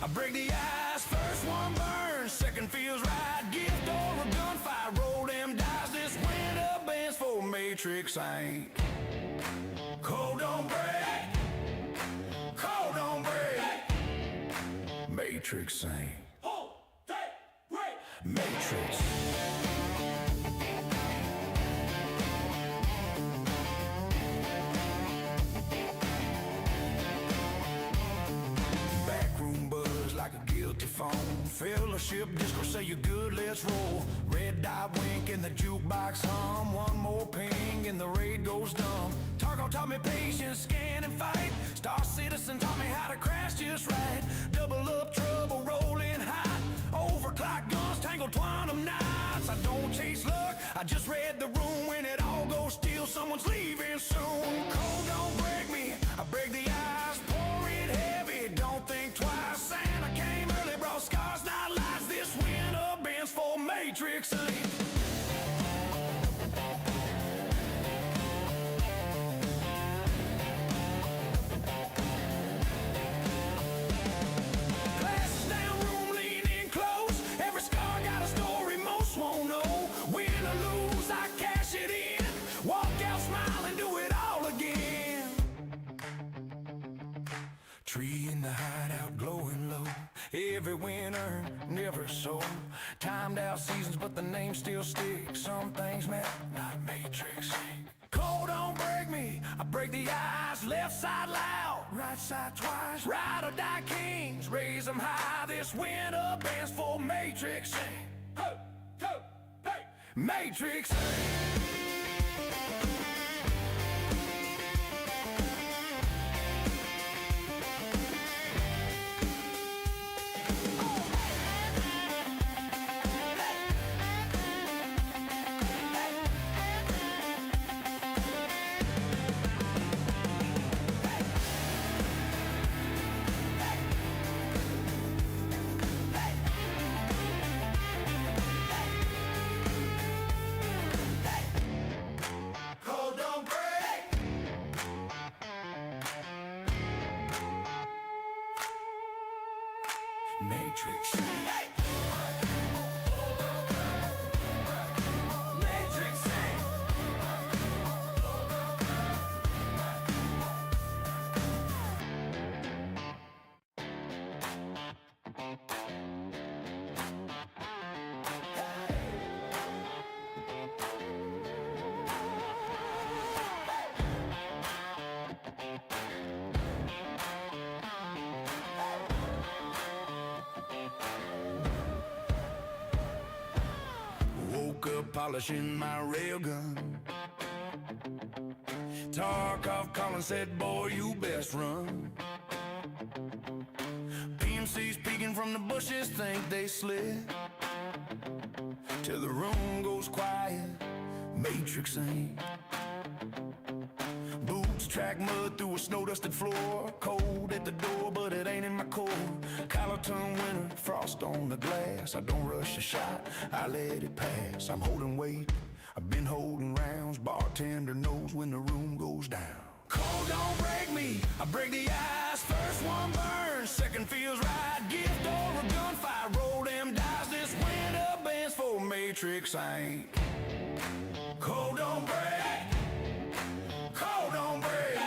I break the ice, first one burns, second feels right. Gift or a gunfight, roll them dice. This winter bands for Matrix ain't. Cold don't break, cold don't break. Matrix ain't. Hold, take, break. Matrix. Like a guilty phone. Fellowship disco, say you're good, let's roll. Red dot wink in the jukebox hum. One more ping and the raid goes dumb. Targo taught me patience, scan and fight. Star Citizen taught me how to crash just right. Double up trouble, rolling hot. Overclock guns, tangled quantum knots. I don't chase luck, I just read the room. When it all goes still, someone's leaving soon. Cold don't break me, I break the ice. Pour it heavy, don't think twice. Santa came early, brought scars, not lies. This winter bends for Matrix. Glasses down, room leaning close. Every scar got a story most won't know. Win or lose, I cash it in. Walk out smiling, do it all again. Tree in the hideout glowing low. Every winter, never so. Timed out seasons, but the name still sticks. Some things matter, not Matrix. Cold don't break me, I break the ice. Left side loud, right side twice. Ride or die kings, raise them high. This winter bands for Matrix. Ho, ho, hey. Matrix. Matrix. Woke up polishing my railgun. Tarkov calling, said, boy, you best run. PMC's peeking from the bushes, think they slid. Till the room goes quiet, Matrix ain't. Boots track mud through a snow-dusted floor. Cold at the door, but it ain't in my core. Collarton winter, frost on the glass. I don't rush a shot, I let it pass. I'm holding weight, I've been holding rounds. Bartender knows when the room goes down. Cold don't break me, I break the ice. First one burns, second feels right. Gift or a gunfight, roll them dice. This winter bands for Matrix ain't. Cold don't break, cold don't break.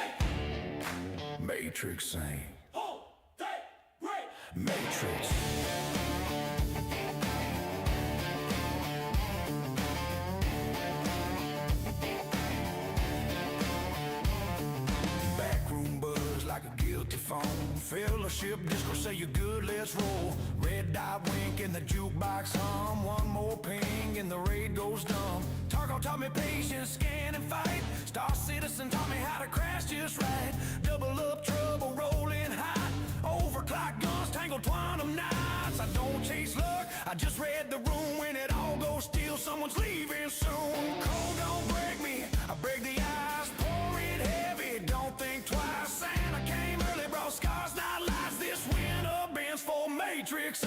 Matrix ain't. Hold, take, break. Matrix. Backroom buzz like a guilty phone. Fellowship disco, say you're good, let's roll. Red dot wink in the jukebox hum. One more ping and the raid goes dumb. Targo taught me patience, scan and fight. Star Citizen taught me how to crash just right. Double up trouble, rolling hot. Overclock guns, tangled quantum knots. I don't chase luck, I just read the room. When it all goes still, someone's leaving soon. Cold don't break me, I break the ice. Pour it heavy, don't think twice. Santa came early, brought scars, not lies. This winter bends for Matrix.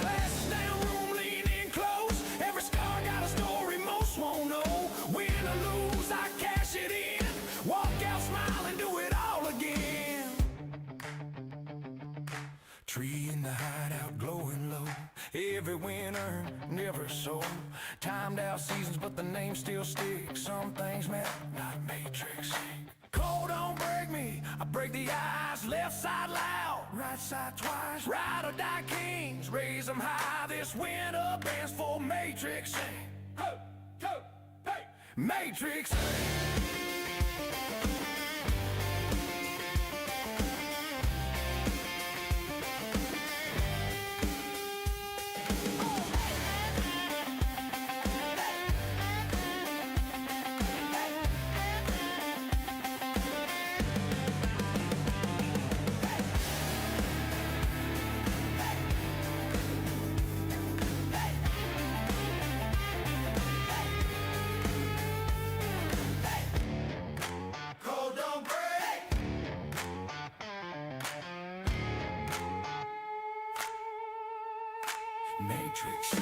Glasses down, room leaning close. Every scar got a story. never so. Timed out seasons, but the name still sticks. Some things matter, not Matrix. Cold don't break me, I break the ice. Left side loud, right side twice. Ride or die kings, raise them high. This winter bands for Matrix. Ho, ho, hey, Matrix. Matrix.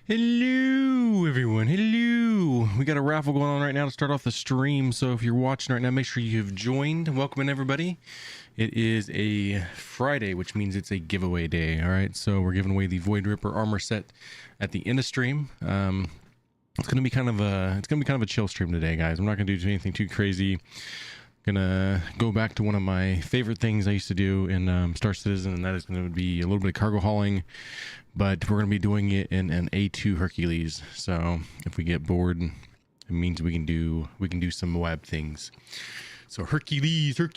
Hello everyone, hello. We got a raffle going on right now to start off the stream, so if you're watching right now, make sure you have joined. Welcome in everybody. It is a Friday, which means it's a giveaway day. All right, so we're giving away the Voidripper armor set at the end of stream. It's gonna be kind of a chill stream today, guys. I'm not gonna do anything too crazy. Gonna go back to one of my favorite things I used to do in Star Citizen, and that is going to be a little bit of cargo hauling, but we're going to be doing it in an A2 Hercules. So if we get bored, it means we can do some MOAB things. So Hercules. We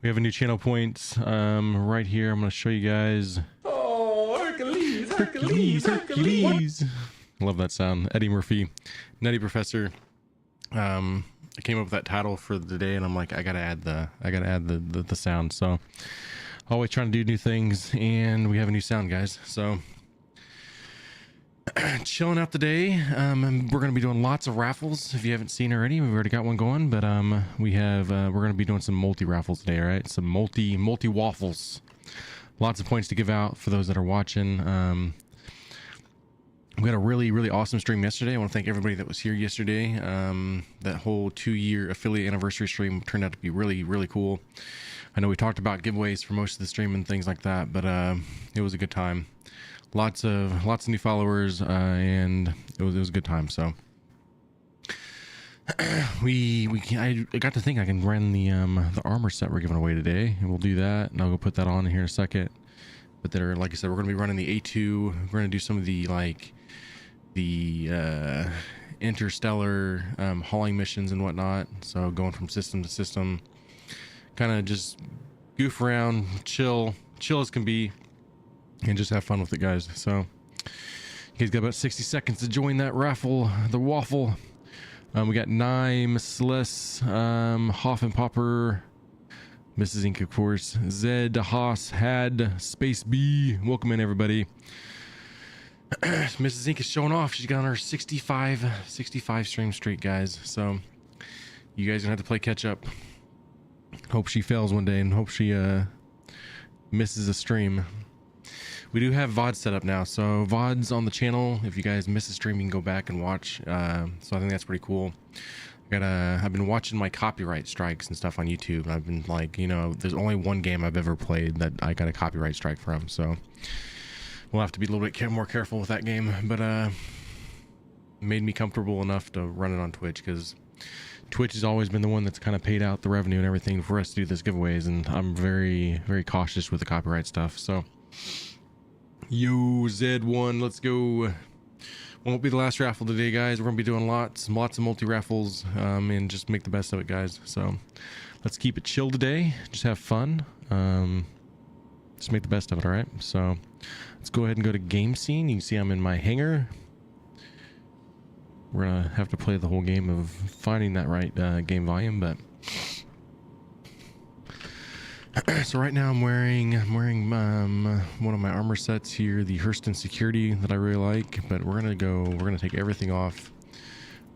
have a new channel point right here. I'm going to show you guys. Oh, Hercules. I love that sound. Eddie Murphy, Nutty Professor. I came up with that title for the day, and I'm like, I gotta add the sound. So always trying to do new things, and we have a new sound, guys. So chilling out today. We're gonna be doing lots of raffles. If you haven't seen already, we've already got one going, but we're gonna be doing some multi raffles today. All right, some multi waffles. Lots of points to give out for those that are watching. We had a really awesome stream yesterday. I want to thank everybody that was here yesterday. That whole 2-year affiliate anniversary stream turned out to be really cool. I know we talked about giveaways for most of the stream and things like that, but it was a good time. Lots of new followers, and it was a good time. So I got to think I can run the armor set we're giving away today, and we'll do that, and I'll go put that on here in a second. But there, like I said, we're going to be running the A2. We're going to do some of the interstellar hauling missions and whatnot. So going from system to system, kind of just goof around, chill as can be, and just have fun with it, guys. So you guys got about 60 seconds to join that raffle, the waffle. We got Nye, Miss Celeste, Hoff and Popper, Mrs. Inc, of course, Zed, Haas, Had, Space B. Welcome in, everybody. Mrs. Inc is showing off. She's got on her 65 stream straight, guys. So you guys gonna have to play catch up. Hope she fails one day, and hope she misses a stream. We do have VOD set up now, so VOD's on the channel. If you guys miss a stream, you can go back and watch. So I think that's pretty cool. I've been watching my copyright strikes and stuff on YouTube. I've been like, there's only one game I've ever played that I got a copyright strike from, so we'll have to be a little bit more careful with that game. But made me comfortable enough to run it on Twitch, because Twitch has always been the one that's kind of paid out the revenue and everything for us to do this giveaways, and I'm very cautious with the copyright stuff. So yo, Z1, let's go. Won't be the last raffle today, guys. We're gonna be doing lots of multi raffles, and just make the best of it, guys. So let's keep it chill today. Just have fun. Just make the best of it. All right. So let's go ahead and go to game scene. You can see I'm in my hangar. we're gonna have to play the whole game of finding that right game volume, but so right now I'm wearing one of my armor sets here, the Hurston Security that I really like, but we're gonna take everything off.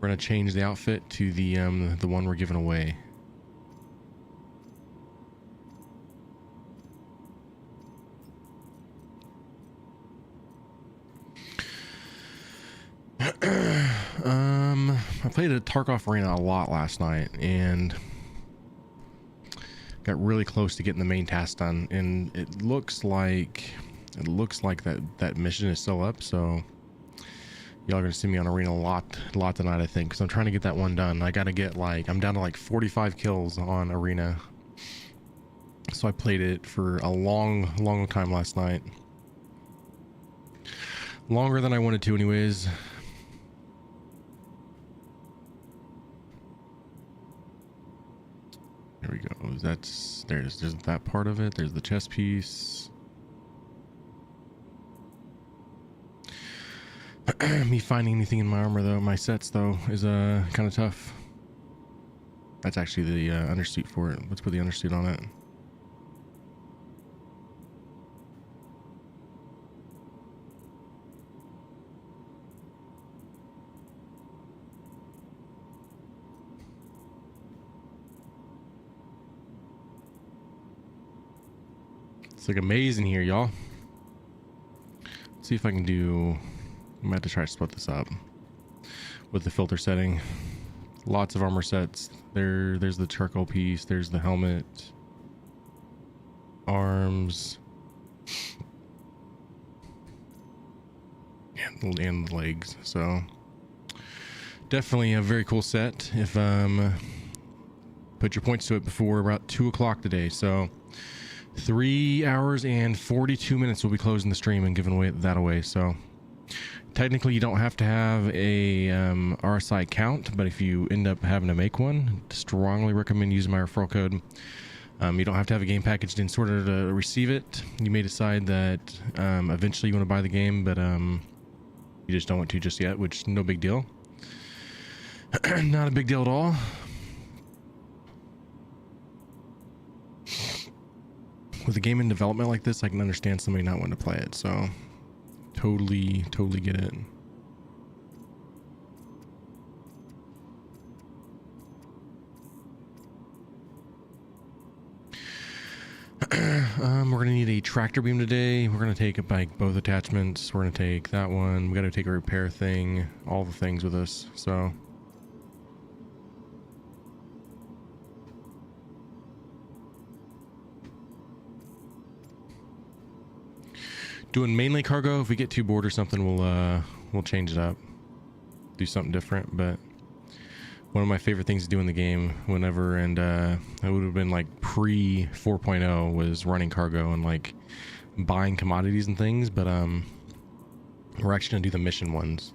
We're gonna change the outfit to the one we're giving away. I played at Tarkov Arena a lot last night and got really close to getting the main task done, and it looks like that mission is still up, so y'all are gonna see me on Arena a lot tonight, I think, because I'm trying to get that one done. I gotta get I'm down to like 45 kills on Arena, so I played it for a long time last night, longer than I wanted to anyways. There we go. There's that part of it. There's the chest piece. Me finding anything in my armor though, my sets though, is kind of tough. That's actually the undersuit for it. Let's put the undersuit on it. It's like amazing here, y'all. Let's see if I can do. I might have to try to split this up with the filter setting. Lots of armor sets. There's the charcoal piece. There's the helmet, arms, and the legs. So definitely a very cool set. If put your points to it before about 2 o'clock today. So 3 hours and 42 minutes will be closing the stream and giving that away. So technically you don't have to have a RSI count, but if you end up having to make one, strongly recommend using my referral code. You don't have to have a game packaged in order to receive it. You may decide that eventually you want to buy the game, but you just don't want to just yet, which no big deal. Not a big deal at all. With a game in development like this, I can understand somebody not wanting to play it, so totally get it. We're gonna need a tractor beam today. We're gonna take both attachments. We're gonna take that one. We gotta take a repair thing, all the things with us, so doing mainly cargo. If we get too bored or something, we'll change it up, do something different. But one of my favorite things to do in the game, whenever, and it would have been like pre 4.0, was running cargo and like buying commodities and things. But we're actually gonna do the mission ones.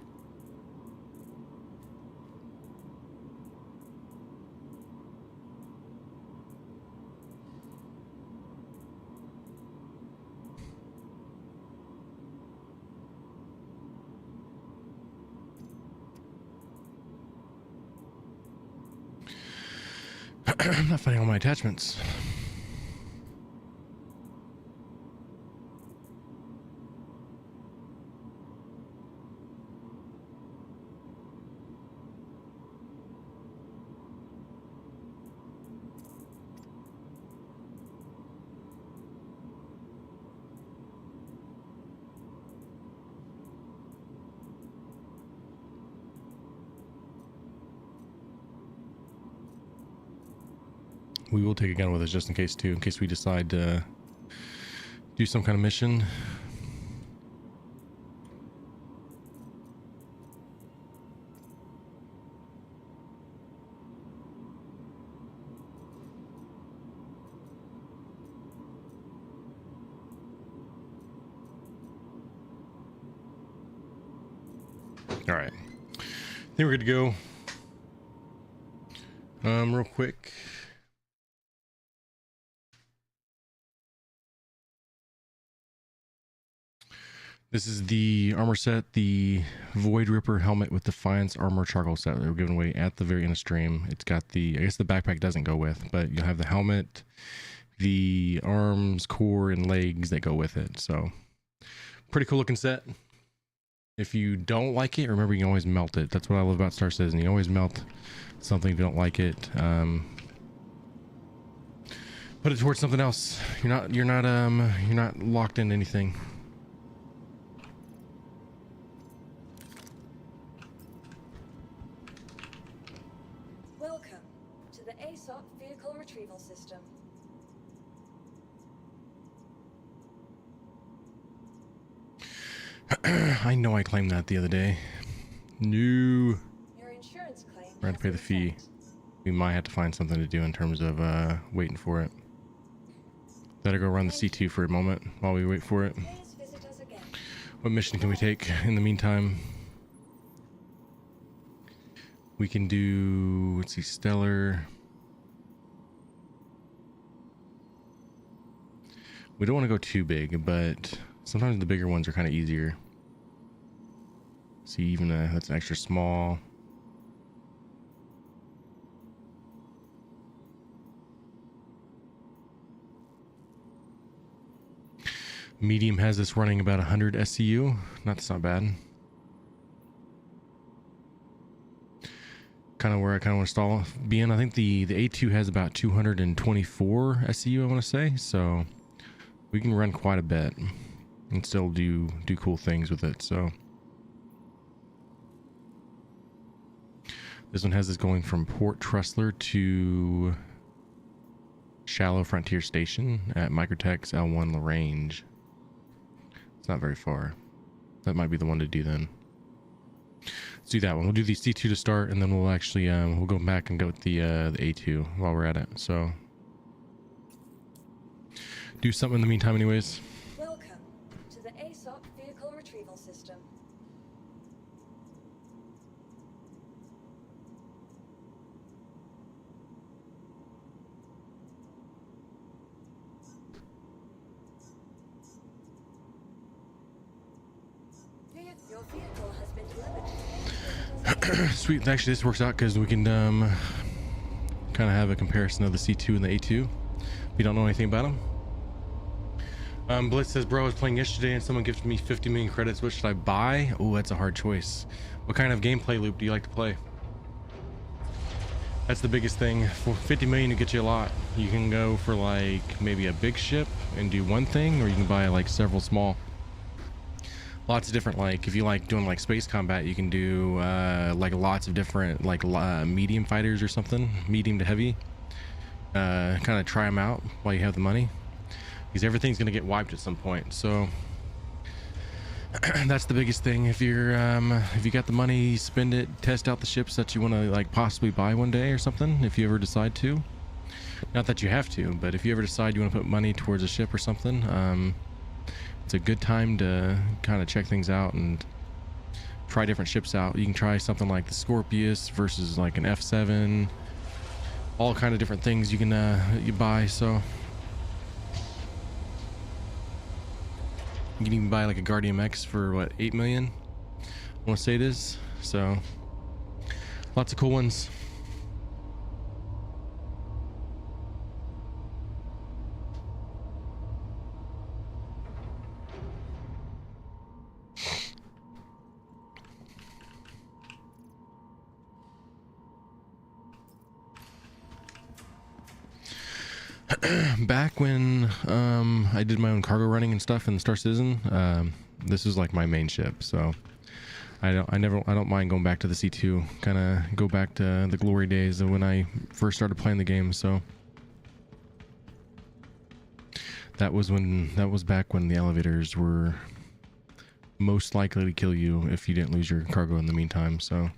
I'm not finding all my attachments. We will take a gun with us just in case too, in case we decide to do some kind of mission. All right, I think we're good to go. Real quick. This is the armor set, the Voidripper helmet with Defiance armor charcoal set that we were giving away at the very end of stream. It's got the, I guess the backpack doesn't go with, but you'll have the helmet, the arms, core, and legs that go with it. So pretty cool looking set. If you don't like it, remember you can always melt it. That's what I love about Star Citizen. You always melt something if you don't like it. Put it towards something else. You're not locked into anything. Welcome to the A2 Vehicle Retrieval System. I know I claimed that the other day. No. Your insurance claim. We're going to pay the fee. We might have to find something to do in terms of waiting for it. Better go run the C2 for a moment while we wait for it. Please visit us again. What mission can we take in the meantime? We can do, let's see, Stellar. We don't want to go too big, but sometimes the bigger ones are kind of easier. See, even that's an extra small. Medium has this running about 100 SCU. That's not bad. Kind of where I kind of want to stall being. I think the A2 has about 224 SCU, I want to say. So we can run quite a bit and still do cool things with it. So this one has this going from Port Trustler to Shallow Frontier Station at Microtech's L1 Lagrange. It's not very far. That might be the one to do then. Let's do that one. We'll do the C2 to start, and then we'll actually we'll go back and go with the A2 while we're at it. So do something in the meantime, anyways. Welcome to the A2 Vehicle Retrieval System. Your vehicle has been delivered. Sweet. Actually, this works out because we can kind of have a comparison of the C2 and the A2. If you don't know anything about them. Blitz says, bro, I was playing yesterday and someone gifted me 50 million credits. What should I buy? Oh, that's a hard choice. What kind of gameplay loop do you like to play? That's the biggest thing. For 50 million to get you a lot. You can go for like maybe a big ship and do one thing, or you can buy like several small. Lots of different, like if you like doing like space combat, you can do like lots of different like medium fighters or something, medium to heavy. Kind of try them out while you have the money, because everything's gonna get wiped at some point. So that's the biggest thing. If you got the money, spend it, test out the ships that you want to like possibly buy one day or something. If you ever decide to, not that you have to, but if you ever decide you want to put money towards a ship or something, it's a good time to kind of check things out and try different ships out. You can try something like the Scorpius versus like an F7, all kind of different things you can you buy. So you can even buy like a Guardian X for what, 8 million, I want to say it is. So lots of cool ones. Back when I did my own cargo running and stuff in the Star Citizen, this was like my main ship, so I don't mind going back to the C2, kind of go back to the glory days of when I first started playing the game. So that was back when the elevators were most likely to kill you if you didn't lose your cargo in the meantime. So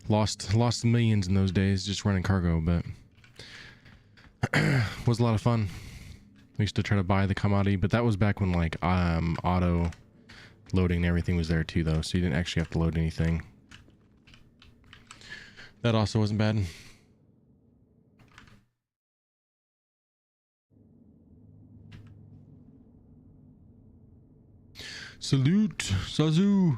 lost millions in those days just running cargo, but was a lot of fun. We used to try to buy the commodity, but that was back when like auto loading and everything was there too, though, so you didn't actually have to load anything. That also wasn't bad. Salute, Sazu.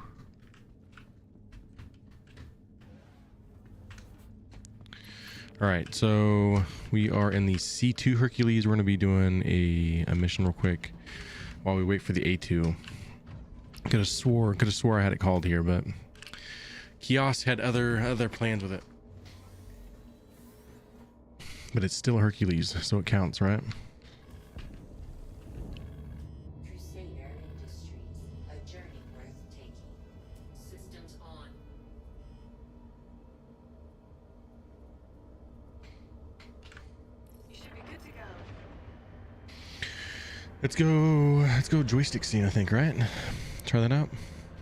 All right, so we are in the C2 Hercules. We're going to be doing a mission real quick while we wait for the A2. Could have swore I had it called here, but Kios had other plans with it. But it's still Hercules, so it counts, right? Crusader Industries, a journey worth taking. Systems on. You should be good to go. Let's go joystick scene, I think, right? Try that out.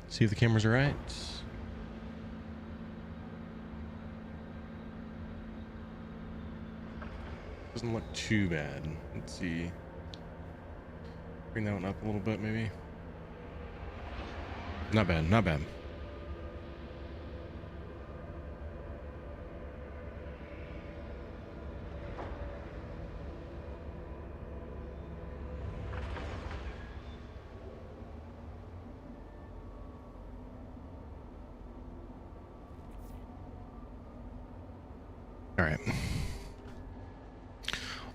See if the cameras are right. Doesn't look too bad. Let's see. Bring that one up a little bit, maybe. Not bad, not bad. All right.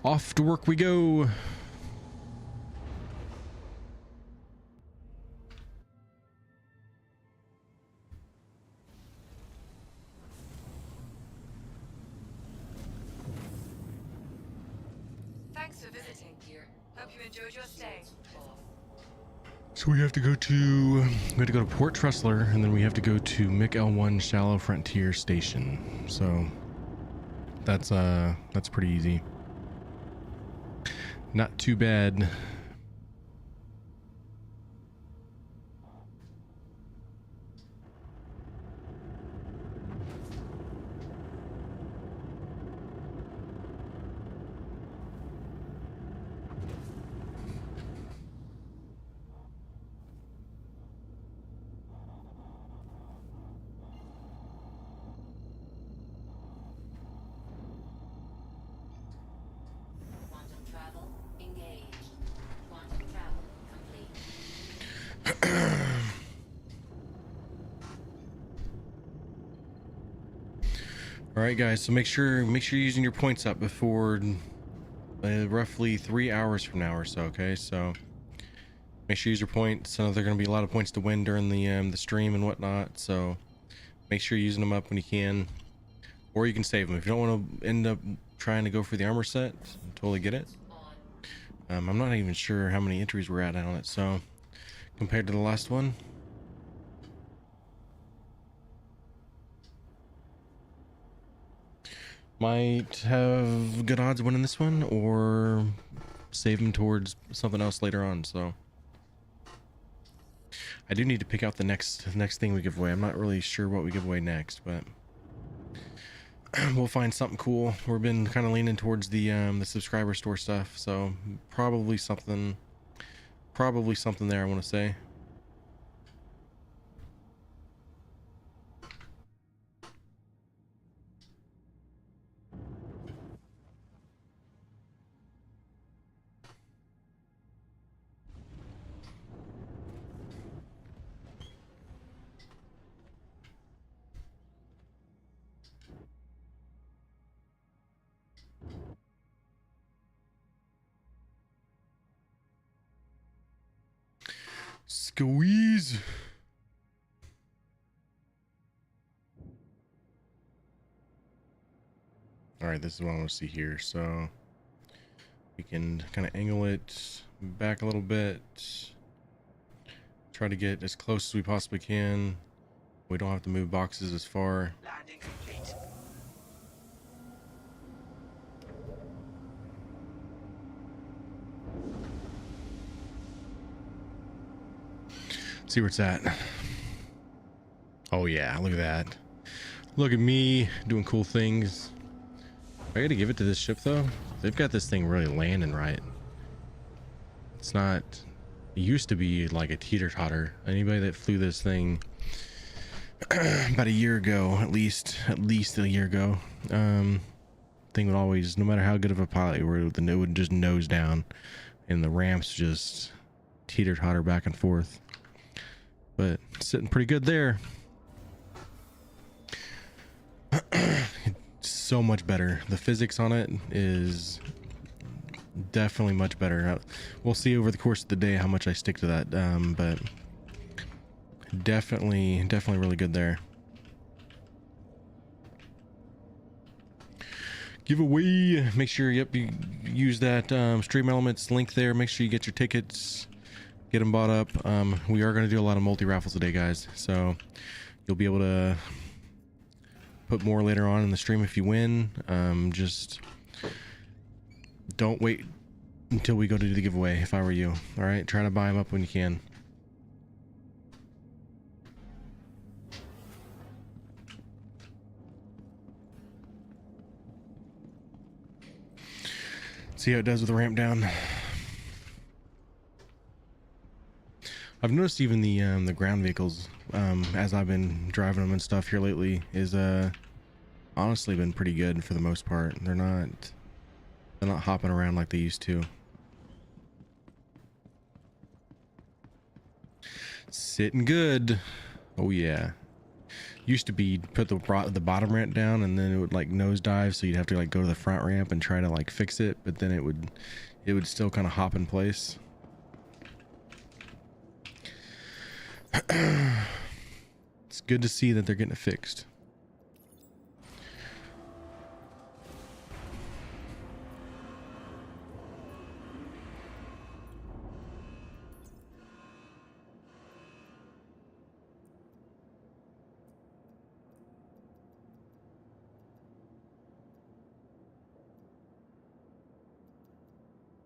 Off to work we go. Thanks for visiting. Hope you enjoyed your stay. So we have to go to Port Tressler, and then we have to go to MiC-L1 Shallow Frontier Station. So that's pretty easy. Not too bad. Quantum travel engaged. Quantum travel complete. All right, guys. So make sure you're using your points up before roughly 3 hours from now or so. Okay, so make sure you use your points. There are going to be a lot of points to win during the stream and whatnot. So make sure you're using them up when you can, or you can save them if you don't want to end up trying to go for the armor set. Totally get it. I'm not even sure how many entries we're at on it. So compared to the last one. Might have good odds of winning this one, or save them towards something else later on. So I do need to pick out the next thing we give away. I'm not really sure what we give away next, but we'll find something cool. We've been kind of leaning towards the subscriber store stuff, so probably something there, I want to say. Squeeze. All right, this is what I want to see here. So we can kind of angle it back a little bit. Try to get as close as we possibly can. We don't have to move boxes as far. Landing complete. See where it's at. Oh yeah, look at that. Look at me doing cool things. I gotta give it to this ship though. They've got this thing really landing right. It's not, it used to be like a teeter-totter. Anybody that flew this thing about a year ago, at least a year ago, thing would always, no matter how good of a pilot you were, it would just nose down and the ramps just teeter-totter back and forth. but sitting pretty good there. So much better. The physics on it is definitely much better. We'll see over the course of the day how much I stick to that, but definitely really good there. Giveaway, make sure, yep, you use that Stream Elements link there. Make sure you get your tickets, get them bought up. We are going to do a lot of multi-raffles today, guys, so you'll be able to put more later on in the stream if you win. Just don't wait until we go to do the giveaway if I were you. All right, try to buy them up when you can. See how it does with the ramp down. I've noticed even the ground vehicles, as I've been driving them and stuff here lately, is honestly been pretty good for the most part. They're not hopping around like they used to. Sitting good. Oh yeah. Used to be put the bottom ramp down and then it would like nosedive, so you'd have to like go to the front ramp and try to like fix it, but then it would still kind of hop in place. It's good to see that they're getting it fixed.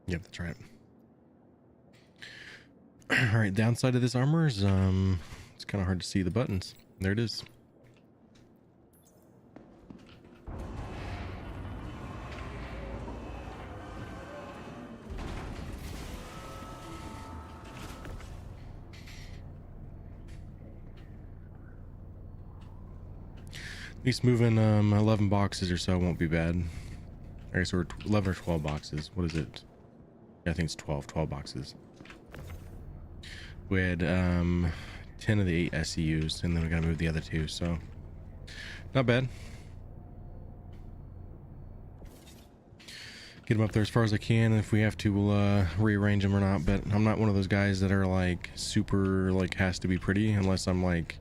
Yep, that's right. All right, downside of this armor is it's kind of hard to see the buttons. There it is. At least moving 11 boxes or so won't be bad. I guess we're 11 or 12 boxes. What is it? Yeah, I think it's 12 boxes. We had 10 of the 8 SCUs, and then we gotta move the other 2, so not bad. Get them up there as far as I can. If we have to, we'll rearrange them or not, but I'm not one of those guys that are like super like has to be pretty, unless I'm like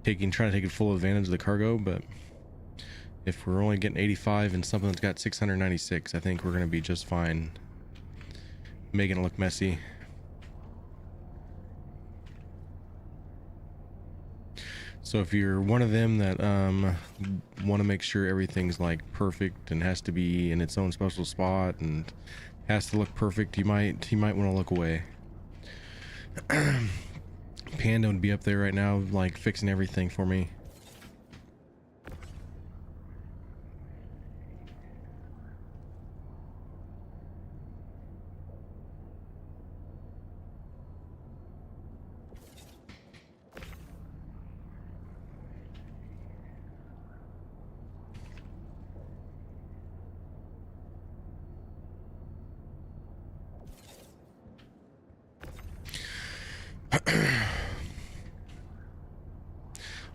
trying to take full advantage of the cargo. But if we're only getting 85 and something that's got 696, I think we're gonna be just fine making it look messy. So if you're one of them that want to make sure everything's like perfect and has to be in its own special spot and has to look perfect, you might want to look away. Panda would be up there right now like fixing everything for me.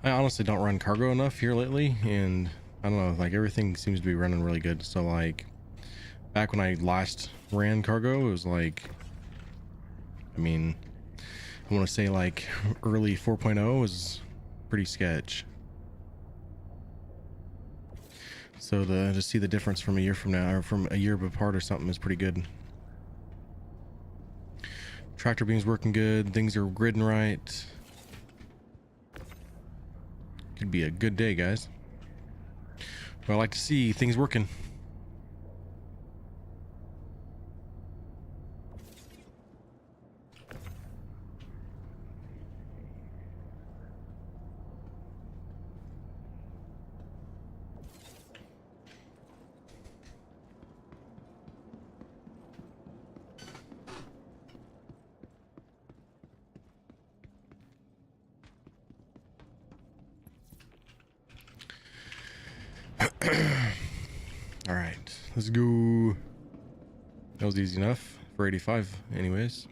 I honestly don't run cargo enough here lately, and I don't know, like everything seems to be running really good. So like back when I last ran cargo, it was like, I mean, I want to say like early 4.0 was pretty sketch. So to see the difference from a year from now, or from a year apart or something, is pretty good. Tractor beam's working good, things are gridding right. Could be a good day, guys. But I like to see things working. All right, let's go. That was easy enough for 85 anyways.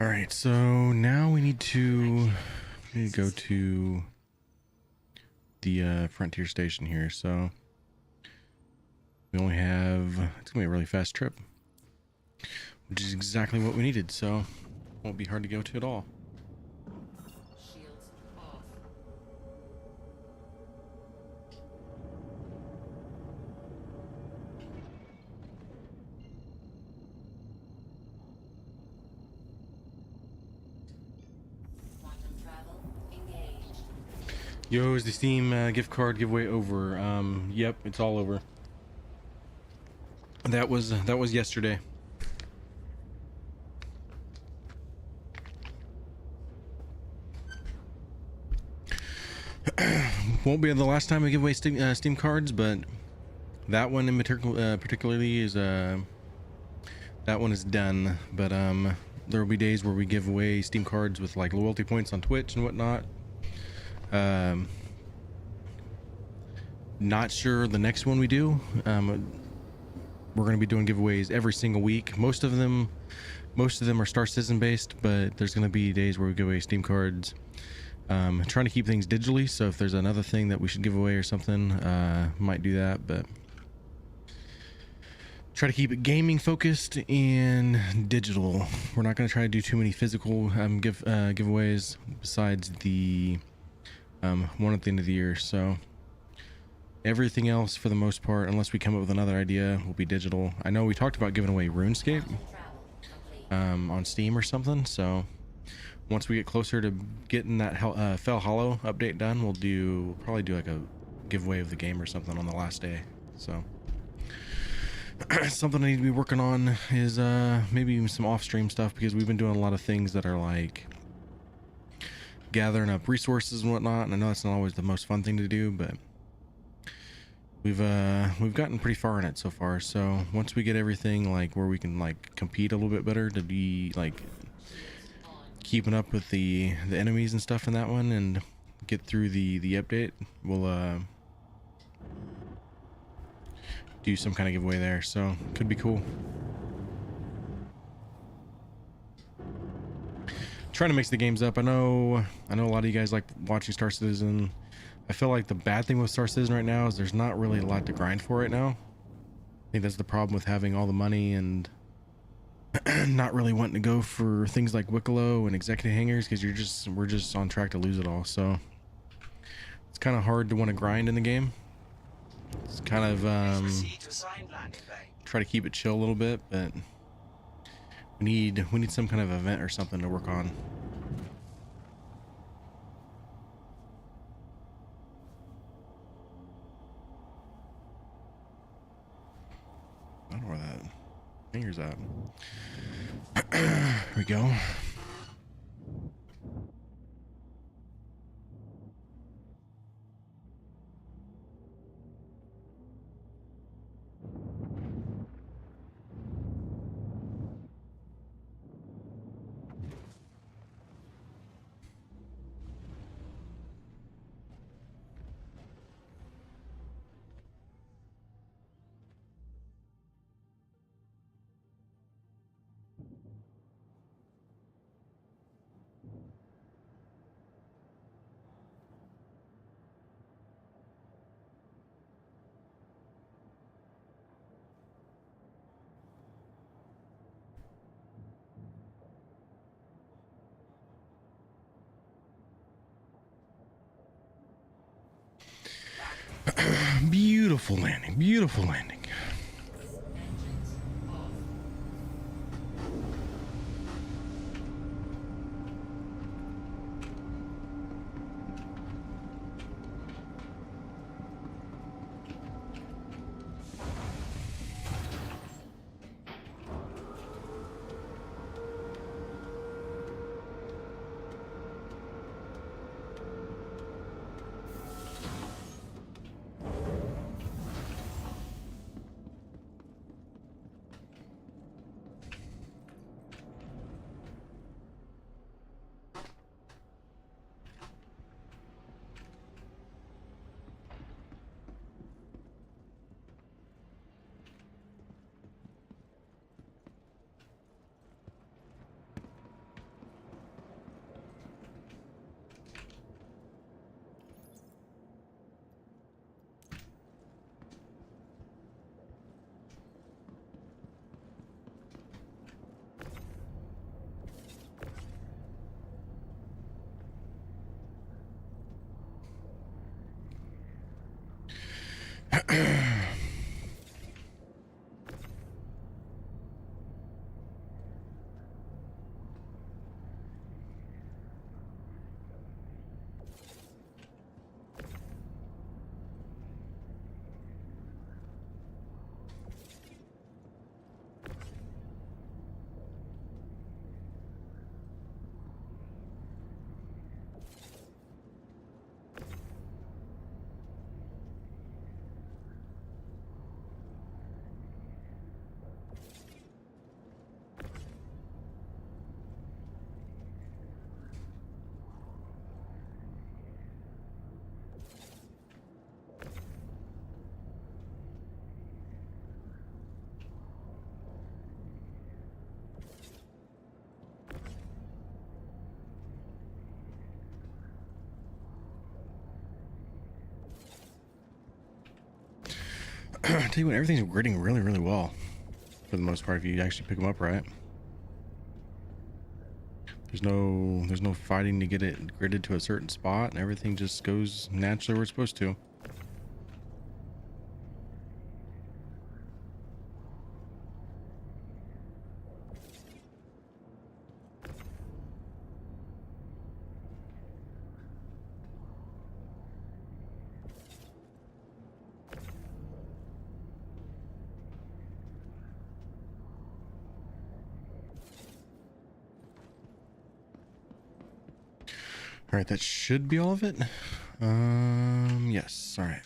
All right, so now we need to go to the frontier station here. So we only have, it's gonna be a really fast trip, which is exactly what we needed. So won't be hard to go to at all. Shields off. Quantum travel engaged. Yo, is the Steam gift card giveaway over? Yep, it's all over. That was yesterday. Won't be the last time we give away Steam cards, but that one in particularly is that one is done. But there will be days where we give away Steam cards with like loyalty points on Twitch and whatnot. Not sure the next one we do. We're going to be doing giveaways every single week. Most of them are Star Citizen based, but there's going to be days where we give away Steam cards. Trying to keep things digitally, so if there's another thing that we should give away or something, might do that, but try to keep it gaming focused and digital. We're not going to try to do too many physical giveaways besides the one at the end of the year. So everything else, for the most part, unless we come up with another idea, will be digital. I know we talked about giving away RuneScape Travel complete. on Steam or something, so once we get closer to getting that Fell Hollow update done, we'll probably do like a giveaway of the game or something on the last day. So something I need to be working on is maybe even some off-stream stuff, because we've been doing a lot of things that are like gathering up resources and whatnot, and I know that's not always the most fun thing to do, but we've gotten pretty far in it so far. So once we get everything like where we can like compete a little bit better, to be like keeping up with the enemies and stuff in that one and get through the update, we'll do some kind of giveaway there. So could be cool. Trying to mix the games up. I know a lot of you guys like watching Star Citizen. I feel like the bad thing with Star Citizen right now is there's not really a lot to grind for right now. I think that's the problem with having all the money and not really wanting to go for things like Wicklow and executive hangers, because we're just on track to lose it all. So it's kind of hard to want to grind in the game. It's kind of try to keep it chill a little bit, but we need some kind of event or something to work on. I don't know where that finger's at. Here we go. Beautiful landing, beautiful landing. Engines off. I tell you what, everything's gridding really, really well for the most part if you actually pick them up right. There's no fighting to get it gridded to a certain spot, and everything just goes naturally where it's supposed to. All right, that should be all of it. Yes. All right.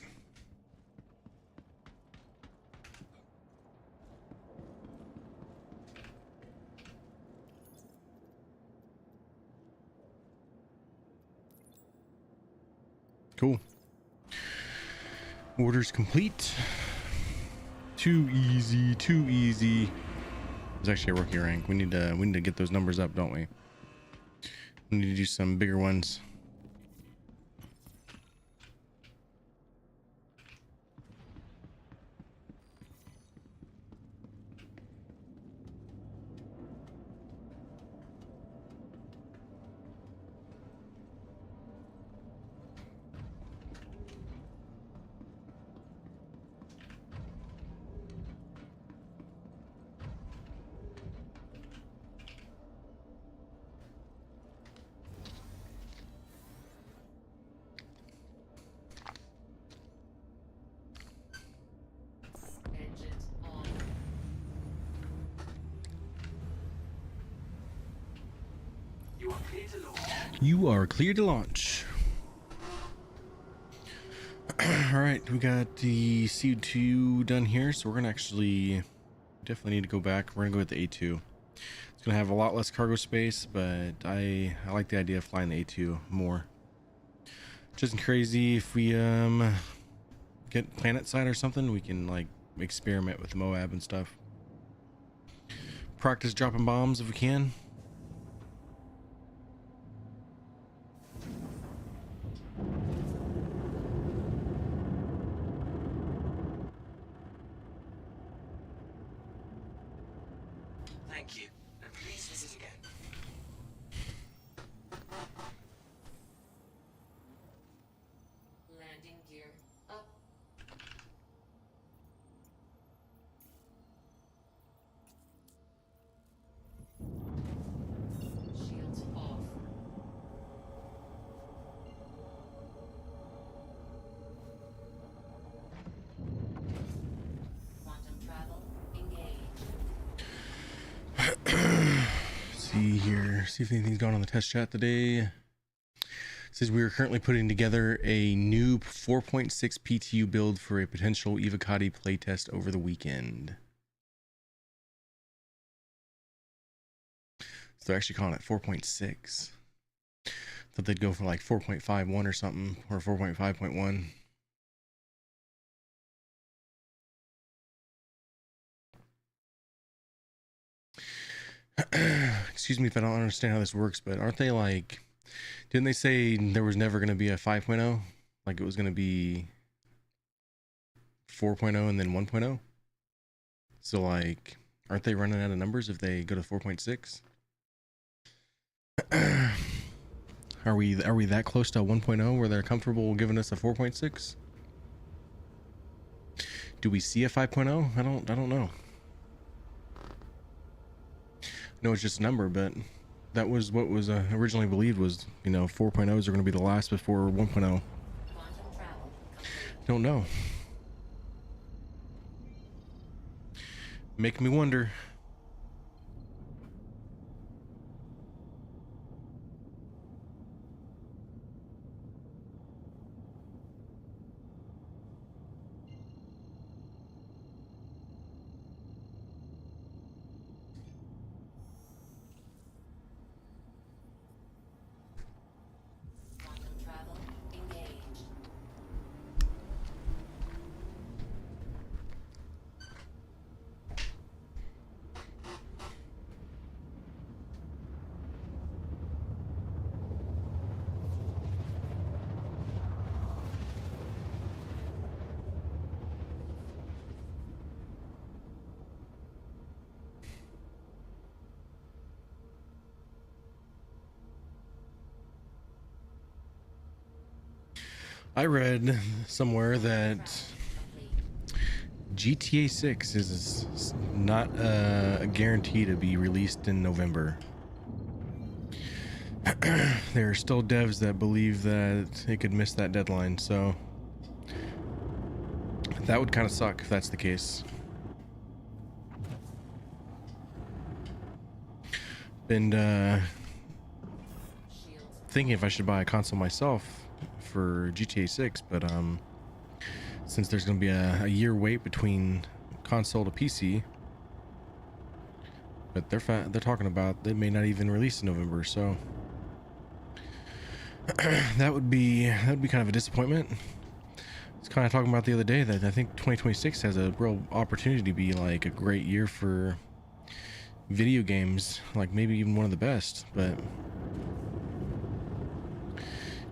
Cool. Orders complete. Too easy. Too easy. There's actually a rookie rank. We need to get those numbers up, don't we? We need to do some bigger ones. Engines on. You are clear to launch. All right, we got the C2 done here, so we're gonna actually definitely need to go back. We're gonna go with the A2. It's gonna have a lot less cargo space, but I like the idea of flying the A2 more. Just crazy if we get planet side or something, we can like experiment with MOAB and stuff. Practice dropping bombs if we can. Thank you, and please visit again. Landing gear up. Shields off. Quantum travel engaged. See here, see if anything's gone on the test chat today. It says we are currently putting together a new 4.6 PTU build for a potential Evocati playtest over the weekend. So they're actually calling it 4.6. Thought they'd go for like 4.51 or something, or 4.5.1. Excuse me if I don't understand how this works, but aren't they like, didn't they say there was never going to be a 5.0? Like it was going to be 4.0 and then 1.0? So like, aren't they running out of numbers if they go to 4.6? Are we that close to 1.0 where they're comfortable giving us a 4.6? Do we see a 5.0? I don't know. No, it's just a number, but that was what was originally believed was, 4.0s are going to be the last before 1.0. Quantum travel complete. Don't know. Make me wonder. Quantum travel engaged. I read somewhere that Complete. GTA 6 is not a guarantee to be released in November. There are still devs that believe that it could miss that deadline, so that would kind of suck if that's the case. Been Shields thinking if I should buy a console myself for GTA 6, but since there's going to be a year wait between console to PC, but they're talking about they may not even release in November, so that would be kind of a disappointment. I was kind of talking about the other day that I think 2026 has a real opportunity to be like a great year for video games, like maybe even one of the best, but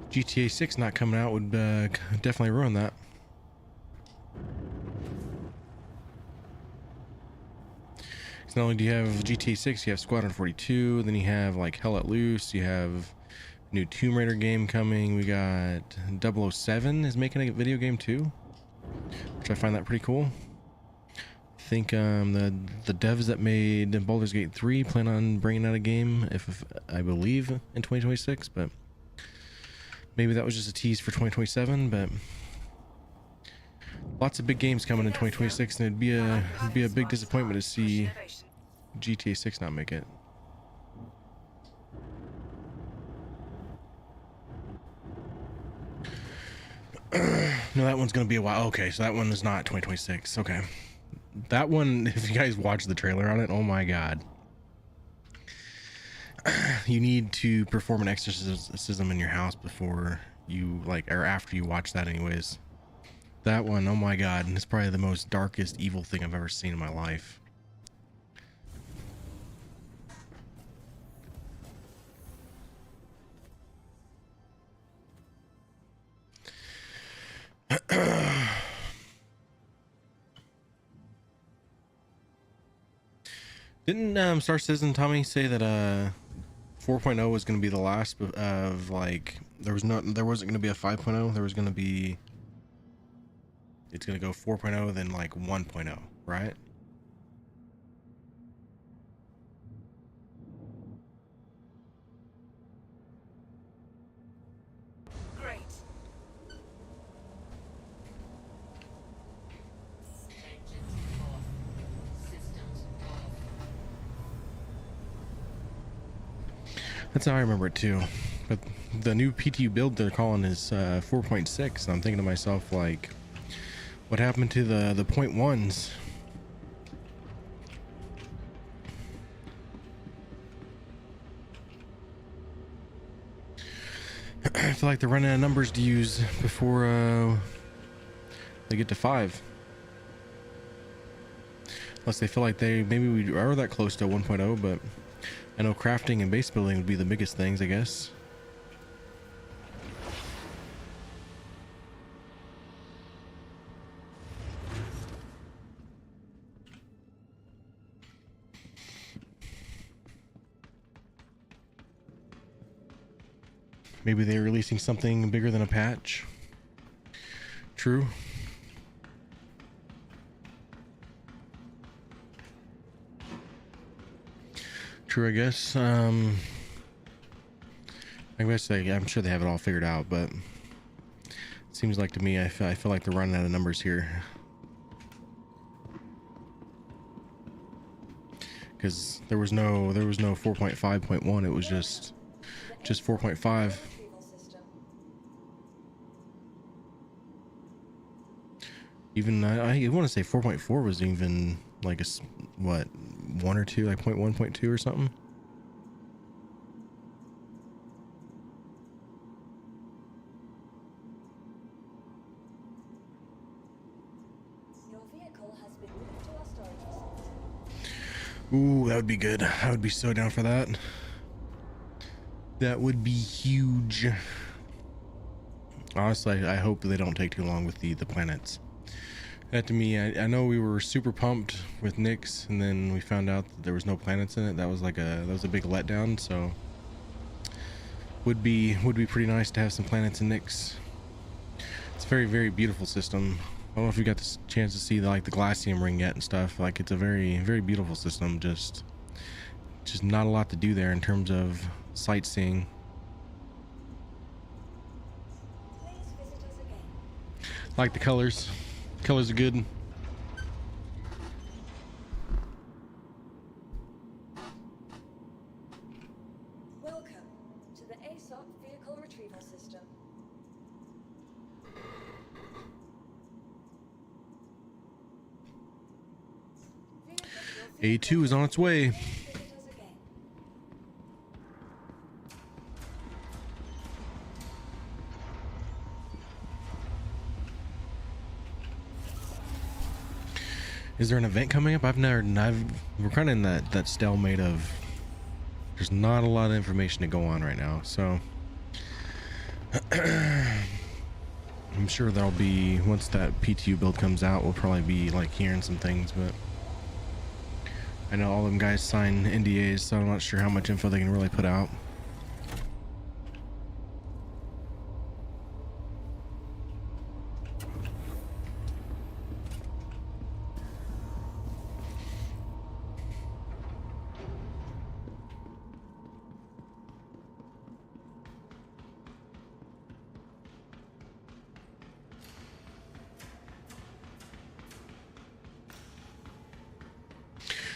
GTA 6 not coming out would definitely ruin that. Not only do you have GTA 6, you have Squadron 42, then you have like Hell Let Loose, you have a new Tomb Raider game coming, we got 007 is making a video game too, which I find that pretty cool. I think the devs that made Baldur's Gate 3 plan on bringing out a game, if I believe, in 2026, but maybe that was just a tease for 2027, but lots of big games coming in 2026, and it'd be a big disappointment to see GTA 6 not make it. No, that one's gonna be a while. Okay, so that one is not 2026. Okay, that one, if you guys watch the trailer on it, oh my god, you need to perform an exorcism in your house before you or after you watch that anyways. That one, oh my god, it's probably the most darkest evil thing I've ever seen in my life. Didn't Star Citizen Tommy say that 4.0 was going to be the last of like there wasn't going to be a 5.0, there was going to be, it's going to go 4.0 then like 1.0, right? Great. engines off. Systems off. That's how I remember it too. But the new PTU build they're calling is 4.6, and I'm thinking to myself, like, what happened to the point ones? I feel like they're running out of numbers to use before they get to 5. Unless they feel like maybe we are that close to 1.0, but I know crafting and base building would be the biggest things, I guess. Maybe they're releasing something bigger than a patch. True. true, I guess. I guess I'm sure they have it all figured out, but it seems like to me, I feel like they're running out of numbers here. Because there was no 4.5.1. It was just 4.5. Retrieval system. Even I want to say 4.4 was even like what, 1 or 2, like 0.1.2 or something. Your vehicle has been moved to our storage facility. Ooh, that would be good. I would be so down for that. That would be huge. Honestly, I hope they don't take too long with the planets. That to me, I know we were super pumped with Nyx, and then we found out that there was no planets in it. That was like that was a big letdown. So would be pretty nice to have some planets in Nyx. It's a very, very beautiful system. I don't know if you got the chance to see the Glacium ring yet and stuff. Like, it's a very, very beautiful system. Just not a lot to do there in terms of sightseeing. Please visit us again. Like the colors. Colors are good. Welcome to the A2 vehicle retrieval system. A2 is on its way. Visit us again. Is there an event coming up? We're kind of in that stalemate of there's not a lot of information to go on right now, so I'm sure there'll be, once that PTU build comes out, we'll probably be like hearing some things, but I know all them guys sign NDAs, so I'm not sure how much info they can really put out.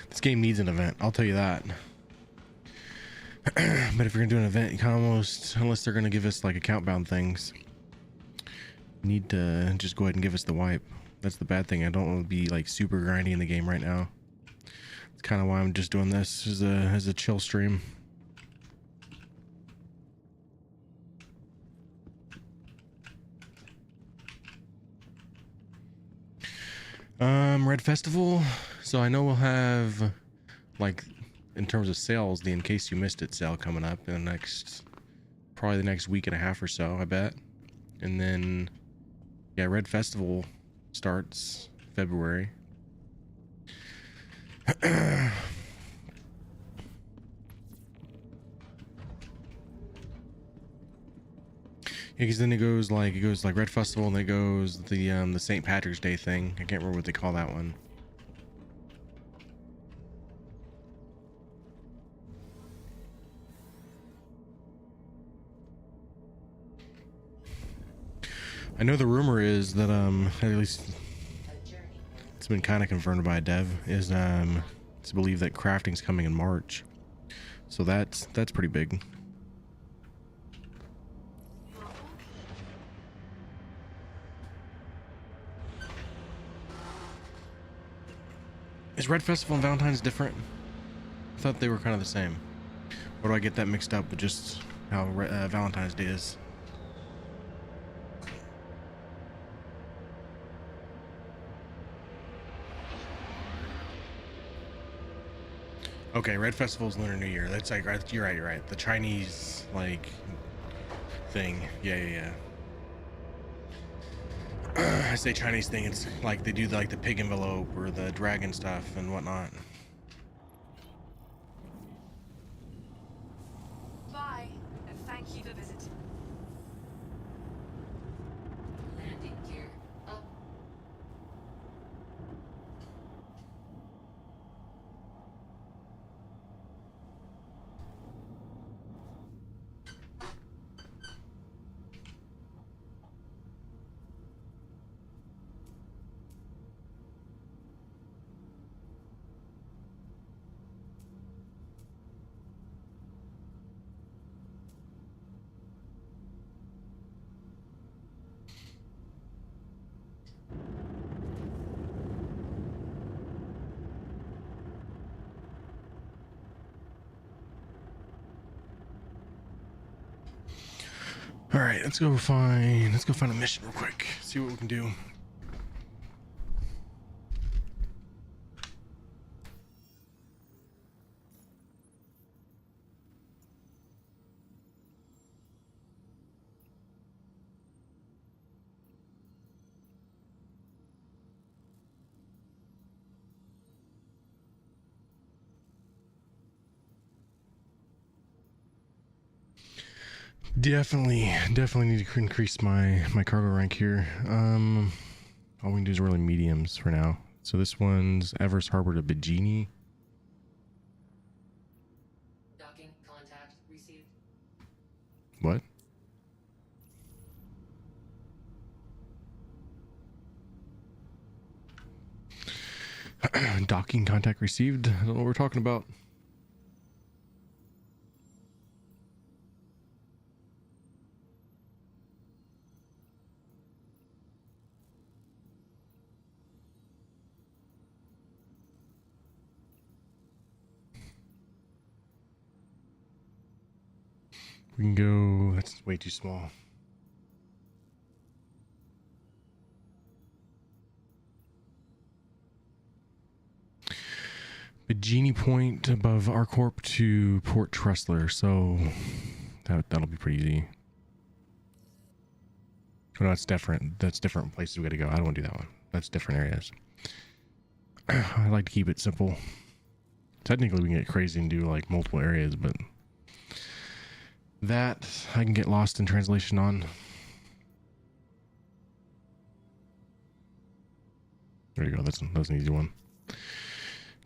This game needs an event, I'll tell you that. But if you're gonna do an event, you can almost, unless they're gonna give us like account bound things, you need to just go ahead and give us the wipe. That's the bad thing. I don't want to be like super grindy in the game right now. It's kind of why I'm just doing this as a chill stream. Red Festival. So I know we'll have, like, in terms of sales, the In Case You Missed It sale coming up in the probably the next week and a half or so, I bet. And then, yeah, Red Festival starts February. Yeah, because then it goes like Red Festival, and then it goes the St. Patrick's Day thing. I can't remember what they call that one. I know the rumor is that at least it's been kind of confirmed by a dev, is to believe that crafting's coming in March. So that's pretty big. Is Red Festival and Valentine's different? I thought they were kind of the same. Or do I get that mixed up with just how Valentine's Day is? Okay, Red Festival's Lunar New Year. That's like, you're right. The Chinese, like, thing. Yeah. I say Chinese thing, it's like they do like the pig envelope or the dragon stuff and whatnot. Bye, and thank you for visiting. Landing gear up. All right, let's go find a mission real quick. See what we can do. Definitely need to increase my cargo rank here. All we can do is really mediums for now. So this one's Evers Harbor to Bajini. Docking contact received. What? Docking contact received. I don't know what we're talking about. We can go. That's way too small. Bajini Point above Arcorp to Port Tressler, so that'll be pretty easy. Oh, no, that's different. That's different places we got to go. I don't want to do that one. That's different areas. I like to keep it simple. Technically, we can get crazy and do like multiple areas, but that I can get lost in translation on. There you go. That's an easy one.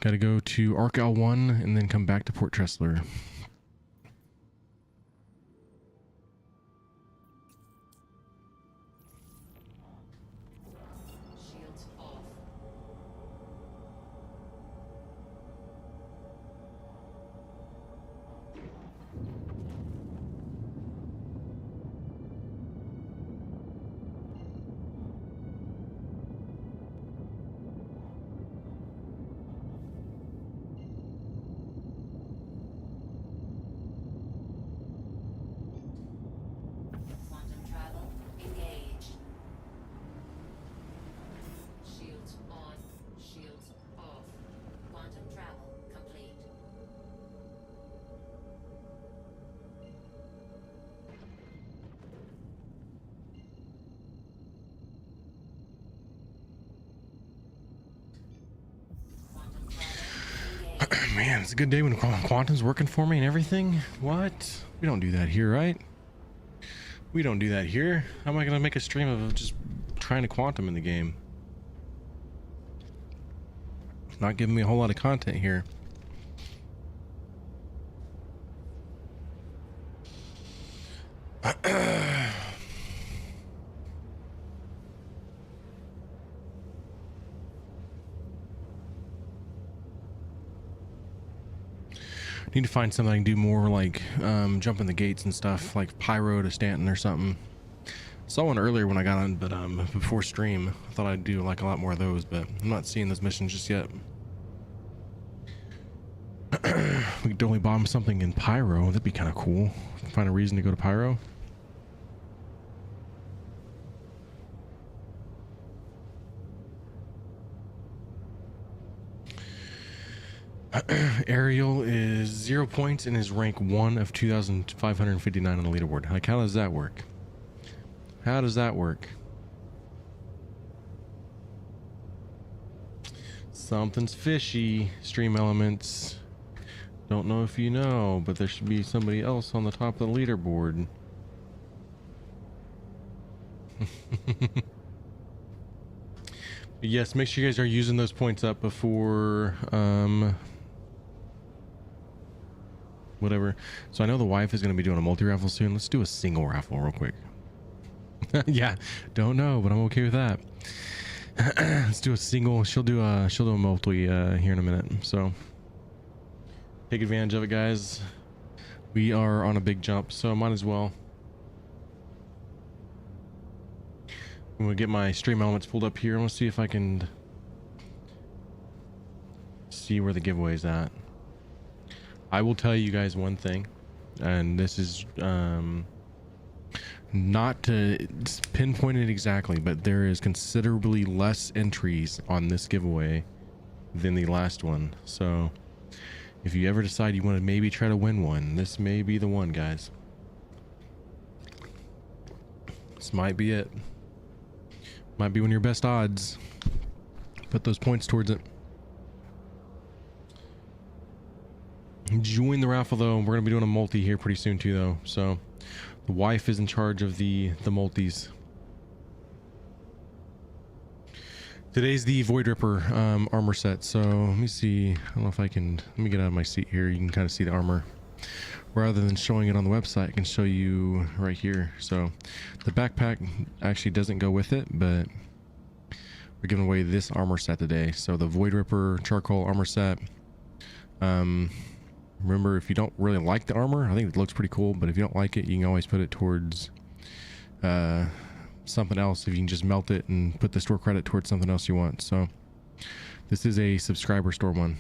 Got to go to Arc L1 and then come back to Port Tressler. Shields off. Quantum travel engaged. Shields on, shields off. Quantum travel complete. Quantum travel engaged. Man, it's a good day when Quantum's working for me and everything. What? We don't do that here, right? We don't do that here. How am I going to make a stream of just trying to Quantum in the game? It's not giving me a whole lot of content here. Need to find something I can do more like jumping the gates and stuff, like Pyro to Stanton or something. Saw one earlier when I got on, but before stream, I thought I'd do like a lot more of those, but I'm not seeing those missions just yet. We could only bomb something in Pyro. That'd be kind of cool. Find a reason to go to Pyro. Ariel is 0 points and is rank 1 of 2,559 on the leaderboard. Like, how does that work? How does that work? Something's fishy, Stream Elements. Don't know if you know, but there should be somebody else on the top of the leaderboard. Yes, make sure you guys are using those points up before whatever. So I know the wife is going to be doing a multi-raffle soon. Let's do a single raffle real quick. Yeah, don't know, but I'm okay with that. Let's do a single. She'll do a multi here in a minute. So take advantage of it, guys. We are on a big jump, so might as well. I'm gonna get my stream elements pulled up here. I want to see if I can see where the giveaway is at. I will tell you guys one thing, and this is not to pinpoint it exactly, but there is considerably less entries on this giveaway than the last one. So if you ever decide you want to maybe try to win one, this may be the one, guys. This might be it. Might be one of your best odds. Put those points towards it. Join the raffle though. We're gonna be doing a multi here pretty soon too though. So the wife is in charge of the multis. Today's the Voidripper armor set. So let me see. I don't know if I can. Let me get out of my seat here. You can kind of see the armor. Rather than showing it on the website, I can show you right here. So the backpack actually doesn't go with it, but we're giving away this armor set today. So the Voidripper charcoal armor set. Remember, if you don't really like the armor, I think it looks pretty cool, but if you don't like it, you can always put it towards something else. If you can just melt it and put the store credit towards something else you want. So this is a subscriber store one.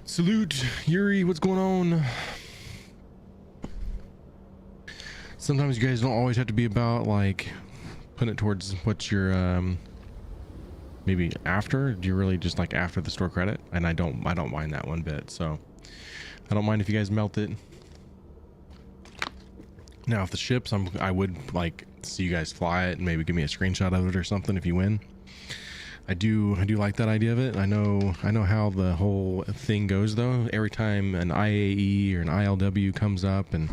Salute, Yuri, what's going on? Sometimes you guys don't always have to be about like putting it towards what you're maybe after. Do you really just like after the store credit? And I don't mind that one bit. So I don't mind if you guys melt it. Now if the ships, I would like see you guys fly it and maybe give me a screenshot of it or something if you win. I do like that idea of it. I know how the whole thing goes though. Every time an IAE or an ILW comes up, and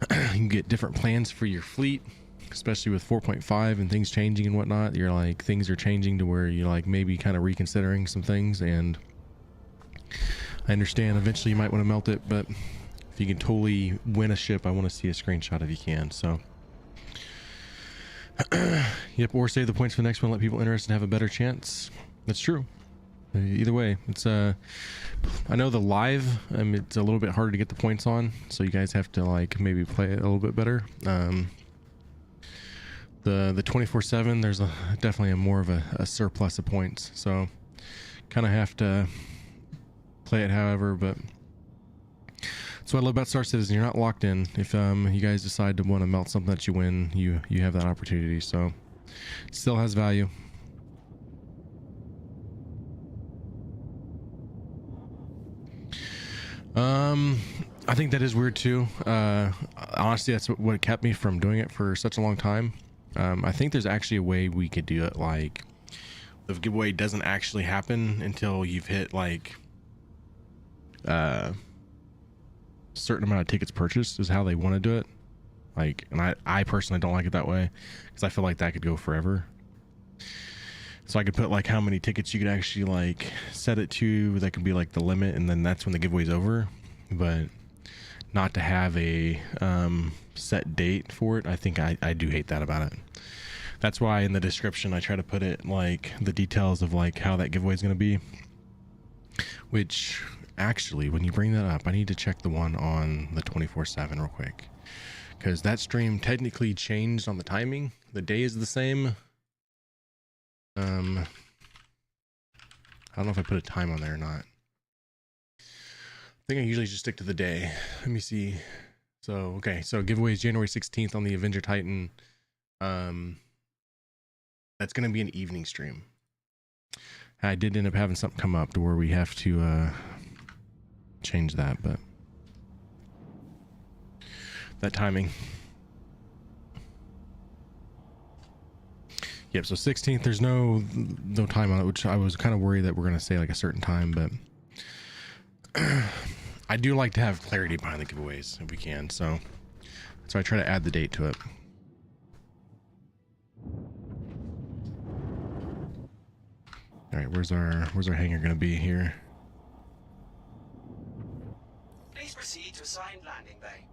you can get different plans for your fleet, especially with 4.5 and things changing and whatnot. You're like, things are changing to where you're like maybe kind of reconsidering some things, and I understand eventually you might want to melt it, but if you can totally win a ship, I want to see a screenshot if you can. So yep, or save the points for the next one, let people interested have a better chance. That's true. Either way, it's I know the live, it's a little bit harder to get the points on, so you guys have to like maybe play it a little bit better. The 24/7, there's definitely more of a surplus of points, so kind of have to play it however. But so what I love about Star Citizen, you're not locked in. If you guys decide to want to melt something that you win, you have that opportunity. So still has value. I think that is weird too. Honestly, that's what kept me from doing it for such a long time. I think there's actually a way we could do it, like the giveaway doesn't actually happen until you've hit like certain amount of tickets purchased is how they want to do it. Like, and I personally don't like it that way because I feel like that could go forever. So I could put like how many tickets you could actually like set it to, that could be like the limit, and then that's when the giveaway's over. But not to have a set date for it, I think I do hate that about it. That's why in the description I try to put it like the details of like how that giveaway is going to be. Which actually, when you bring that up, I need to check the one on the 24/7 real quick, because that stream technically changed on the timing. The day is the same. I don't know if I put a time on there or not. I think I usually just stick to the day. Let me see. So okay, so giveaway is January 16th on the Avenger Titan. That's going to be an evening stream. I did end up having something come up to where we have to change that, but that timing. Yep, so 16th, there's no time on it, which I was kind of worried that we're going to say like a certain time, but I do like to have clarity behind the giveaways if we can, so I try to add the date to it. All right, where's our hangar going to be here? Please proceed to assigned landing bay.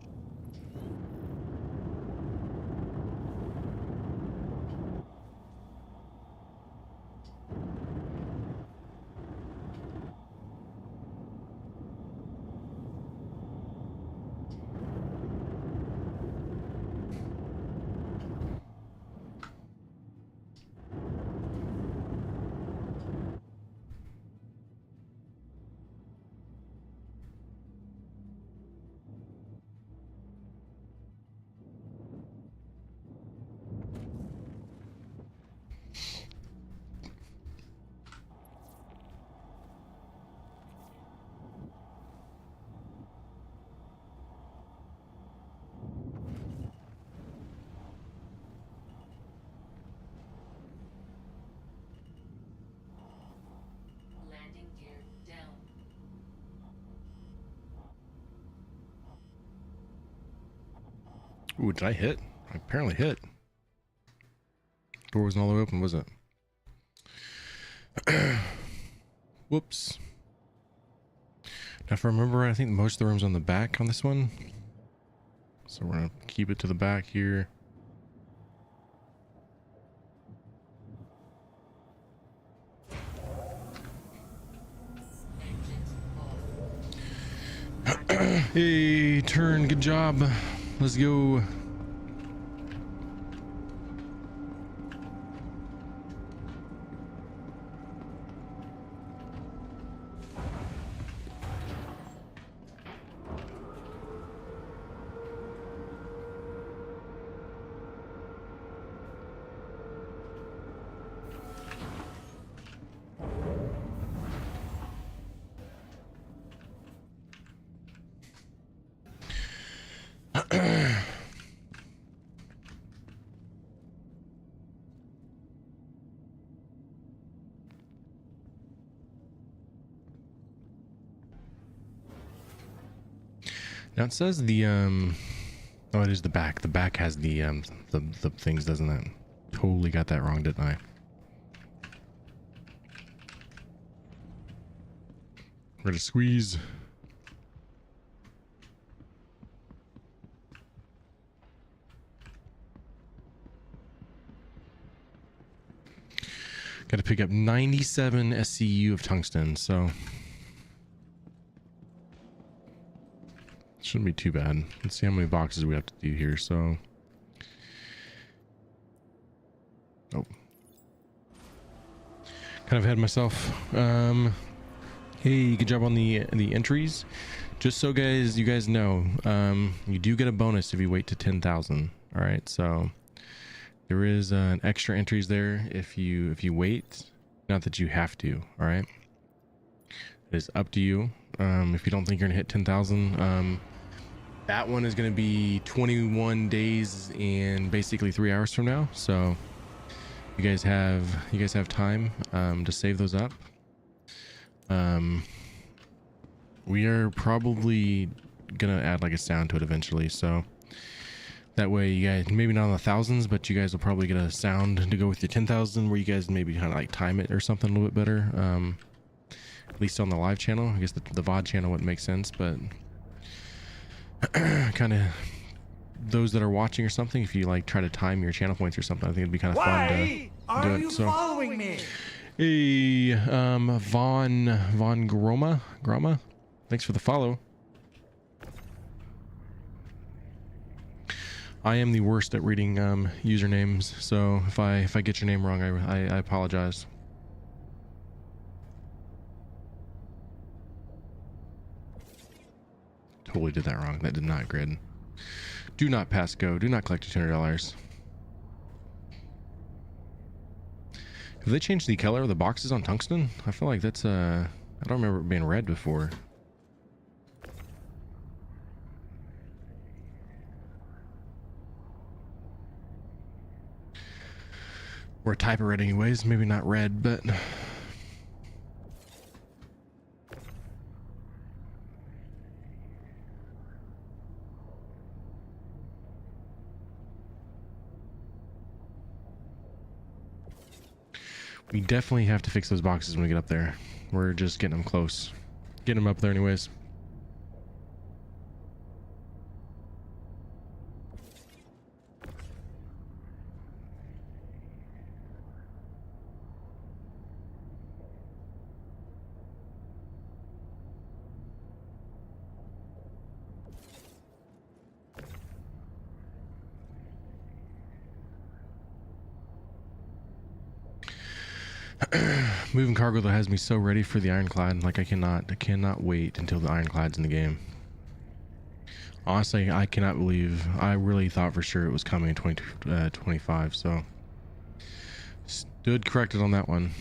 Ooh, did I hit? I apparently hit. Door wasn't all the way open, was it? Whoops. Now, if I remember right, I think most of the room's on the back on this one. So we're gonna keep it to the back here. Hey, turn, good job. Let's go. Now it says the oh, it is the back. The back has the things, doesn't it? Totally got that wrong, didn't I? We're gonna squeeze. Got to pick up 97 SCU of tungsten, so shouldn't be too bad. Let's see how many boxes we have to do here. So, oh, kind of ahead of myself. Hey, good job on the entries. Just so you guys know, you do get a bonus if you wait to 10,000. All right, so there is an extra entries there if you wait. Not that you have to. All right, it is up to you. If you don't think you're gonna hit 10,000, that one is going to be 21 days and basically 3 hours from now. So you guys have time to save those up. We are probably gonna add like a sound to it eventually, so that way you guys, maybe not on the thousands, but you guys will probably get a sound to go with your 10,000 where you guys maybe kind of like time it or something a little bit better. At least on the live channel. I guess the VOD channel wouldn't make sense, but kind of those that are watching or something, if you like try to time your channel points or something, I think it'd be kind of fun to do it. So, following me? hey, Von Groma, thanks for the follow. I am the worst at reading usernames, so if I get your name wrong, I apologize. Totally did that wrong. That did not grid. Do not pass go. Do not collect $200. Have they changed the color of the boxes on tungsten? I feel like that's I don't remember it being red before. Or type of red anyways. Maybe not red, but we definitely have to fix those boxes when we get up there. We're just getting them close. Getting them up there anyways. Moving cargo that has me so ready for the ironclad. Like I cannot wait until the ironclad's in the game. Honestly, I cannot believe. I really thought for sure it was coming in 2025. So stood corrected on that one.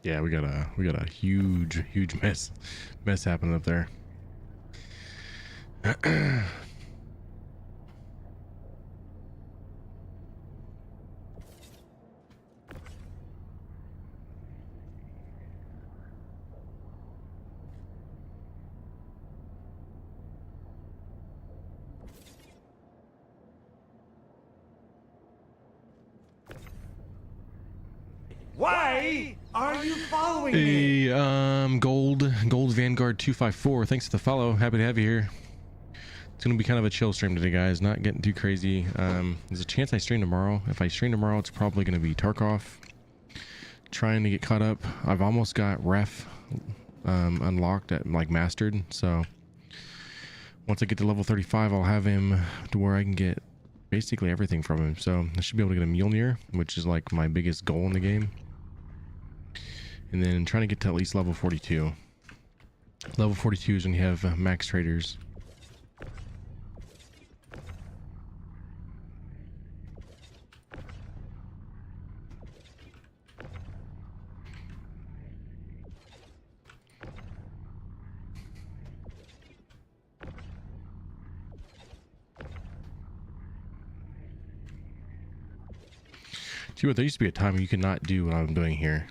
Yeah, we got a huge mess happening up there. Why are you following me? Hey, Gold Vanguard 254. Thanks for the follow. Happy to have you here. It's gonna be kind of a chill stream today, guys. Not getting too crazy. There's a chance I stream tomorrow. If I stream tomorrow, it's probably gonna be Tarkov. Trying to get caught up. I've almost got Ref unlocked at like mastered. So once I get to level 35, I'll have him to where I can get basically everything from him. So I should be able to get a Mjolnir, which is like my biggest goal in the game. And then trying to get to at least level 42. Level 42 is when you have max traders. See what, there used to be a time you could not do what I'm doing here.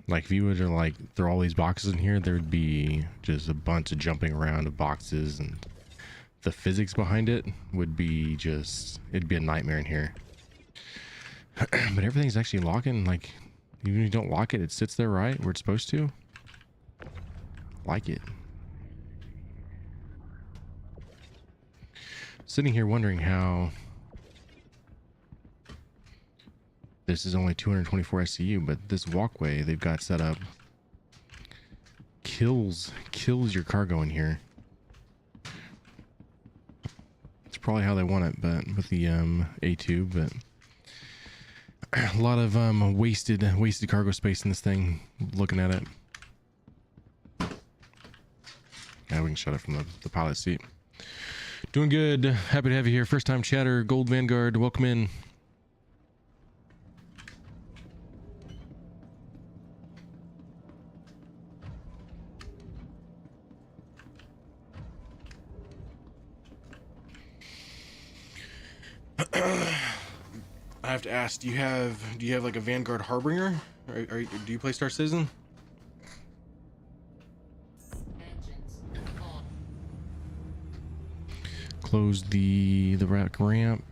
Like if you were to like throw all these boxes in here, there'd be just a bunch of jumping around of boxes, and the physics behind it would be just, it'd be a nightmare in here. But everything's actually locking. Like even if you don't lock it, it sits there right where it's supposed to. Like it. Sitting here wondering how this is only 224 SCU, but this walkway they've got set up kills your cargo in here. It's probably how they want it, but with the A2, but a lot of wasted cargo space in this thing. Looking at it, yeah, we can shut it from the pilot seat. Doing good. Happy to have you here. First time chatter. Gold Vanguard, welcome in. I have to ask, do you have like a Vanguard Harbinger? Do you play Star Citizen? Engines on. Close the rack ramp.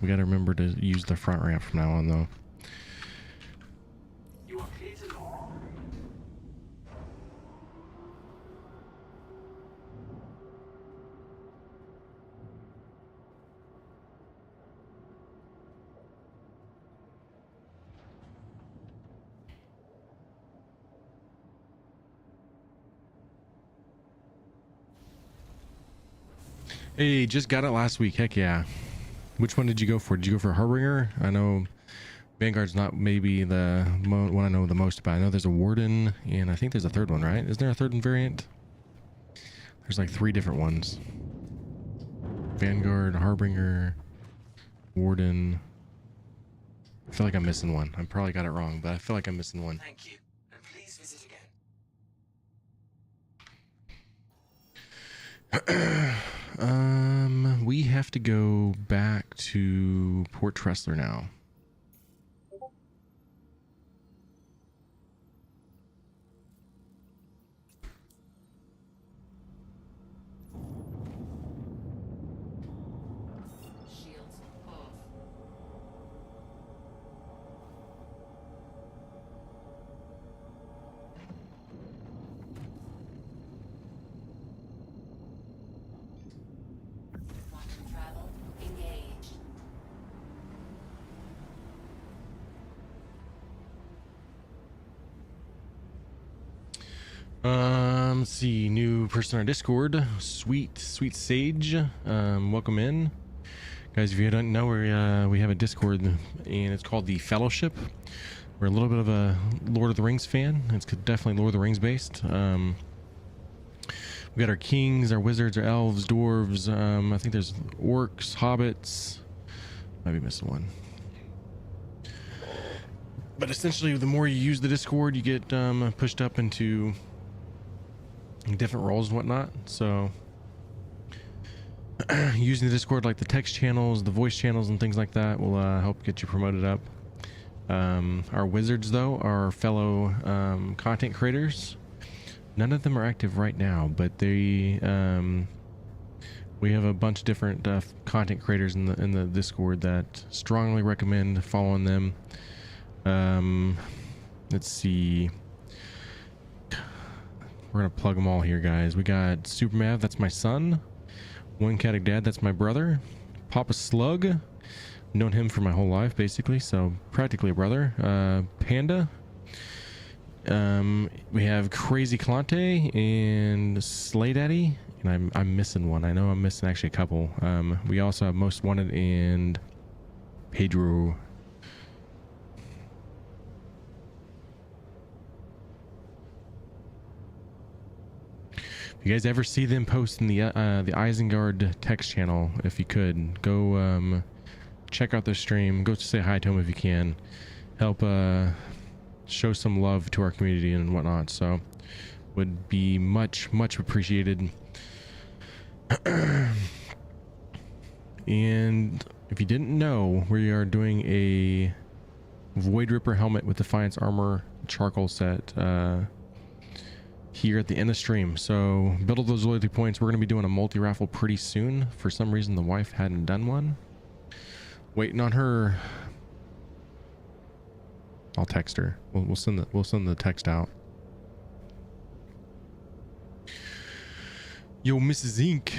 We got to remember to use the front ramp from now on, though. You are clear to launch. Hey, just got it last week. Heck yeah. Which one did you go for? Did you go for Harbinger? I know Vanguard's not maybe the one I know the most about. I know there's a Warden, and I think there's a third one, right? Isn't there a third variant? There's like 3 different ones. Vanguard, Harbinger, Warden. I feel like I'm missing one. I probably got it wrong, but I feel like I'm missing one. Thank you, and please visit again. We have to go back to Port Tressler now. Shields off. Quantum travel engaged. Let's see, new person on our Discord, Sweet Sage. Welcome in, guys. If you don't know, we have a Discord, and it's called the Fellowship. We're a little bit of a Lord of the Rings fan. It's definitely Lord of the Rings based. We got our kings, our wizards, our elves, dwarves. I think there's orcs, hobbits. Might be missing one. But essentially, the more you use the Discord, you get pushed up into different roles and whatnot. So using the Discord, like the text channels, the voice channels, and things like that, will help get you promoted up. Our wizards, though, are fellow content creators. None of them are active right now, but they we have a bunch of different content creators in the Discord that strongly recommend following them. let's see. We're gonna plug them all here, guys. We got Super Mav, that's my son. One Catic Dad, that's my brother. Papa Slug, known him for my whole life, basically, so practically a brother. Panda. We have Crazy Calante and Slay Daddy, and I'm missing one. I know I'm missing actually a couple. We also have Most Wanted and Pedro. If you guys ever see them post in the Isengard text channel, if you could go check out their stream, go say hi to them if you can, help show some love to our community and whatnot. So would be much appreciated. And if you didn't know, we are doing a Voidripper helmet with Defiance armor charcoal set here at the end of stream. So build all those loyalty points. We're going to be doing a multi-raffle pretty soon. For some reason the wife hadn't done one. Waiting on her. I'll text her. We'll send the text out. Yo, Mrs. Ink,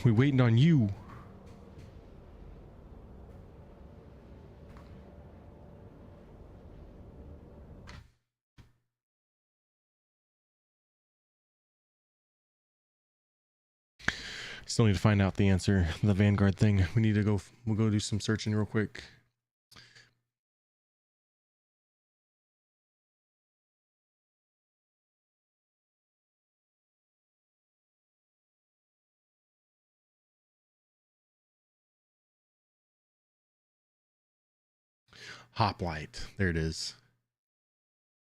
we waiting on you. Still need to find out the answer. The Vanguard thing. We need to go. We'll go do some searching real quick. Hoplite. There it is.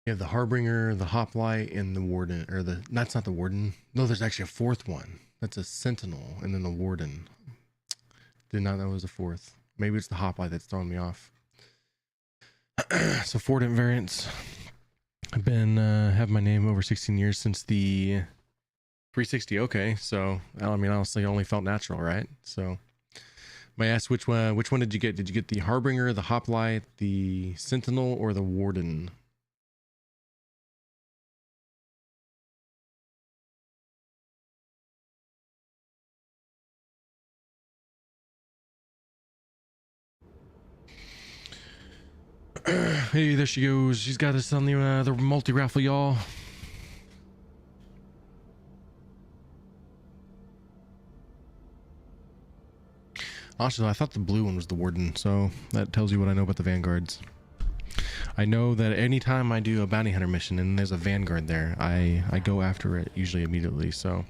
You have the Harbinger, the Hoplite, and the Warden. Or the... That's not the Warden. No, there's actually a fourth one. That's a Sentinel, and then the Warden. Did not know it was a fourth. Maybe it's the Hoplite that's throwing me off. So 4 different variants. I've been have my name over 16 years since the 360. Okay, so I mean, honestly, it only felt natural, right? So may I ask which one did you get? Did you get the Harbinger, the Hoplite, the Sentinel, or the Warden? Hey, there she goes. She's got us on the multi-raffle, y'all. Honestly, I thought the blue one was the Warden, so that tells you what I know about the Vanguards. I know that anytime I do a bounty hunter mission and there's a Vanguard there, I go after it usually immediately, so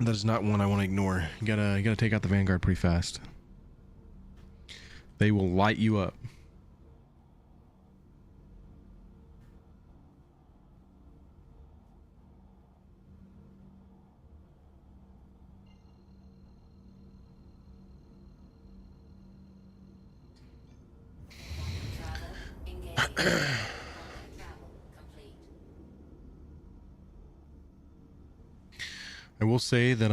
that is not one I want to ignore. You gotta take out the Vanguard pretty fast. They will light you up. Travel engaged. Travel complete. I will say that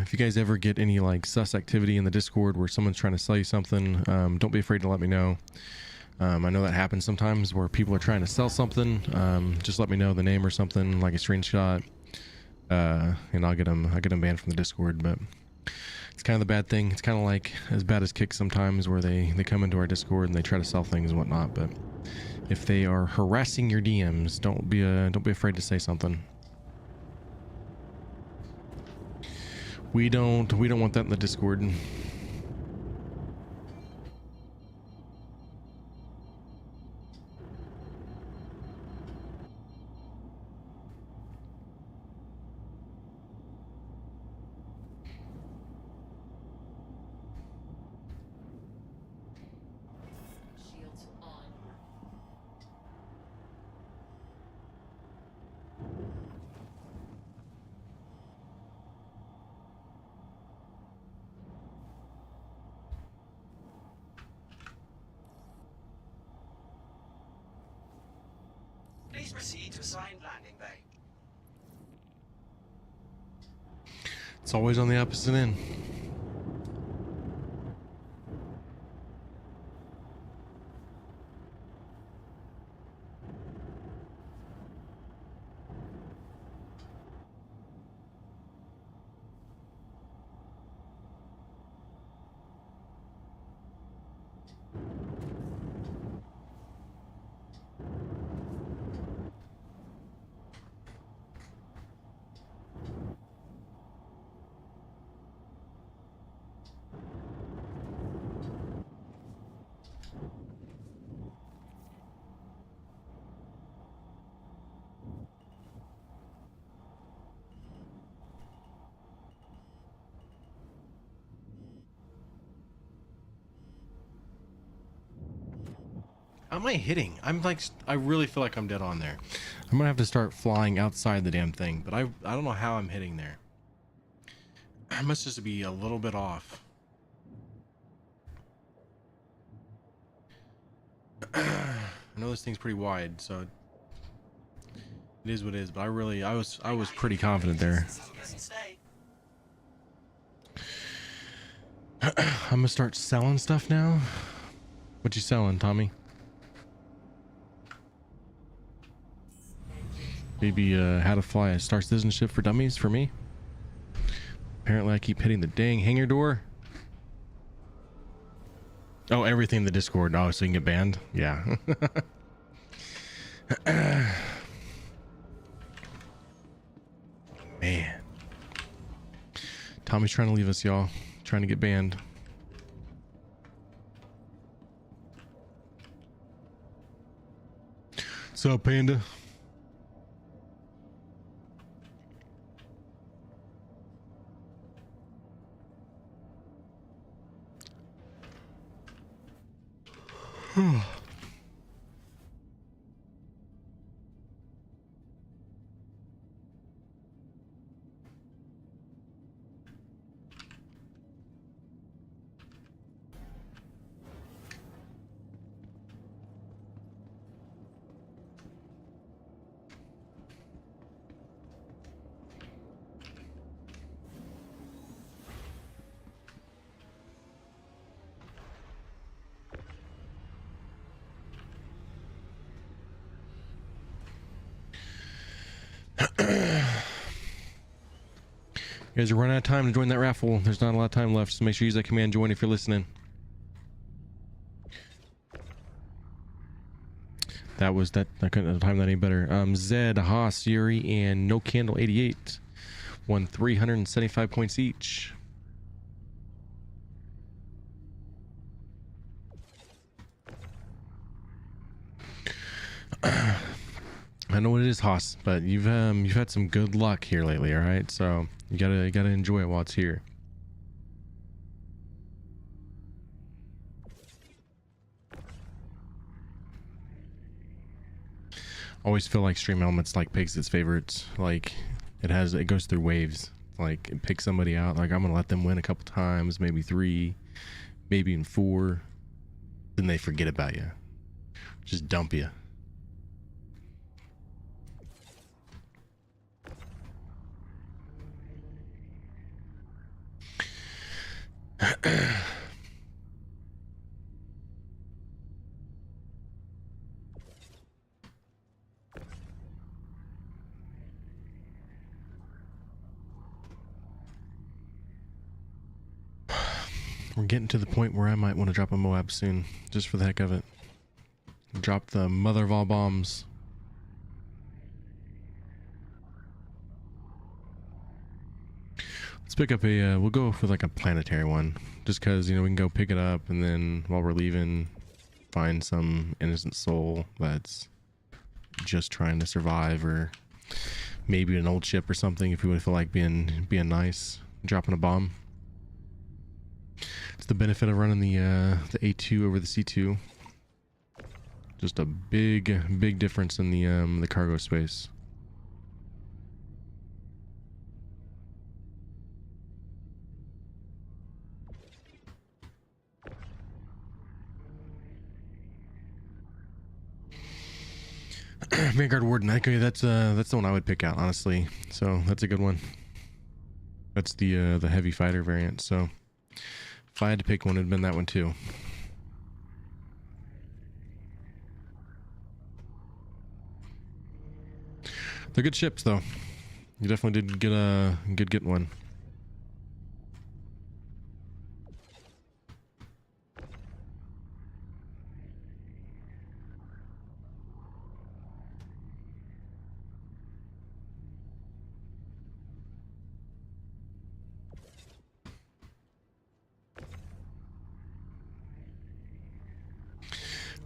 if you guys ever get any like sus activity in the Discord where someone's trying to sell you something, don't be afraid to let me know. I know that happens sometimes where people are trying to sell something. Just let me know the name or something, like a screenshot, and I'll get them banned from the Discord. But it's kind of the bad thing. It's kind of like as bad as Kick sometimes, where they come into our Discord and they try to sell things and whatnot. But if they are harassing your DMs, don't be afraid to say something. We don't want that in the Discord. Shields on. Please proceed to assigned landing bay. It's always on the opposite end. How am I hitting? I'm like, I really feel like I'm dead on there. I'm gonna have to start flying outside the damn thing, but I don't know how I'm hitting there. I must just be a little bit off. I know this thing's pretty wide, so it is what it is, but I was pretty confident there. I'm gonna start selling stuff now. What you selling, Tommy? Maybe how to fly a Star Citizenship for dummies for me. Apparently I keep hitting the dang hangar door. Oh, everything in the Discord. Oh, so you can get banned? Yeah. Man. Tommy's trying to leave us, y'all. Trying to get banned. What's up, Panda? You guys are running out of time to join that raffle. There's not a lot of time left, so make sure you use that command join if you're listening. That was that. I couldn't have timed that any better. Zed, Haas, Yuri, and No Candle 88 won 375 points each. I know what it is, Haas, but you've had some good luck here lately. All right, so you gotta enjoy it while it's here. Always feel like Stream Elements like picks its favorites. Like it goes through waves. Like it picks somebody out. Like I'm gonna let them win a couple times, maybe 3, maybe even 4. Then they forget about you, just dump you. We're getting to the point where I might want to drop a MOAB soon, just for the heck of it. Drop the mother of all bombs. Let's pick up a, we'll go with like a planetary one, just because, you know, we can go pick it up and then while we're leaving, find some innocent soul that's just trying to survive, or maybe an old ship or something if we would feel like being nice, dropping a bomb. It's the benefit of running the A2 over the C2. Just a big difference in the cargo space. Vanguard Warden, okay, that's the one I would pick out, honestly. So that's a good one. That's the heavy fighter variant. So if I had to pick one, it'd been that one too. They're good ships, though. You definitely did get a good getting one.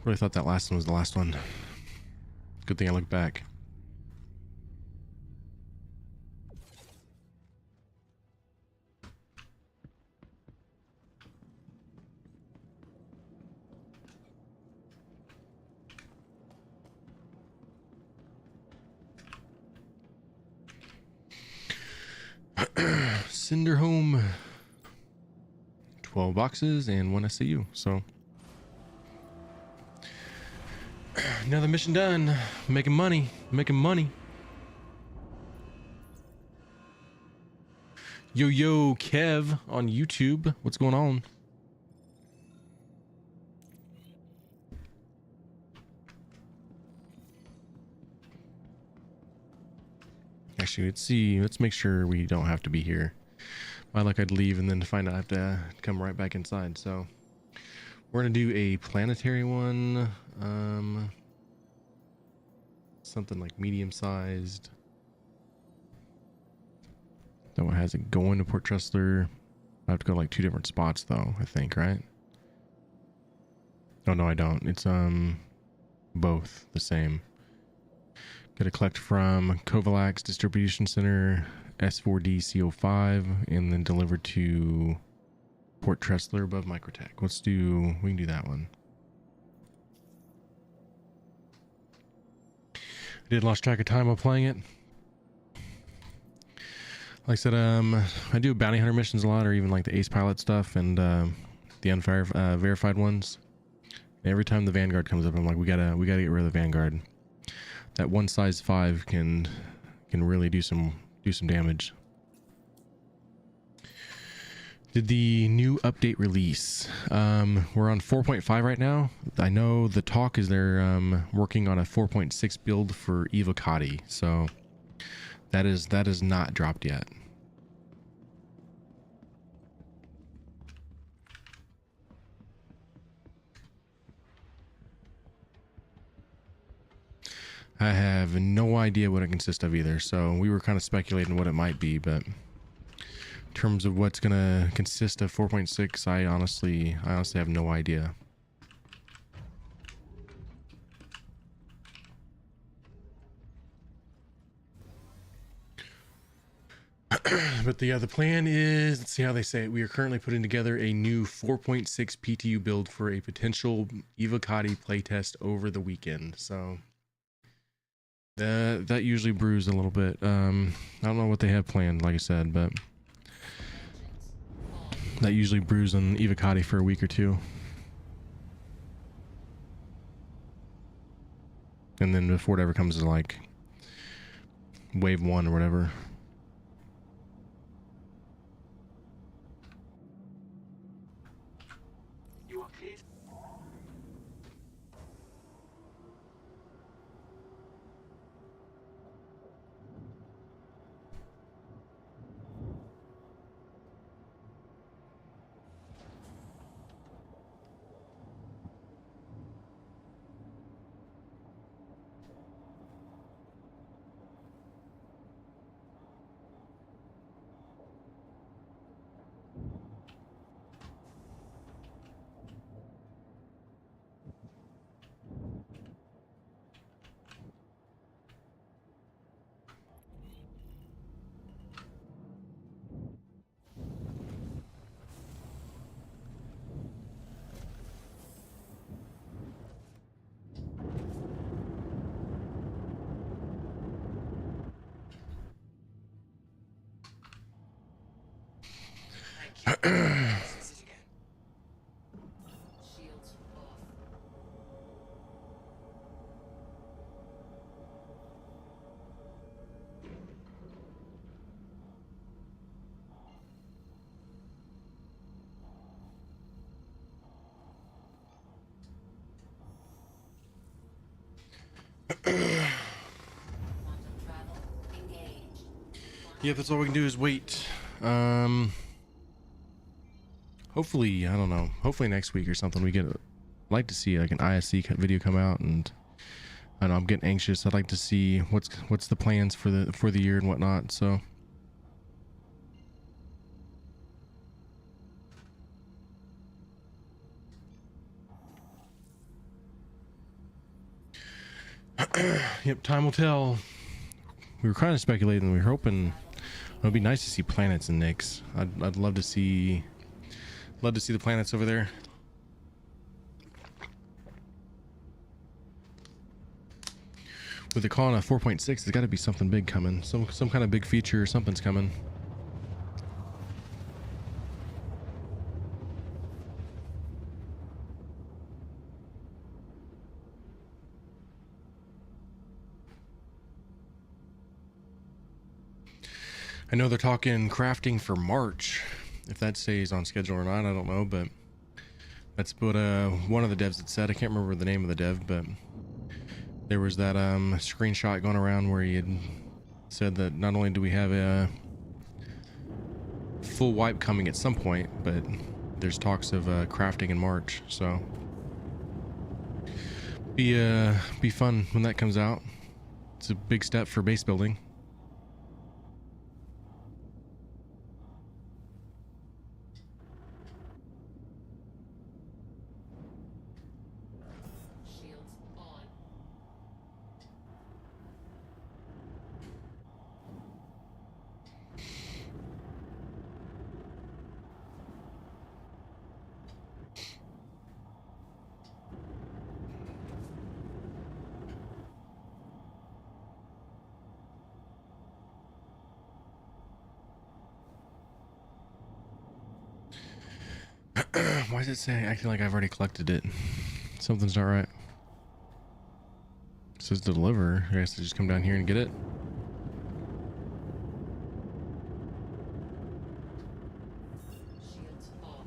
Really thought that last one was the last one. Good thing I looked back. Cinder home. 12 boxes and 1 SAU. So another mission done. Making money. Making money. Yo, Kev on YouTube. What's going on? Actually, let's see. Let's make sure we don't have to be here. My luck, I'd leave and then find out I have to come right back inside. So we're gonna do a planetary one. Something like medium-sized. That one has it going to Port Tressler. I have to go to like 2 different spots though, I think, right? Oh no, I don't. It's both the same. Gotta collect from Kovalax Distribution Center, S4D CO5, and then deliver to Port Tressler above Microtech. We can do that one. I did lost track of time while playing it. Like I said, I do bounty hunter missions a lot, or even like the ace pilot stuff and the verified ones. And every time the Vanguard comes up, I'm like, we gotta get rid of the Vanguard. That one size 5 can really do some damage. Did the new update release? We're on 4.5 right now. I know the talk is they're working on a 4.6 build for Evocati, so that is not dropped yet. I have no idea what it consists of either, so we were kind of speculating what it might be, but in terms of what's gonna consist of 4.6, I honestly have no idea. But the plan is, let's see how they say it. We are currently putting together a new 4.6 PTU build for a potential Evocati playtest over the weekend. So that usually brews a little bit. I don't know what they have planned, like I said, but that usually brews on Evocati for a week or 2. And then before it ever comes to like wave 1 or whatever. You are cleared. Thank you. This is again. Shields off. Quantum travel engaged. Yeah, that's all we can do is wait. Hopefully, I don't know. Hopefully next week or something we get. Like to see like an ISC video come out, and I know I'm getting anxious. I'd like to see what's the plans for the year and whatnot. So. Yep, time will tell. We were kind of speculating. We were hoping it would be nice to see planets in Nyx. I'd love to see the planets over there. With the calling a 4.6, there's got to be something big coming. Some kind of big feature or something's coming. I know they're talking crafting for March. If that stays on schedule or not, I don't know, but that's what one of the devs had said. I can't remember the name of the dev, but there was that screenshot going around where he had said that not only do we have a full wipe coming at some point, but there's talks of crafting in March, so be fun when that comes out. It's a big step for base building. Shields on. Why is it saying acting like I've already collected it? Something's not right. It says deliver. I guess I just come down here and get it. Shields off.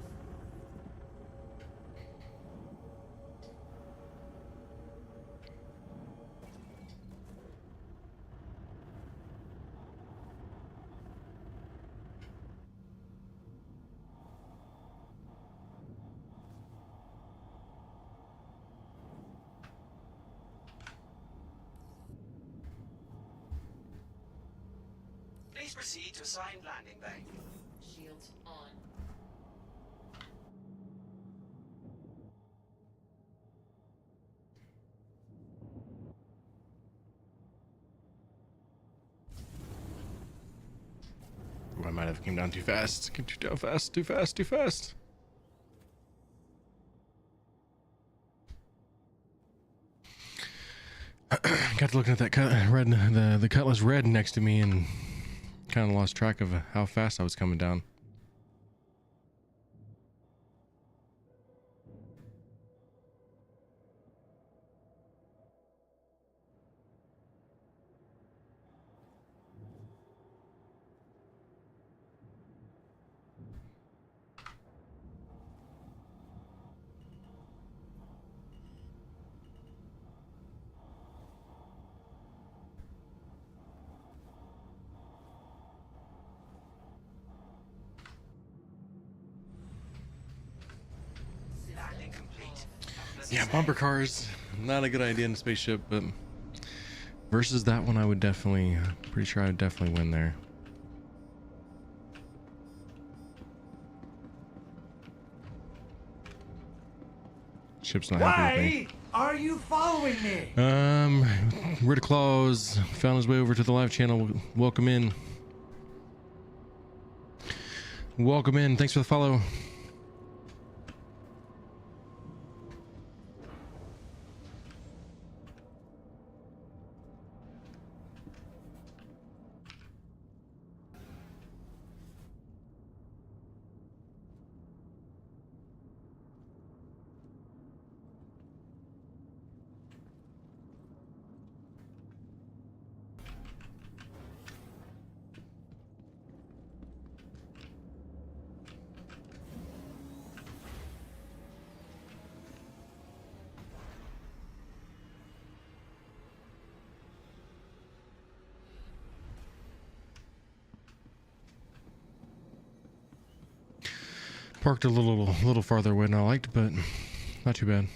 Please proceed to assigned landing bay. Shields on. Ooh, I might have came down too fast. Came too down fast. Too fast. Too fast. Got to looking at that the Cutlass red next to me and kind of lost track of how fast I was coming down. Landing complete. Yeah, bumper cars, not a good idea in a spaceship, but versus that one, I would definitely, pretty sure I would definitely win there. Ship's not happy with me. Why are you following me? Rid Claus found his way over to the live channel. Welcome in. Welcome in. Thanks for the follow. Parked a little farther away than I liked, but not too bad.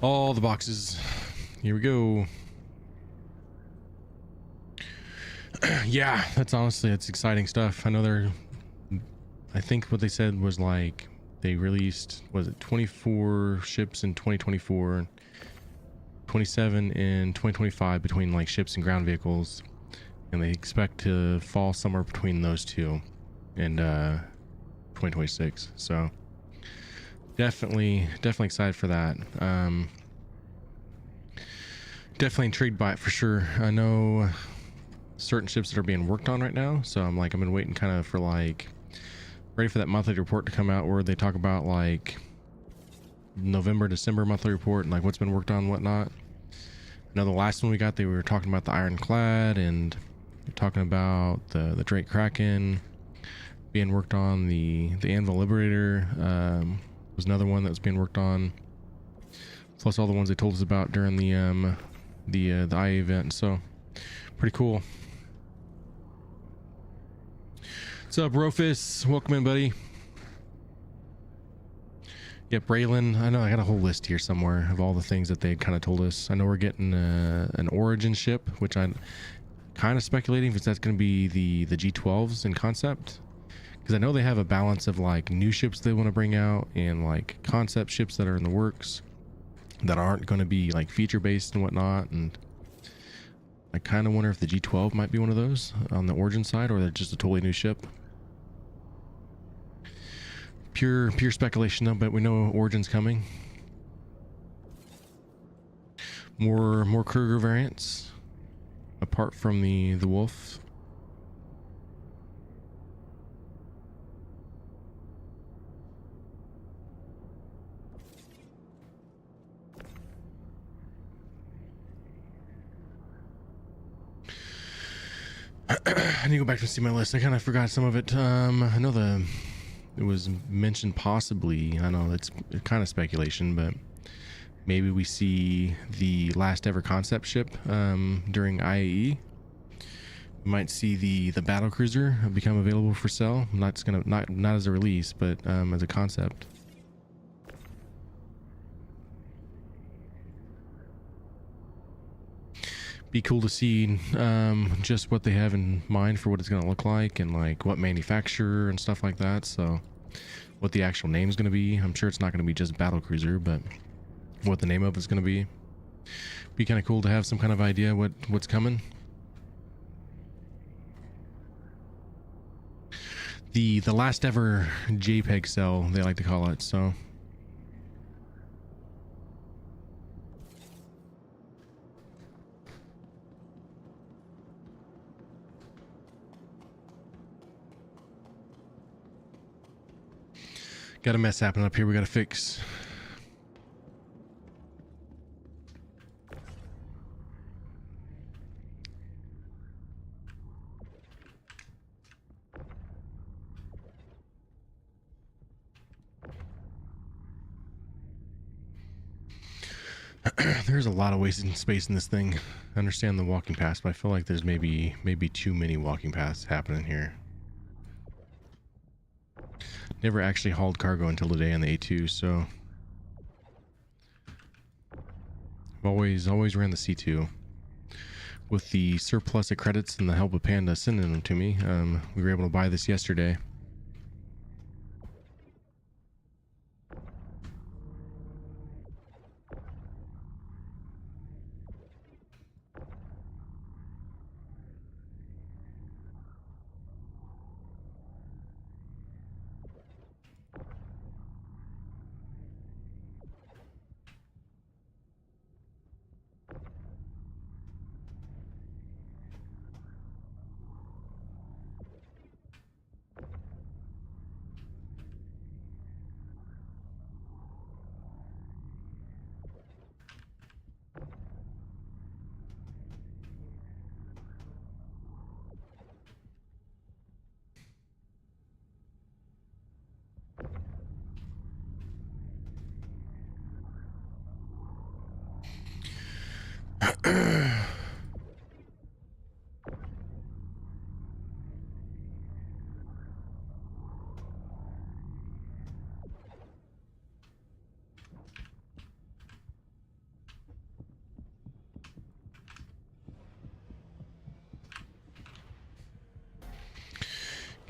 All the boxes. Here we go. Yeah, that's exciting stuff. I know I think what they said was like They released, was it 24 ships in 2024, 27 in 2025 between like ships and ground vehicles, and they expect to fall somewhere between those two in 2026. So definitely excited for that. Definitely intrigued by it for sure. I know certain ships that are being worked on right now, so I've been waiting kind of for like ready for that monthly report to come out where they talk about like November, December monthly report and like what's been worked on and whatnot. I know the last one we got, they were talking about the Ironclad and talking about the Drake Kraken being worked on. The Anvil Liberator was another one that was being worked on, plus all the ones they told us about during the IA event. So pretty cool. What's up, Rofus? Welcome in, buddy. Yep, Braylon. I know I got a whole list here somewhere of all the things that they kind of told us. I know we're getting an Origin ship, which I'm kind of speculating if that's going to be the G12s in concept, because I know they have a balance of like new ships they want to bring out and like concept ships that are in the works that aren't going to be like feature based and whatnot. And I kind of wonder if the G12 might be one of those on the Origin side, or they're just a totally new ship. Pure speculation though, but we know Origin's coming. More Kruger variants apart from the Wolf. I need to go back and see my list. I kind of forgot some of it. I know it was mentioned possibly, I know it's kind of speculation, but maybe we see the last ever concept ship during IAE. We might see the battle cruiser become available for sale. Not as a release, but as a concept. Be cool to see just what they have in mind for what it's going to look like, and like what manufacturer and stuff like that. So what the actual name is going to be. I'm sure it's not going to be just battle cruiser, but what the name of it's going to be kind of cool to have some kind of idea what's coming. The last ever JPEG cell, they like to call it. So got a mess happening up here we got to fix. There's a lot of wasted space in this thing. I understand the walking paths, but I feel like there's maybe too many walking paths happening here. Never actually hauled cargo until today on the A2, so I've always ran the C2. With the surplus of credits and the help of Panda sending them to me, we were able to buy this yesterday.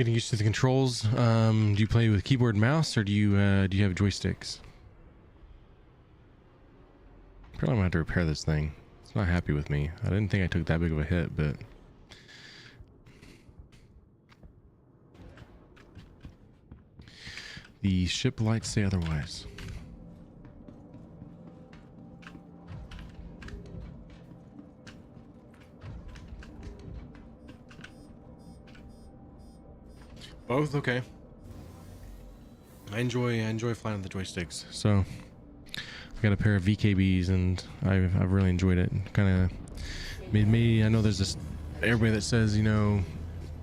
Getting used to the controls. Do you play with keyboard and mouse, or do you have joysticks? Probably gonna have to repair this thing. It's not happy with me. I didn't think I took that big of a hit, but the ship lights say otherwise. Both? Okay. I enjoy flying with the joysticks. So I got a pair of VKBs and I've really enjoyed it. Kind of made me, I know there's this everybody that says, you know,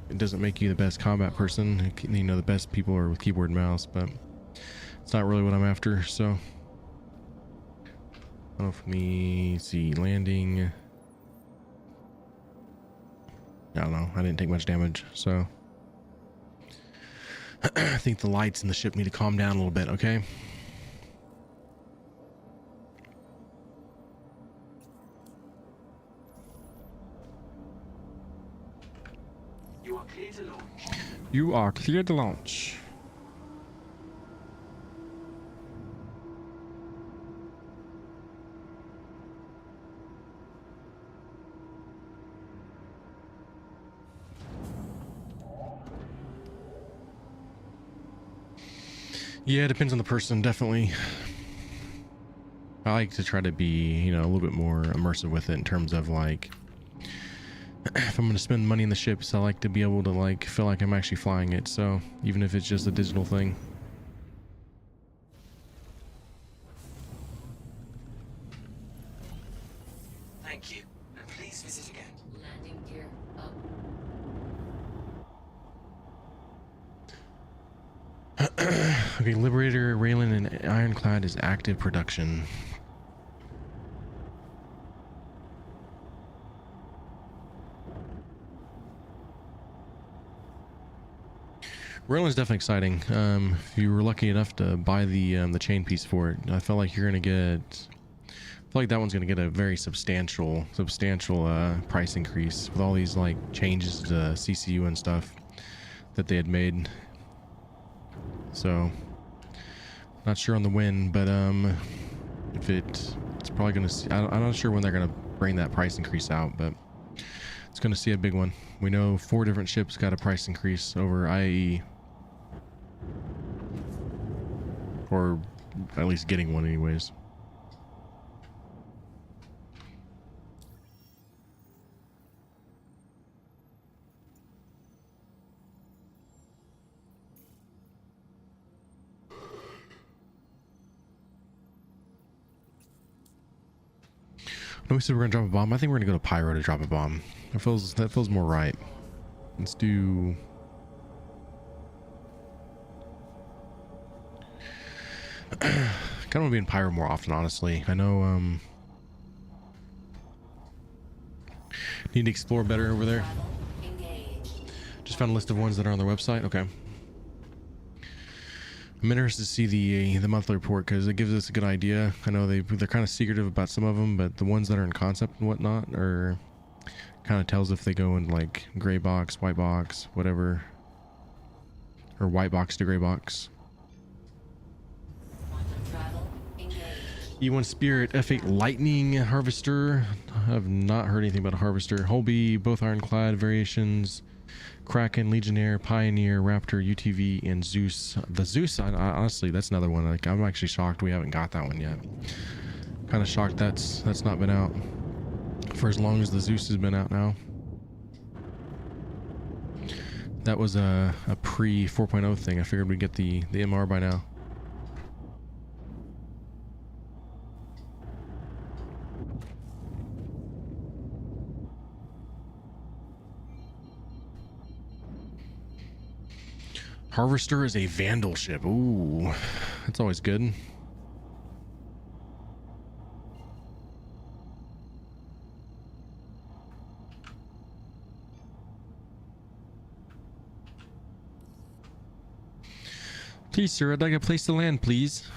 it doesn't make you the best combat person. You know, the best people are with keyboard and mouse, but it's not really what I'm after. So oh, for me, see, landing. I don't know. I didn't take much damage, so I think the lights in the ship need to calm down a little bit, okay? You are clear to launch. You are clear to launch. Yeah, it depends on the person, definitely. I like to try to be, you know, a little bit more immersive with it in terms of like, if I'm going to spend money in the ships, I like to be able to like feel like I'm actually flying it. So even if it's just a digital thing. Thank you, and please visit again. Landing gear up. Okay, Liberator, Raylan, and Ironclad is active production. Raylan's definitely exciting. If you were lucky enough to buy the chain piece for it, I felt like you're gonna get. I feel like that one's gonna get a very substantial price increase with all these like changes to CCU and stuff that they had made. So, not sure on the when, but if it's probably gonna see. I'm not sure when they're gonna bring that price increase out, but it's gonna see a big one. We know 4 different ships got a price increase over IAE, or at least getting one, anyways. No, we said we're gonna drop a bomb. I think we're gonna go to Pyro to drop a bomb. That feels more right. Let's do. Kind of want to be in Pyro more often, honestly. I know. Need to explore better over there. Just found a list of ones that are on their website. Okay. I'm interested to see the monthly report because it gives us a good idea. I know they're kind of secretive about some of them, but the ones that are in concept and whatnot are kind of tells if they go in like gray box, white box, whatever, or white box to gray box. E1 Spirit, F8 Lightning Harvester. I have not heard anything about a Harvester. Holby, both Ironclad variations. Kraken, Legionnaire, Pioneer, Raptor, UTV, and Zeus. The Zeus, honestly, that's another one. Like, I'm actually shocked we haven't got that one yet. Kind of shocked that's not been out for as long as the Zeus has been out now. That was a pre 4.0 thing. I figured we'd get the MR by now. Harvester is a Vandal ship. Ooh, that's always good. Please, sir, I'd like a place to land, please.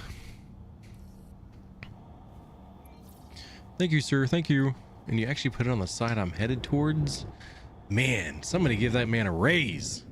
Thank you, sir. Thank you. And you actually put it on the side I'm headed towards? Man, somebody give that man a raise.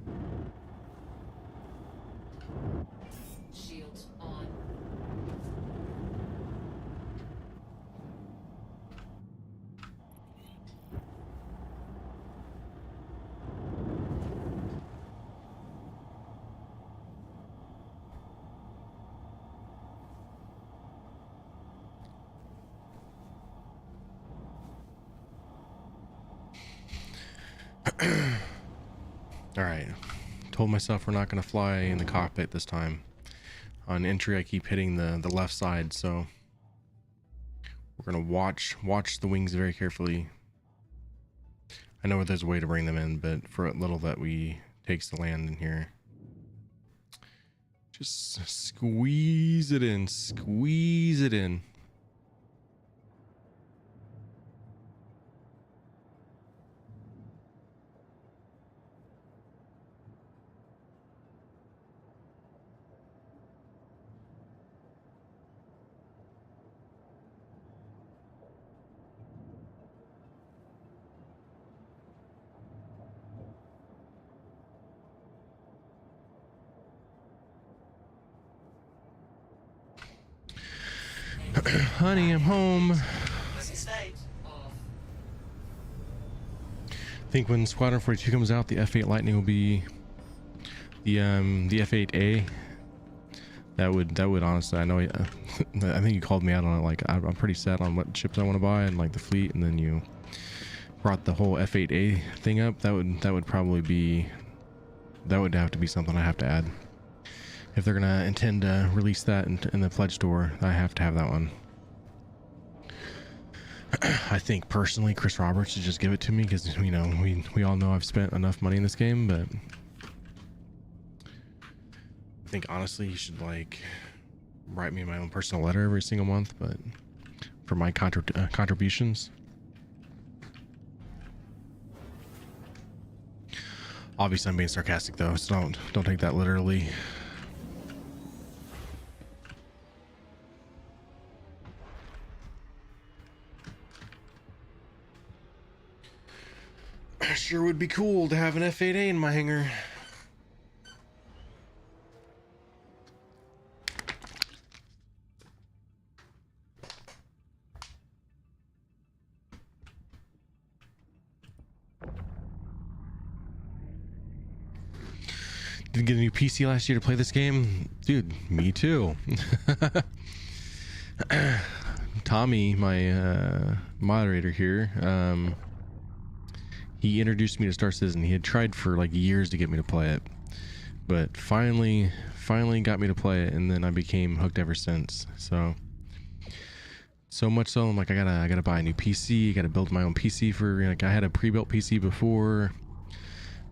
All right, told myself we're not going to fly in the cockpit this time. On entry I keep hitting the left side, so we're going to watch the wings very carefully. I know there's a way to bring them in, but for a little that we takes to land in here, just squeeze it in, squeeze it in. Honey, I'm home. State. I think when Squadron 42 comes out, the F8 Lightning will be the F8A. That would honestly, I know, I think you called me out on it. Like I'm pretty set on what ships I want to buy and like the fleet, and then you brought the whole F8A thing up. That would probably be, that would have to be something I have to add. If they're gonna intend to release that in the pledge store, I have to have that one. I think personally Chris Roberts should just give it to me, because you know we all know I've spent enough money in this game, but I think honestly he should like write me my own personal letter every single month, but for my contributions. Obviously I'm being sarcastic though, so don't take that literally. Sure would be cool to have an F8A in my hangar. Didn't get a new PC last year to play this game? Dude, me too. Tommy, my moderator here, he introduced me to Star Citizen. He had tried for like years to get me to play it, but finally got me to play it, and then I became hooked ever since. So much so I'm like, I gotta buy a new PC. I gotta build my own PC for, like, I had a pre-built PC before,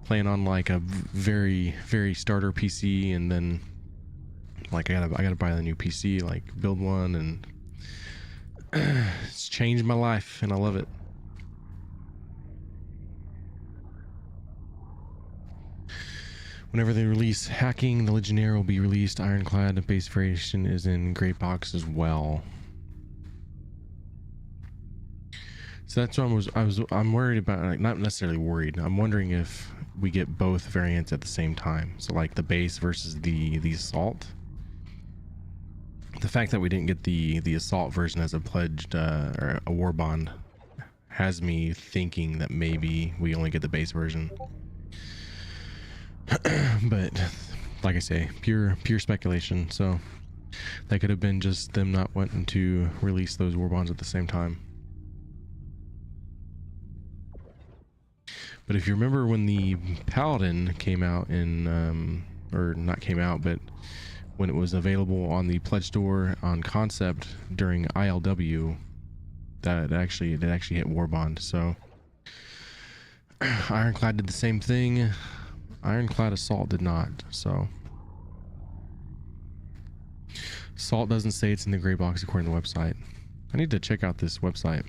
playing on like a very starter PC, and then like I gotta buy a new PC, like build one, and it's changed my life, and I love it. Whenever they release Hacking, the Legionnaire will be released. Ironclad, the base variation, is in Great Box as well. So that's what I'm worried about. Like, not necessarily worried. I'm wondering if we get both variants at the same time. So like the base versus the assault. The fact that we didn't get the assault version as a pledged or a war bond has me thinking that maybe we only get the base version. But like I say, pure speculation. So that could have been just them not wanting to release those war bonds at the same time. But if you remember when the Paladin came out in or not came out, but when it was available on the pledge store on concept during ILW, that actually hit war bond. So Ironclad did the same thing. Ironclad Assault did not. So Assault doesn't say it's in the gray box according to the website. I need to check out this website.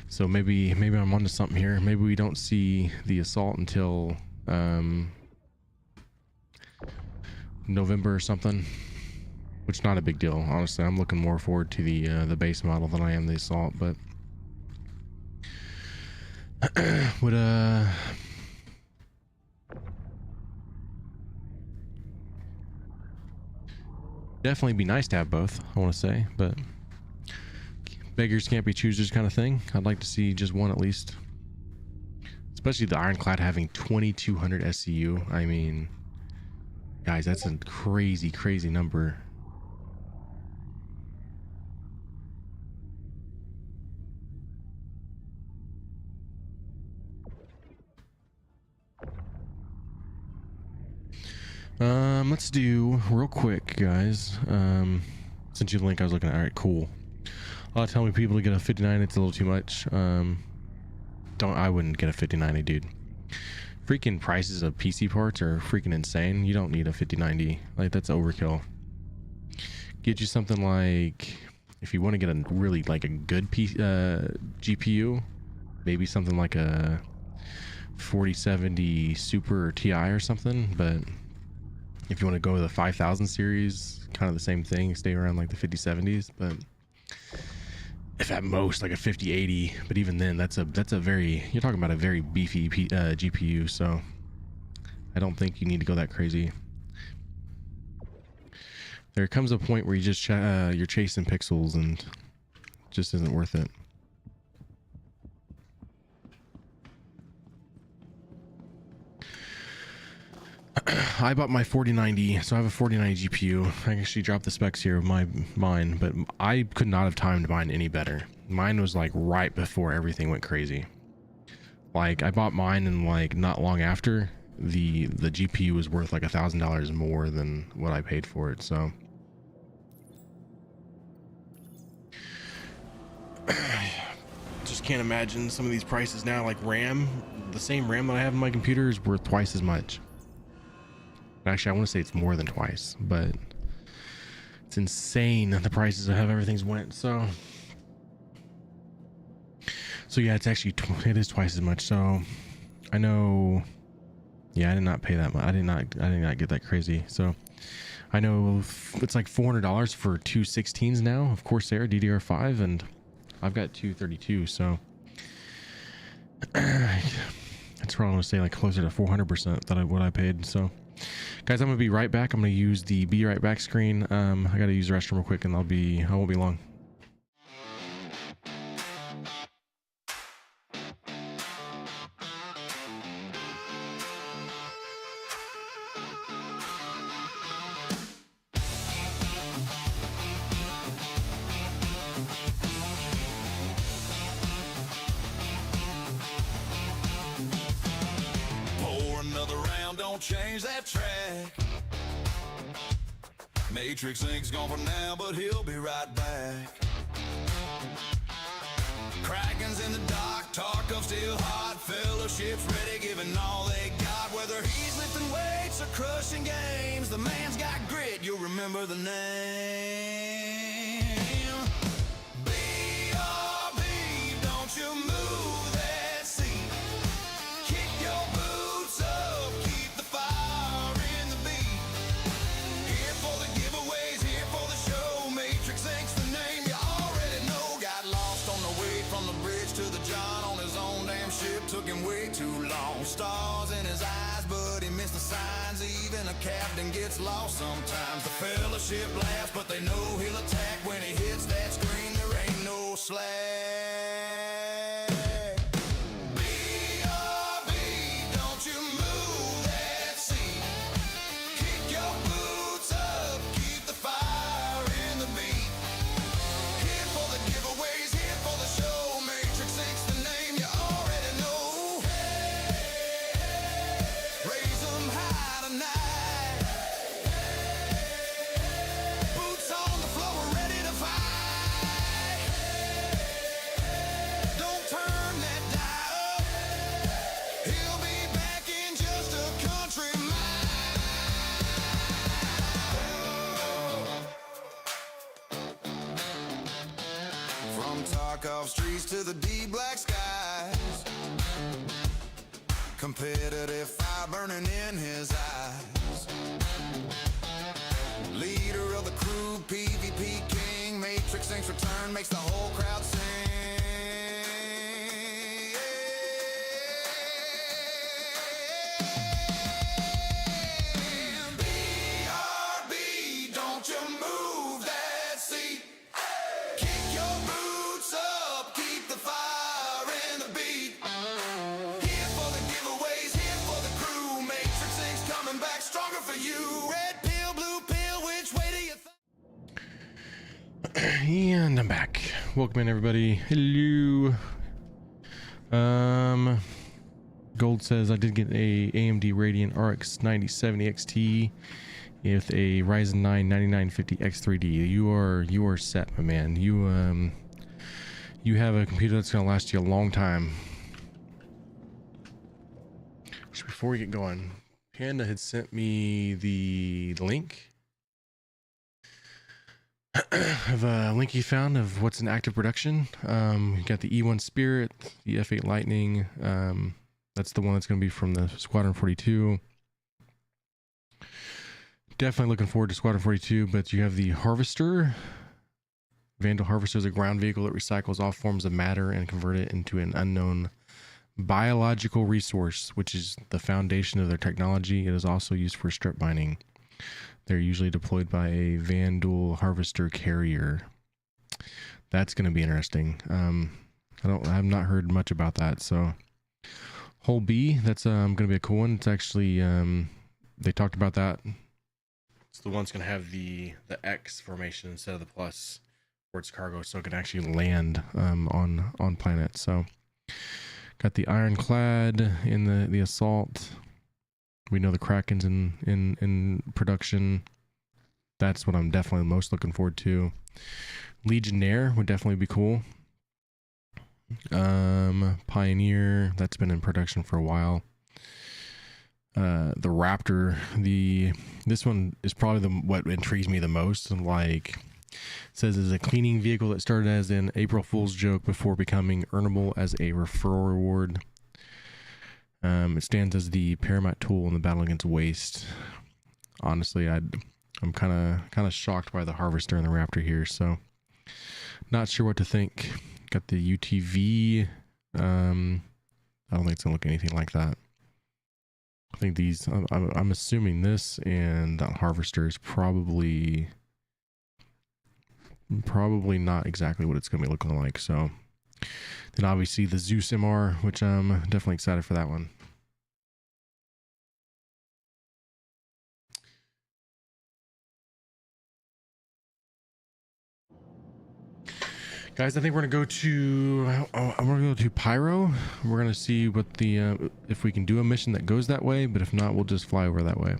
So maybe I'm onto something here. Maybe we don't see the Assault until November or something. Which is not a big deal, honestly. I'm looking more forward to the base model than I am the Assault, but would definitely be nice to have both, I want to say, but beggars can't be choosers kind of thing. I'd like to see just one at least, especially the Ironclad having 2200 SCU. I mean, Guys, that's a crazy, crazy number. Let's do real quick, guys. Sent you the link I was looking at. All right, cool. Tell me people to get a 5090. It's a little too much. I wouldn't get a 5090, dude. Freaking prices of PC parts are freaking insane. You don't need a 5090. Like, that's overkill. Get you something like, if you want to get a really like a good GPU, maybe something like a 4070 Super or TI or something. But if you want to go with a 5000 series, kind of the same thing, stay around like the 5070s. But if at most like a 5080, but even then that's a very, you're talking about a very beefy GPU. So I don't think you need to go that crazy. There comes a point where you just you're chasing pixels and it just isn't worth it. I bought my 4090, so I have a 4090 GPU. I actually dropped the specs here of mine, but I could not have timed mine any better. Mine was like right before everything went crazy. Like, I bought mine and like not long after the GPU was worth like $1,000 more than what I paid for it. So just can't imagine some of these prices now. Like RAM, the same RAM that I have in my computer is worth twice as much. Actually, I want to say it's more than twice, but it's insane the prices of how everything's went. So yeah, it's actually it is twice as much. So I know, yeah, I did not pay that much. I did not get that crazy. So I know it's like $400 for two 16s now of Corsair DDR5, and I've got two 32. So that's probably gonna say like closer to 400% than what I paid. So guys, I'm gonna be right back. I'm gonna use the be right back screen. I gotta use the restroom real quick, and I won't be long. Pour another round, don't change that track. Matrix Inc.'s gone for now, but he'll be right back. Kraken's in the dock, Tarkov's still hot, Fellowship's ready, giving all they got. Whether he's lifting weights or crushing games, the man's got grit, you'll remember the name. BRB, don't you move that seat. Kick your boots up, keep the fire in the beat. Here for the giveaways, here for the show. Matrix Inc.'s the name you already know. Got lost on the way from the bridge to the John on his own damn ship. Took him way too long. Stars in his eyes, but he missed the signs. Even a captain gets lost sometimes. The Fellowship laughs, but they know he'll attack. When he hits that screen, there ain't no slack. BRB, don't you move that seat. Kick your boots up, keep the fire in the beat. Here for the giveaways, here for the show. Matrix Inc.'s the name you already know. Raise them high tonight. Boots on the floor, ready to fight. Don't turn that dial up. He'll be back in just a country mile. From Tarkov streets to the deep black skies, competitive fire burning in his eyes. Leader of the crew, PvP king. Matrix Inc.'s return makes the whole crowd sing. BRB, don't you move that seat. Kick your boots up, keep the fire in the beat. Here for the giveaways, here for the crew. Matrix Inc.'s coming back stronger for you. And I'm back. Welcome in, everybody. Hello. Gold says I did get a AMD Radeon RX 9070 XT with a Ryzen 9 9950 X3D. You are set, my man. You have a computer that's gonna last you a long time. Just before we get going, Panda had sent me the link of a link he found of what's in active production. You got the E1 Spirit, the F8 Lightning. That's the one that's going to be from the Squadron 42. Definitely looking forward to Squadron 42, but you have the Harvester. Vandal Harvester is a ground vehicle that recycles all forms of matter and convert it into an unknown biological resource, which is the foundation of their technology. It is also used for strip mining. They're usually deployed by a Vandal Harvester carrier. That's going to be interesting. I've not heard much about that. So Hull B, that's going to be a cool one. It's actually they talked about that. It's the one's going to have the X formation instead of the plus for its cargo, so it can actually land on planets. So got the Ironclad in the assault. We know the Kraken's in production. That's what I'm definitely most looking forward to. Legionnaire would definitely be cool. Pioneer, that's been in production for a while. The Raptor, this one is probably what intrigues me the most. Like, it says it's a cleaning vehicle that started as an April Fool's joke before becoming earnable as a referral reward. It stands as the paramount tool in the battle against waste. Honestly, I'm kind of shocked by the Harvester and the Raptor here, so not sure what to think. Got the UTV. I don't think it's gonna look anything like that. I think these. I'm assuming this and that Harvester is probably not exactly what it's gonna be looking like. So. Then obviously the Zeus MR, which I'm definitely excited for that one. Guys, I think we're gonna go to. I'm gonna go to Pyro. We're gonna see what the if we can do a mission that goes that way, but if not, we'll just fly over that way.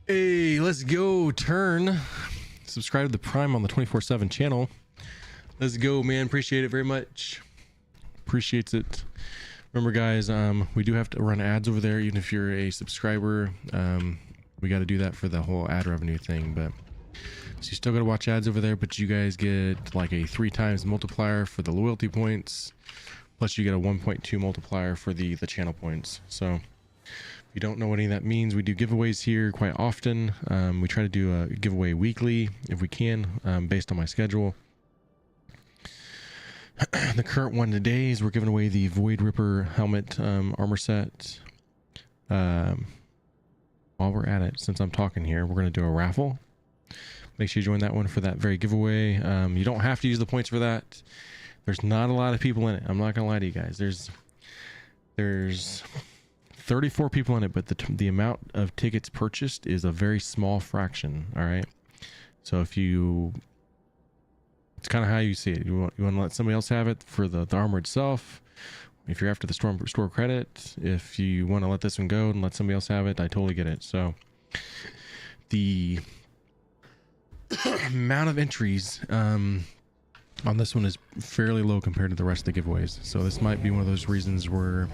Hey, let's go. Turn. Subscribe to the Prime on the 24/7 channel. Let's go, man. Appreciate it very much. Appreciates it. Remember, guys, we do have to run ads over there, even if you're a subscriber. We got to do that for the whole ad revenue thing, but so you still got to watch ads over there, but you guys get like a 3 times multiplier for the loyalty points, plus you get a 1.2 multiplier for the channel points. So if you don't know what any of that means, we do giveaways here quite often. We try to do a giveaway weekly if we can, based on my schedule. The current one today is we're giving away the Voidripper helmet armor set. While we're at it, since I'm talking here, we're going to do a raffle. Make sure you join that one for that very giveaway. You don't have to use the points for that. There's not a lot of people in it. I'm not going to lie to you guys. There's 34 people in it, but the amount of tickets purchased is a very small fraction. All right. So if you, it's kind of how you see it. You want to let somebody else have it for the armor itself. If you're after the store credit, if you want to let this one go and let somebody else have it, I totally get it. So the amount of entries on this one is fairly low compared to the rest of the giveaways. So this might be one of those reasons where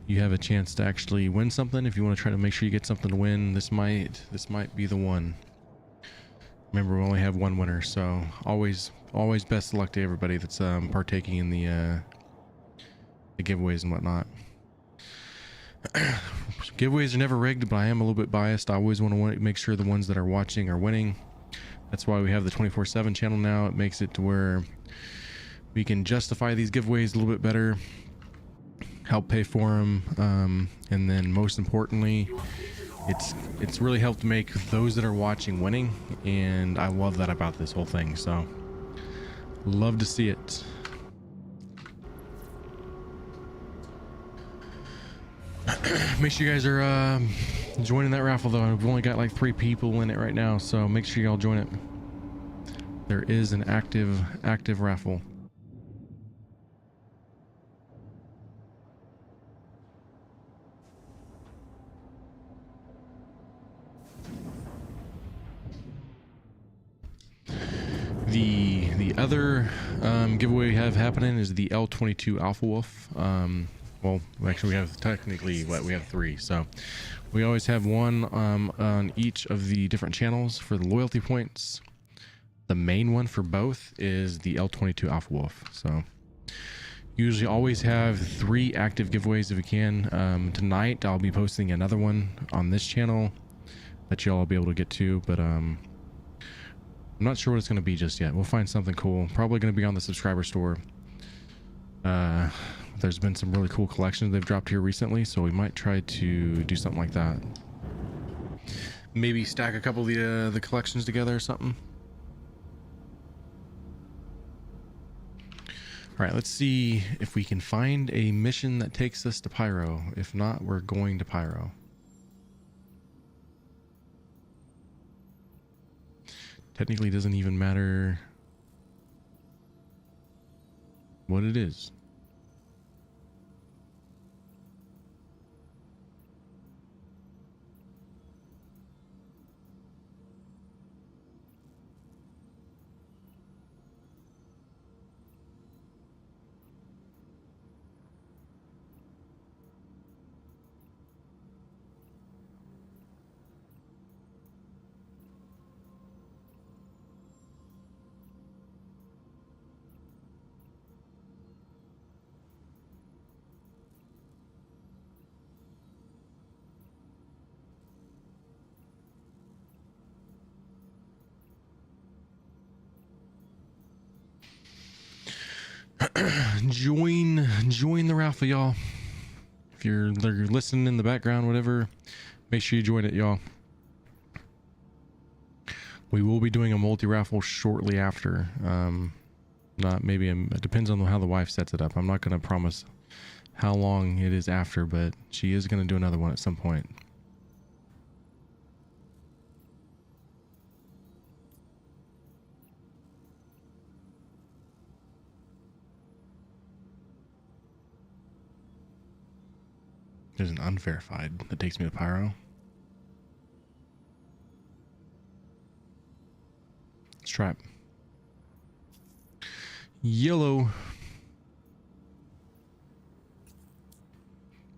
you have a chance to actually win something. If you want to try to make sure you get something to win, this might be the one. Remember, we only have one winner, so always best of luck to everybody that's partaking in the giveaways and whatnot. Giveaways are never rigged, but I am a little bit biased. I always want to make sure the ones that are watching are winning. That's why we have the 24/7 channel now. It makes it to where we can justify these giveaways a little bit better, help pay for them, and then most importantly, it's really helped make those that are watching winning, and I love that about this whole thing. So love to see it. Make sure you guys are joining that raffle though. I've only got like 3 people in it right now, so make sure y'all join it. There is an active raffle. The other giveaway we have happening is the L22 Alpha Wolf. Well, actually we have technically we have 3, so we always have one on each of the different channels for the loyalty points. The main one for both is the L22 Alpha Wolf. So usually always have 3 active giveaways if we can. Tonight I'll be posting another one on this channel that y'all will be able to get to, but I'm not sure what it's going to be just yet. We'll find something cool. Probably going to be on the subscriber store. There's been some really cool collections they've dropped here recently, so we might try to do something like that. Maybe stack a couple of the collections together or something. All right, let's see if we can find a mission that takes us to Pyro. If not, we're going to Pyro. Technically, it doesn't even matter what it is. Join the raffle, y'all. If you're listening in the background, whatever, make sure you join it, y'all. We will be doing a multi-raffle shortly after. Not maybe, it depends on how the wife sets it up. I'm not going to promise how long it is after, but she is going to do another one at some point. There's an unverified that takes me to Pyro. Let's try it. Yellow.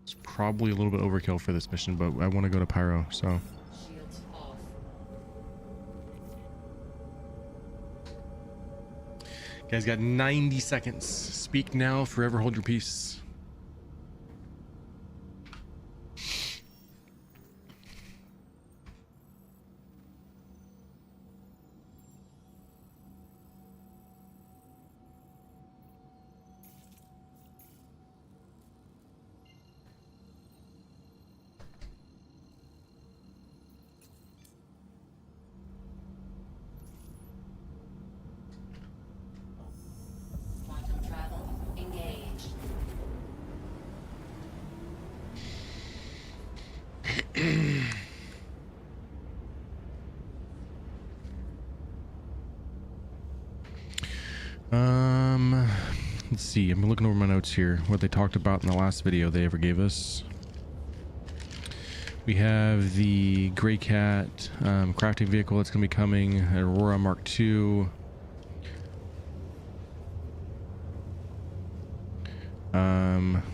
It's probably a little bit overkill for this mission, but I want to go to Pyro, so. Shields off. Guys, got 90 seconds. Speak now, forever hold your peace. Quantum travel engaged. Let's see. I'm looking over my notes here. What they talked about in the last video they ever gave us. We have the Gray Cat crafting vehicle that's going to be coming. Aurora Mark II.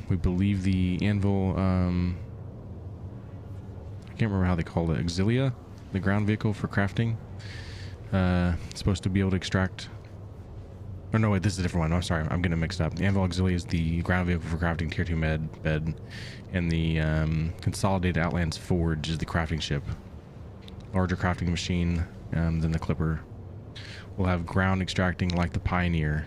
We believe the Anvil. I can't remember how they called it. Auxilia, the ground vehicle for crafting. It's supposed to be able to extract. Oh no, wait, this is a different one. I'm sorry, I'm getting it mixed up. The Anvil Auxilia is the ground vehicle for crafting tier 2 bed, and the Consolidated Outlands Forge is the crafting ship. Larger crafting machine than the Clipper. We'll have ground extracting like the Pioneer.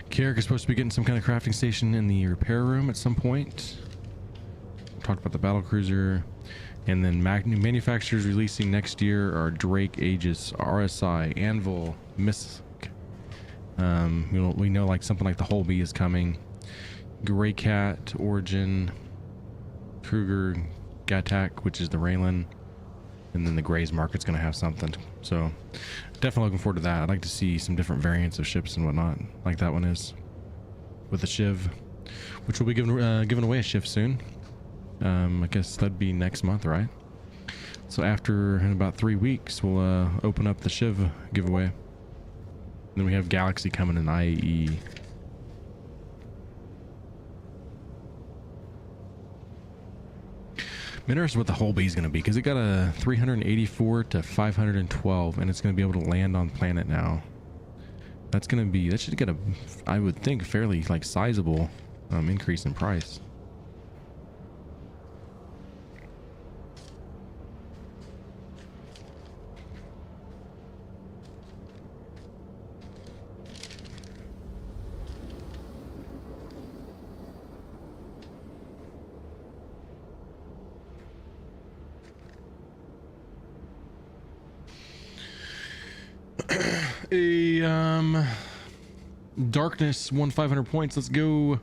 Kirik is supposed to be getting some kind of crafting station in the repair room at some point. talked about the battle cruiser. And then new manufacturers releasing next year are Drake, Aegis, RSI, Anvil, Misk. We know like something like the Holby is coming. Grey Cat, Origin, Kruger, Gattack, which is the Raylan. And then the Grays market's going to have something. So definitely looking forward to that. I'd like to see some different variants of ships and whatnot, like that one is. With the Shiv, which will be giving away a Shiv soon. I guess that'd be next month, right? So after, in about 3 weeks, we'll open up the Shiv giveaway. Then we have Galaxy coming in IAE. I'm interested what the Holby is going to be, because it got a 384 to 512, and it's going to be able to land on planet now. That's going to be, that should get a, I would think, fairly like sizable increase in price. Darkness won 500 points. Let's go.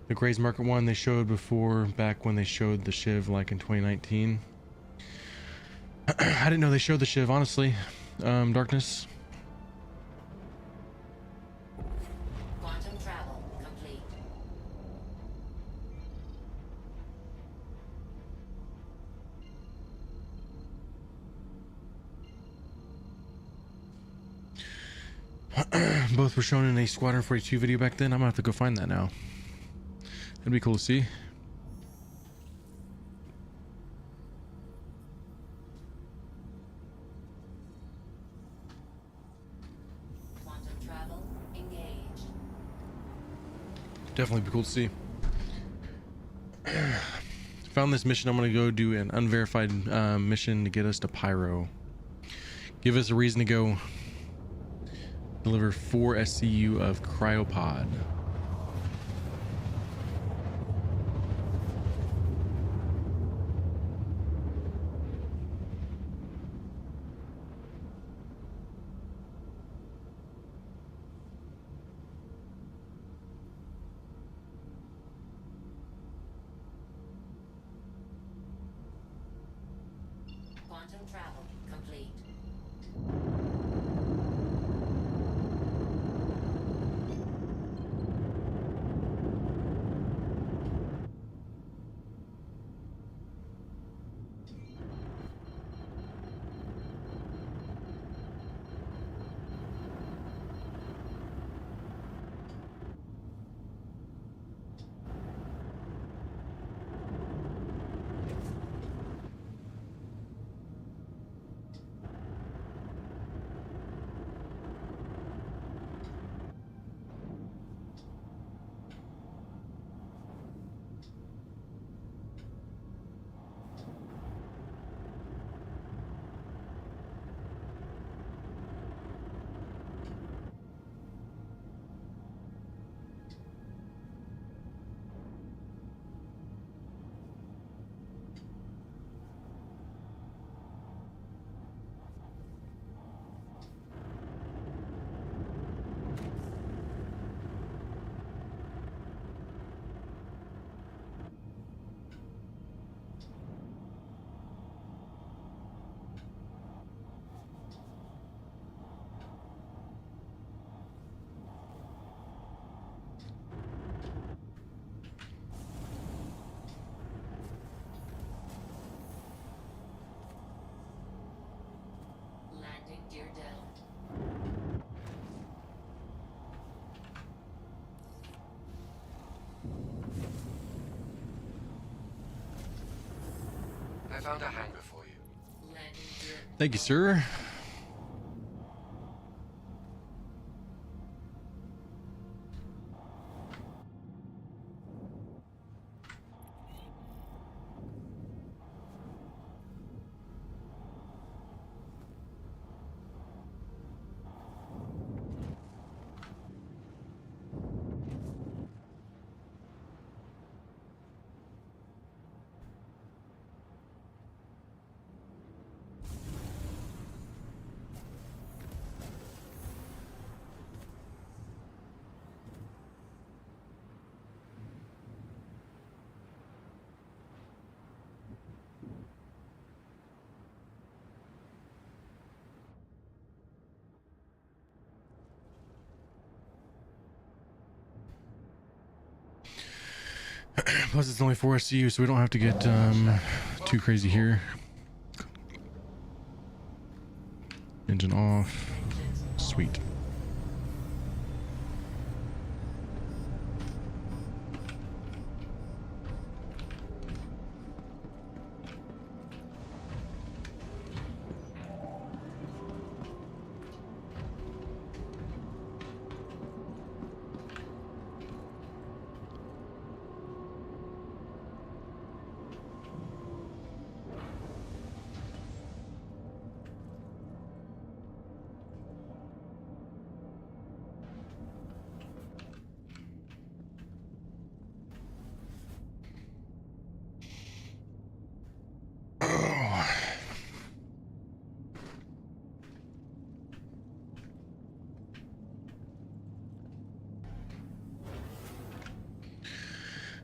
The Grays Market one they showed before, back when they showed the Shiv, like in 2019. I didn't know they showed the Shiv, honestly. Darkness. Quantum travel complete. Both were shown in a Squadron 42 video back then. I'm gonna have to go find that now. That'd be cool to see. Quantum travel engaged. Definitely be cool to see. Found this mission. I'm gonna go do an unverified mission to get us to Pyro. Give us a reason to go. Deliver 4 SCU of cryopod. Quantum travel complete. Landing gear down. I found a hangar for you. Landing gear. Thank you, sir. Plus, it's only 4 SCU, so we don't have to get too crazy here. Engine off. Sweet.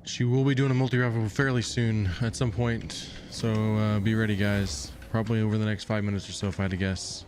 She will be doing a multi-raffle fairly soon at some point, so be ready, guys. Probably over the next 5 minutes or so, if I had to guess.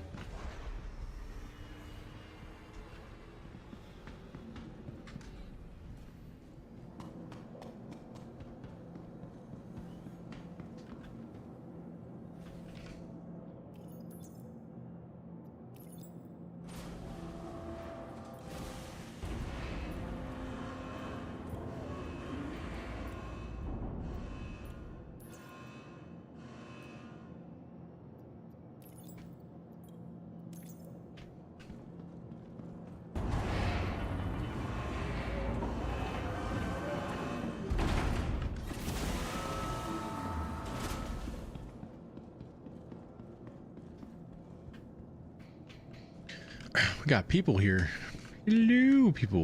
We got people here. Hello, people.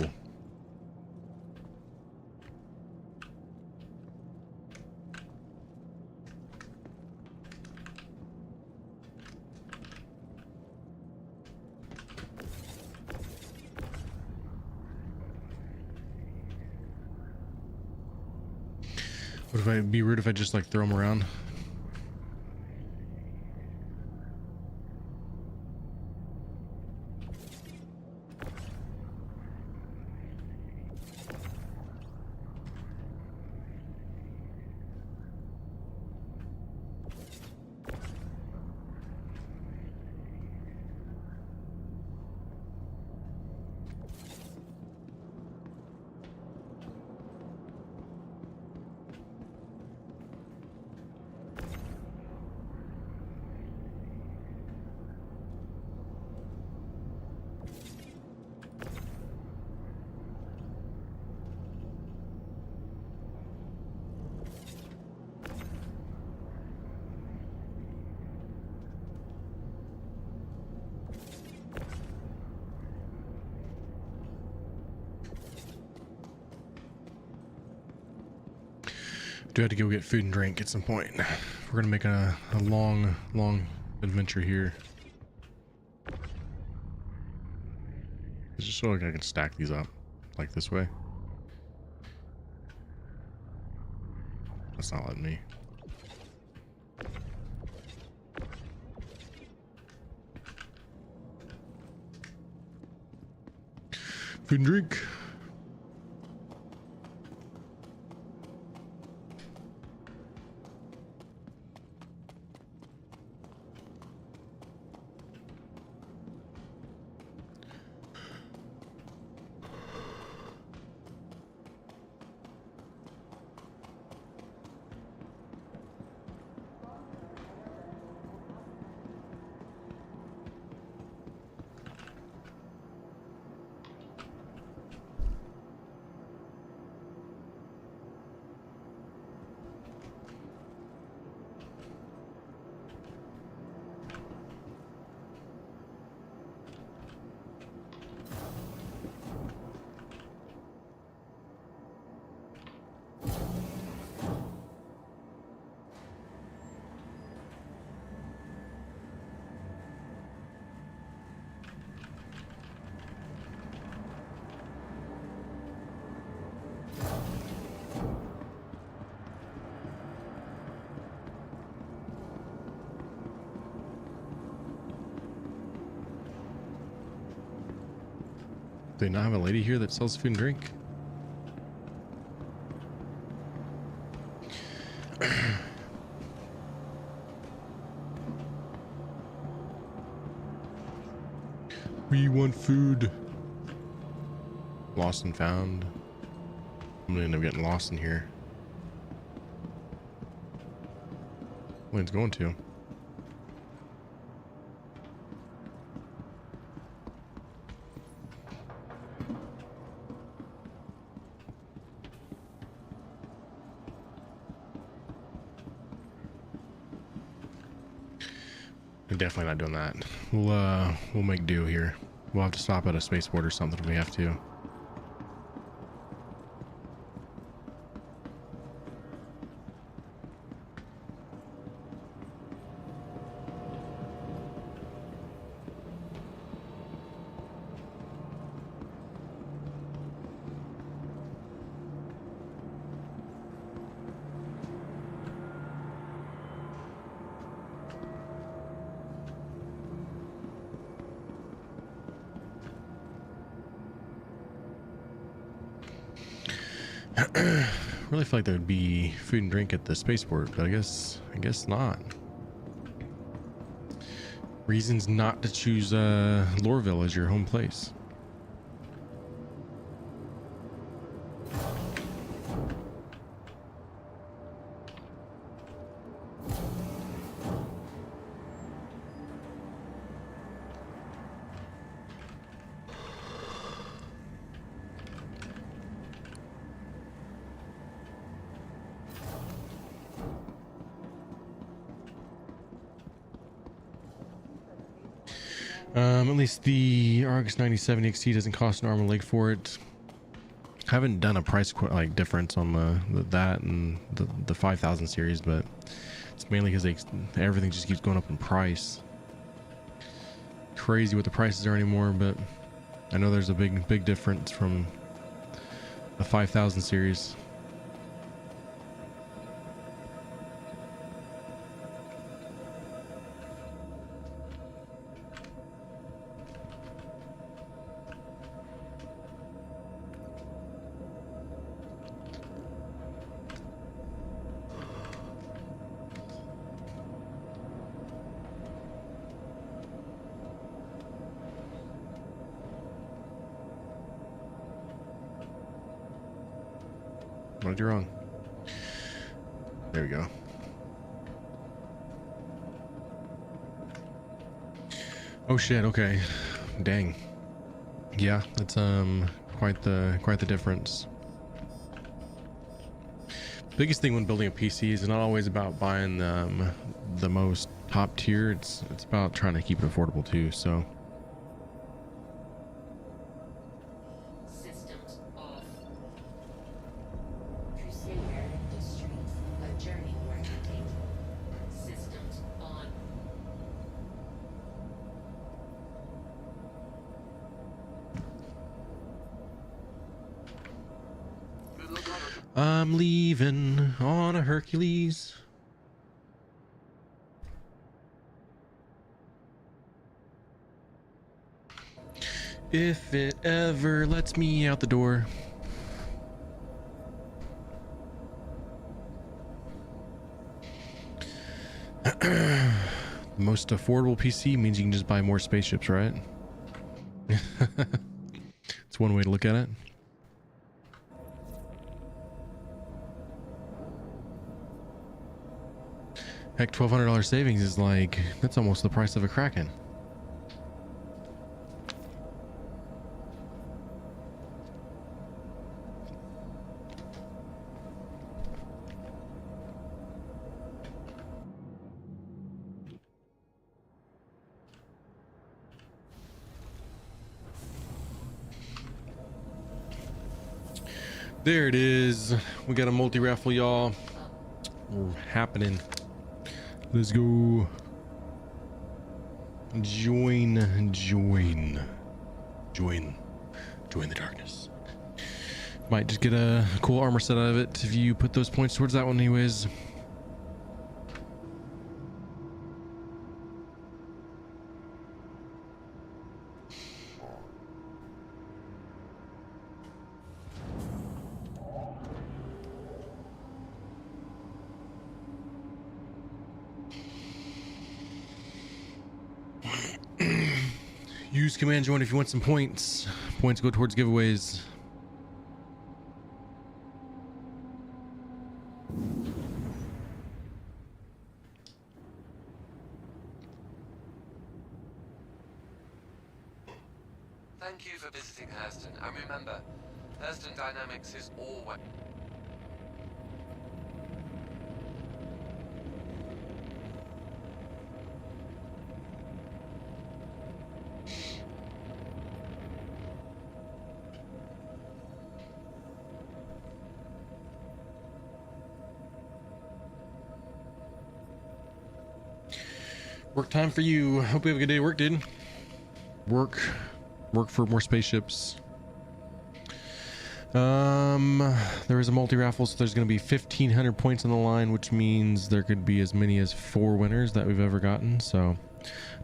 What if I'd be rude if I just like throw them around? Do have to go get food and drink at some point. We're gonna make a long adventure here. It's just so like I can stack these up like this way. That's not letting me. Food and drink. Do they not have a lady here that sells food and drink? We want food. Lost and found. I'm gonna end up getting lost in here. Where it's going to? I'm definitely not doing that. We'll make do here. We'll have to stop at a spaceport or something if we have to. Really feel like there would be food and drink at the spaceport, but I guess not. Reasons not to choose Lorville as your home place. At least the RX 9070 XT doesn't cost an arm and leg for it. I haven't done a price like difference on that and the 5000 series, but it's mainly because everything just keeps going up in price. Crazy what the prices are anymore, but I know there's a big difference from the 5000 series. What did you wrong? There we go. Oh shit, okay. Dang. Yeah, that's quite the difference. Biggest thing when building a PC is not always about buying the most top tier. It's about trying to keep it affordable too, so Systems off. Crusader Industries, a journey worth taking. Systems on. I'm leaving on a Hercules. If it ever lets me out the door. Most affordable PC means you can just buy more spaceships, right? It's one way to look at it. Heck, $1,200 savings is like, that's almost the price of a Kraken. There it is. We got a multi-raffle, y'all. We're happening. Let's go. Join the darkness. Might just get a cool armor set out of it if you put those points towards that one anyways. Use command join if you want some points. Points go towards giveaways. Thank you for visiting Hurston, and remember, Hurston Dynamics is always... Work time for you. Hope you have a good day at work, dude. Work for more spaceships. There is a multi-raffle, so there's going to be 1,500 points on the line, which means there could be as many as 4 winners that we've ever gotten. So,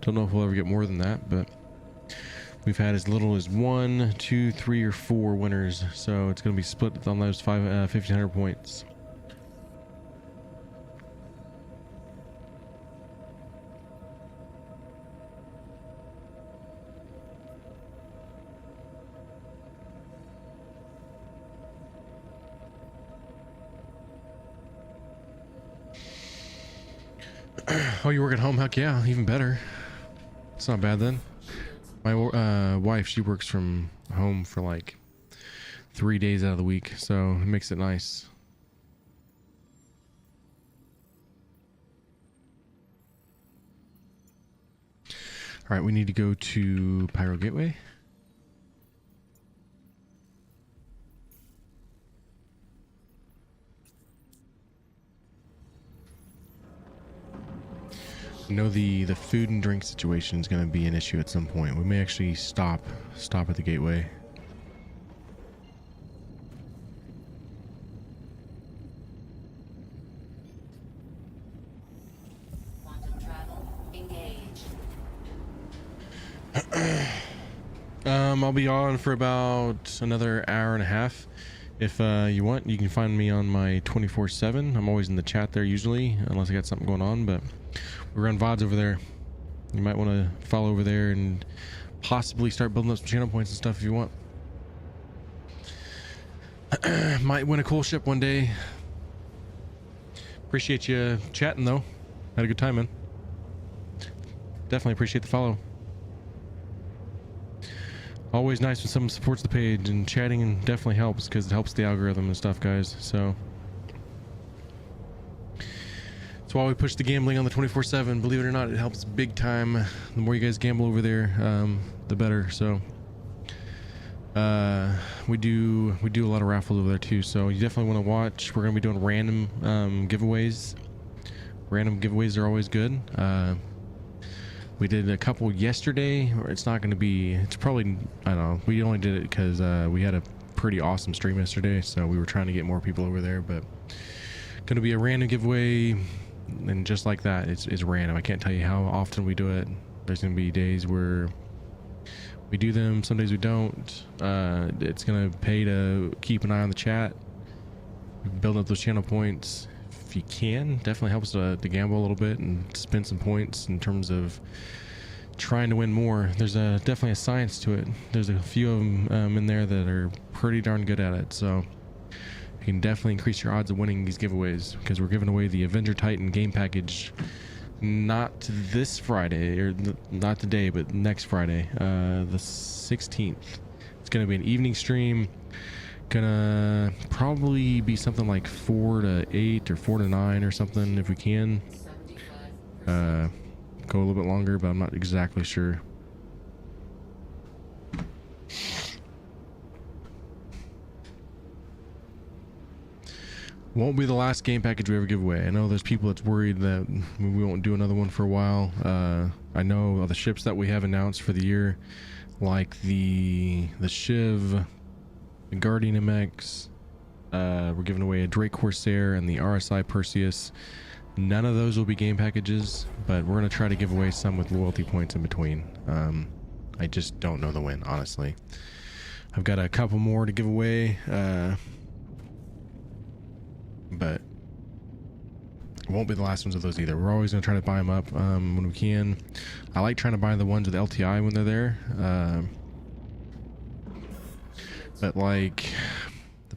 don't know if we'll ever get more than that, but we've had as little as 1, 2, 3, or 4 winners. So it's going to be split on those 1,500 points. Oh, you work at home? Heck yeah, even better. It's not bad then. My wife, she works from home for like 3 days out of the week, so it makes it nice. All right, we need to go to Pyro Gateway. I know the food and drink situation is going to be an issue at some point. We may actually stop at the gateway. Quantum travel engaged. I'll be on for about another hour and a half. If you want, you can find me on my 24/7. I'm always in the chat there usually, unless I got something going on, but we run VODs over there. You might want to follow over there and possibly start building up some channel points and stuff if you want. Might win a cool ship one day. Appreciate you chatting though. Had a good time, man. Definitely appreciate the follow. Always nice when someone supports the page, and chatting definitely helps because it helps the algorithm and stuff, guys. So that's why we push the gambling on the 24/7. Believe it or not, it helps big time. The more you guys gamble over there, the better. So we do a lot of raffles over there too. So you definitely want to watch. We're gonna be doing random giveaways. Random giveaways are always good. We did a couple yesterday. It's not going to be. It's probably. I don't know. We only did it because we had a pretty awesome stream yesterday, so we were trying to get more people over there. But going to be a random giveaway. And just like that, it's random. I can't tell you how often we do it. There's gonna be days where we do them, some days we don't. It's gonna pay to keep an eye on the chat, build up those channel points. If you can, definitely helps to gamble a little bit and spend some points in terms of trying to win more. There's definitely a science to it. There's a few of them in there that are pretty darn good at it. So you can definitely increase your odds of winning these giveaways, because we're giving away the Avenger Titan game package not this Friday, or not today, but next Friday, the 16th. It's going to be an evening stream. Gonna probably be something like 4 to 8 or 4 to 9 or something if we can. Go a little bit longer, but I'm not exactly sure. Won't be the last game package we ever give away. I know there's people that's worried that we won't do another one for a while. I know the ships that we have announced for the year, like the Shiv, the Guardian MX, we're giving away a Drake Corsair and the RSI Perseus. None of those will be game packages, but we're going to try to give away some with loyalty points in between. I just don't know the win, honestly. I've got a couple more to give away, but It won't be the last ones of those either. We're always going to try to buy them up when we can. I like trying to buy the ones with LTI when they're there. But like,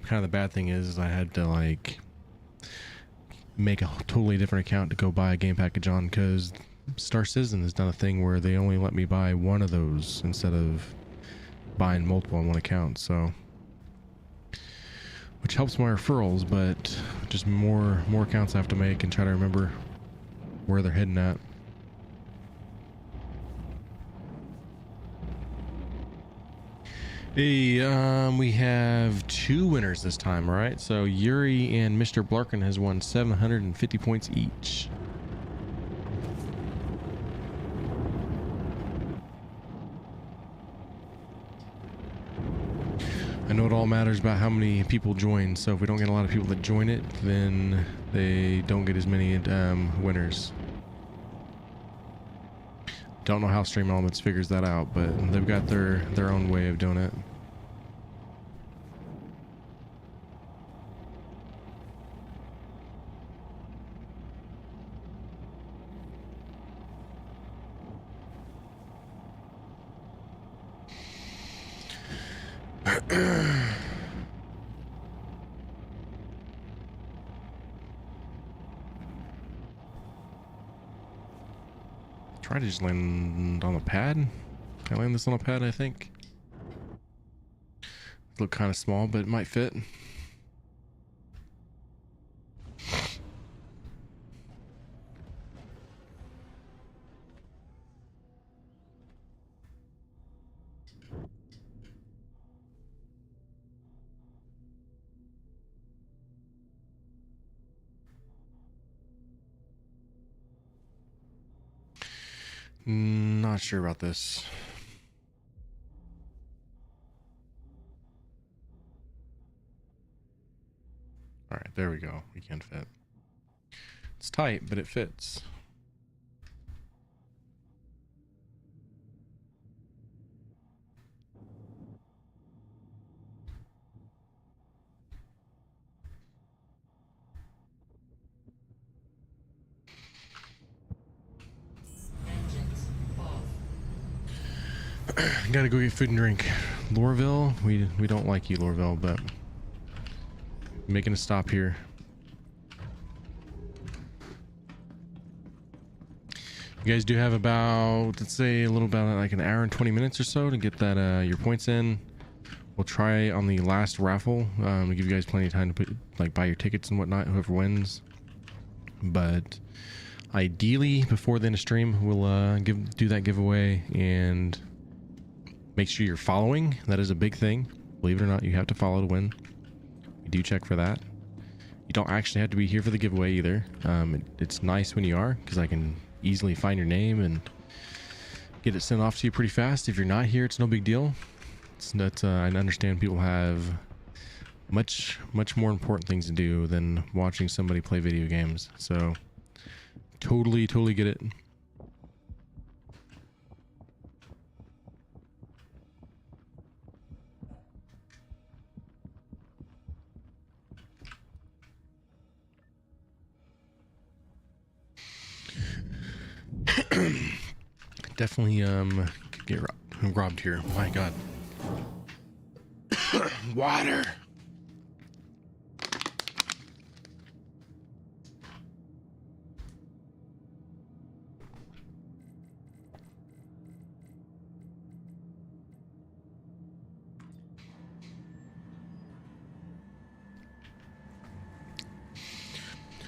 kind of the bad thing is I had to like make a totally different account to go buy a game package on, because Star Citizen has done a thing where they only let me buy one of those instead of buying multiple on one account. So, which helps my referrals, but just more accounts I have to make and try to remember where they're heading at. Hey, we have 2 winners this time, all right? So Yuri and Mr. Blarkin has won 750 points each. I know it all matters about how many people join, so if we don't get a lot of people that join it, then they don't get as many winners. Don't know how Stream Elements figures that out, but they've got their own way of doing it. Try to just land on the pad. Can I land this on a pad, I think? Look kind of small, but it might fit. Not sure about this. All right, there we go. We can fit. It's tight, but it fits. Gotta go get food and drink. Lorville, we don't like you, Lorville, but making a stop here. You guys do have about, let's say, a little about like an hour and 20 minutes or so to get that your points in. We'll try on the last raffle to give you guys plenty of time to put, like, buy your tickets and whatnot, whoever wins. But ideally, before the end of stream, we'll do that giveaway and make sure you're following. That is a big thing. Believe it or not, you have to follow to win. We do check for that. You don't actually have to be here for the giveaway either. It's nice when you are, because I can easily find your name and get it sent off to you pretty fast. If you're not here, it's no big deal. It's not, I understand people have much more important things to do than watching somebody play video games. So totally get it. Definitely get robbed here. My God. Water.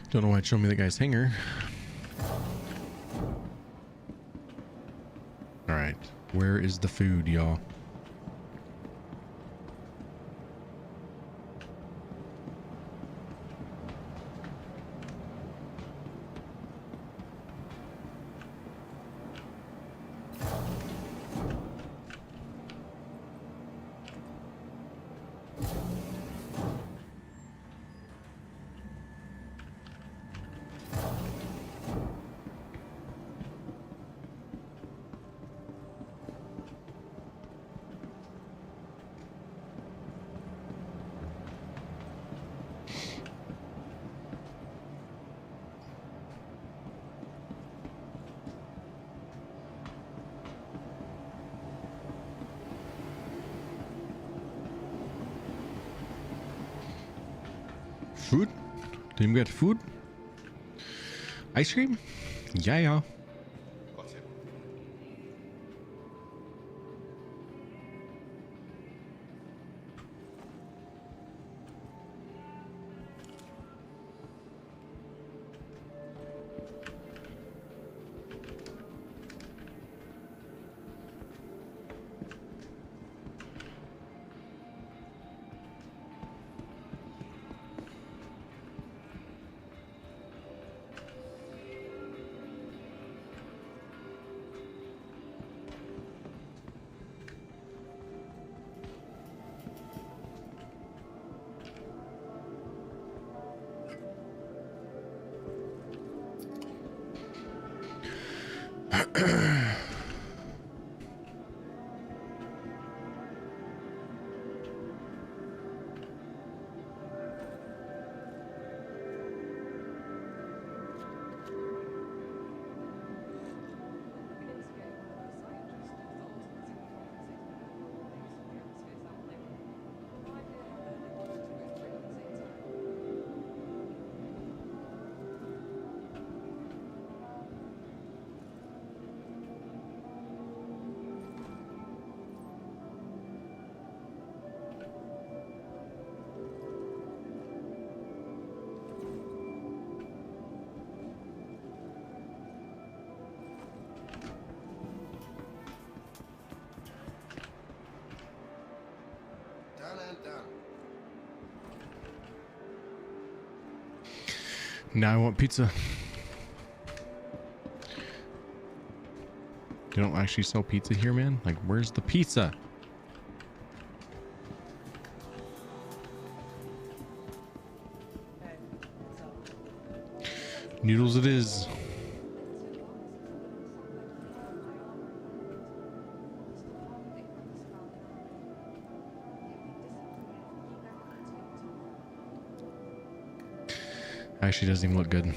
Don't know why it showed me that guy's hanger. Alright, where is the food, y'all? Food? Team got food? Ice cream? Yeah, yeah. Now I want pizza. You don't actually sell pizza here, man? Like, where's the pizza? Noodles it is. Actually doesn't even look good.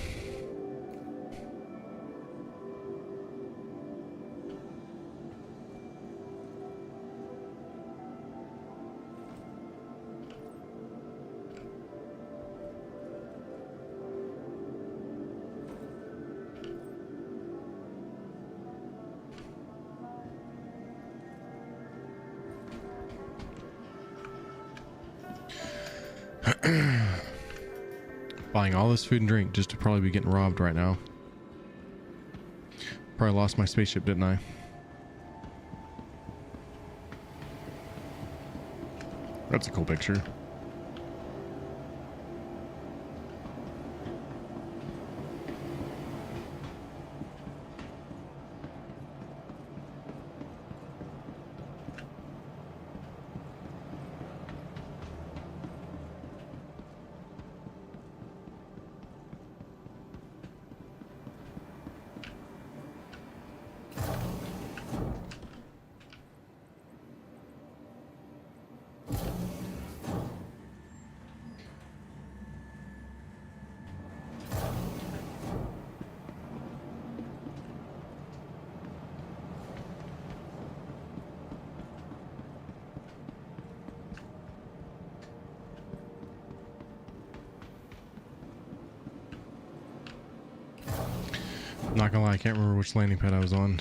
Buying all this food and drink just to probably be getting robbed right now. Probably lost my spaceship, didn't I? That's a cool picture. Not gonna lie, I can't remember which landing pad I was on.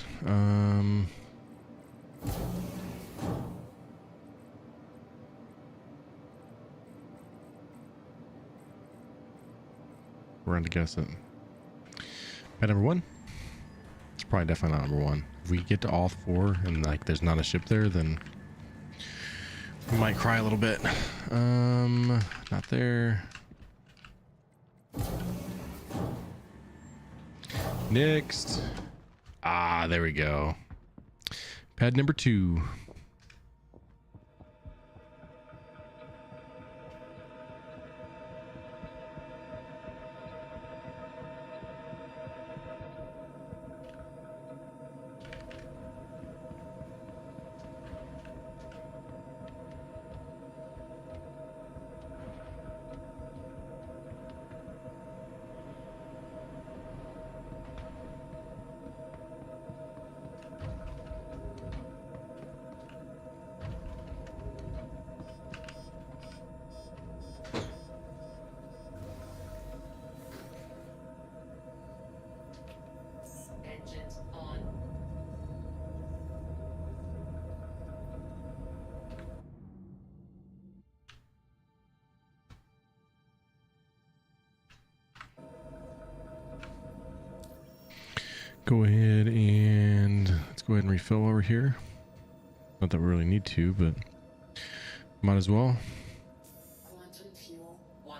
We're going to guess it. Pad number 1? It's probably definitely not number 1. If we get to all 4 and like there's not a ship there, then we might cry a little bit. Not there. Next. Ah, there we go. Pad number 2. Go ahead and let's go ahead and refill over here. Not that we really need to, but might as well. Quantum fuel 100%.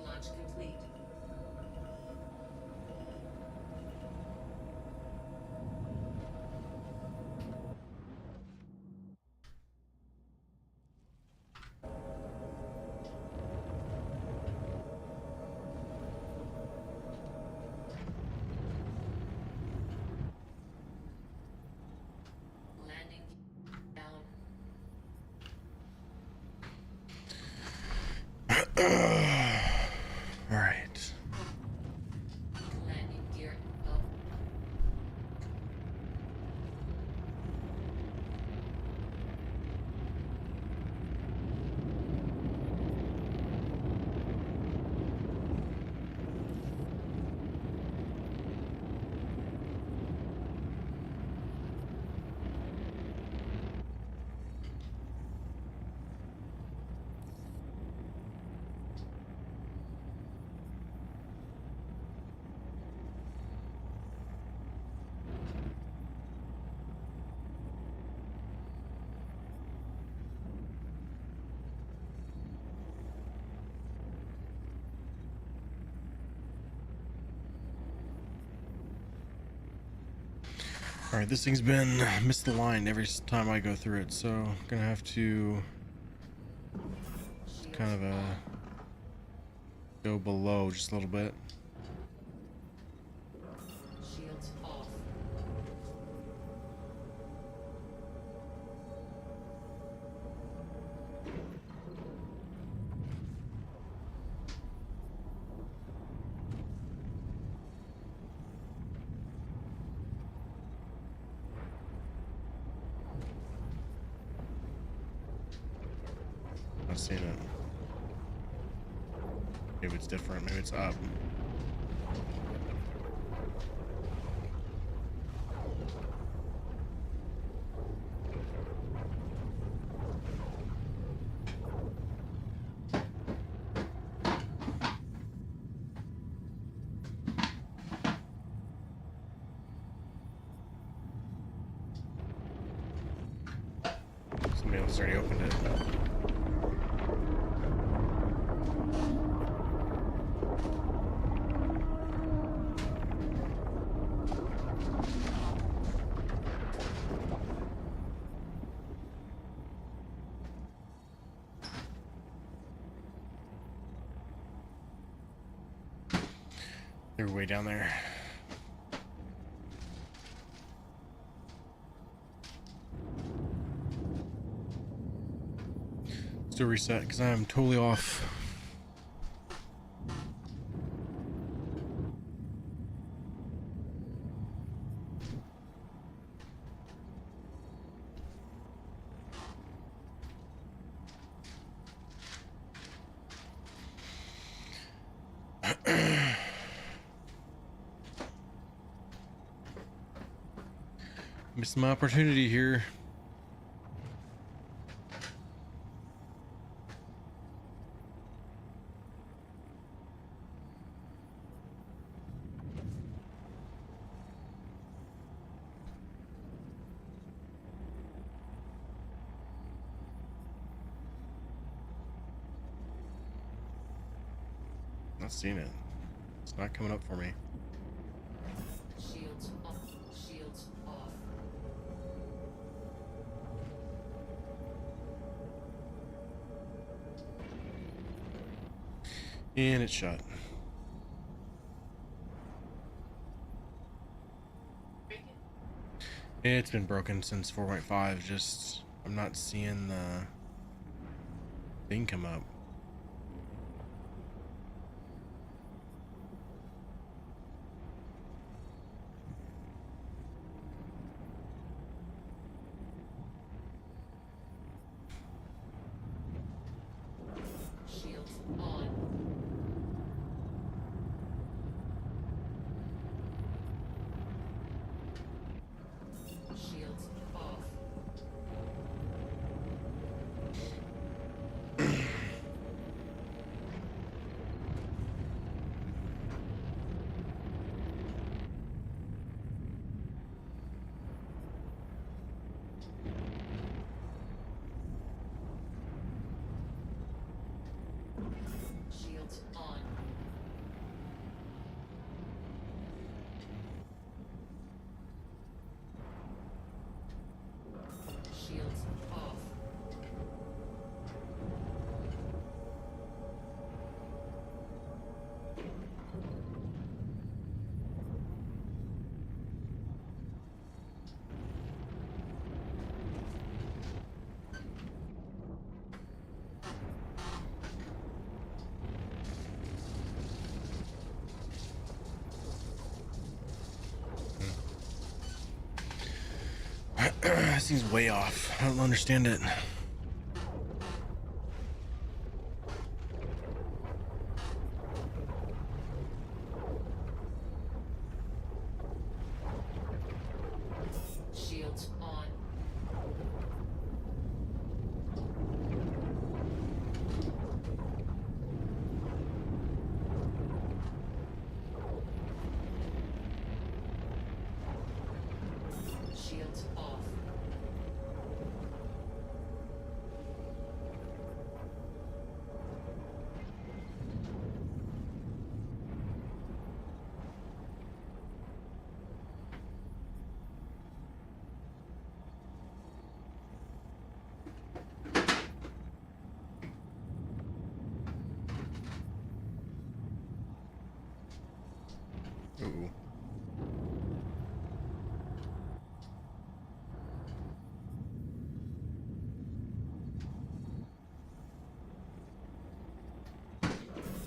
Launch complete. Landing down. All right. Landing gear up. All right, this thing's been misaligned every time I go through it, so I'm gonna have to kind of go below just a little bit. Shields off. Not seeing it. Maybe it's different. Maybe it's up. Somebody else already opened it. They're way down there. Let's do a reset because I'm totally off. Missed my opportunity here. Not seeing it. It's not coming up for me. Shields off. Shields off. And it's shut. It's been broken since 4.5. Just, I'm not seeing the thing come up. Shields on. Shields off. Seems way off. I don't understand it. Shields on. Shields off. Ooh.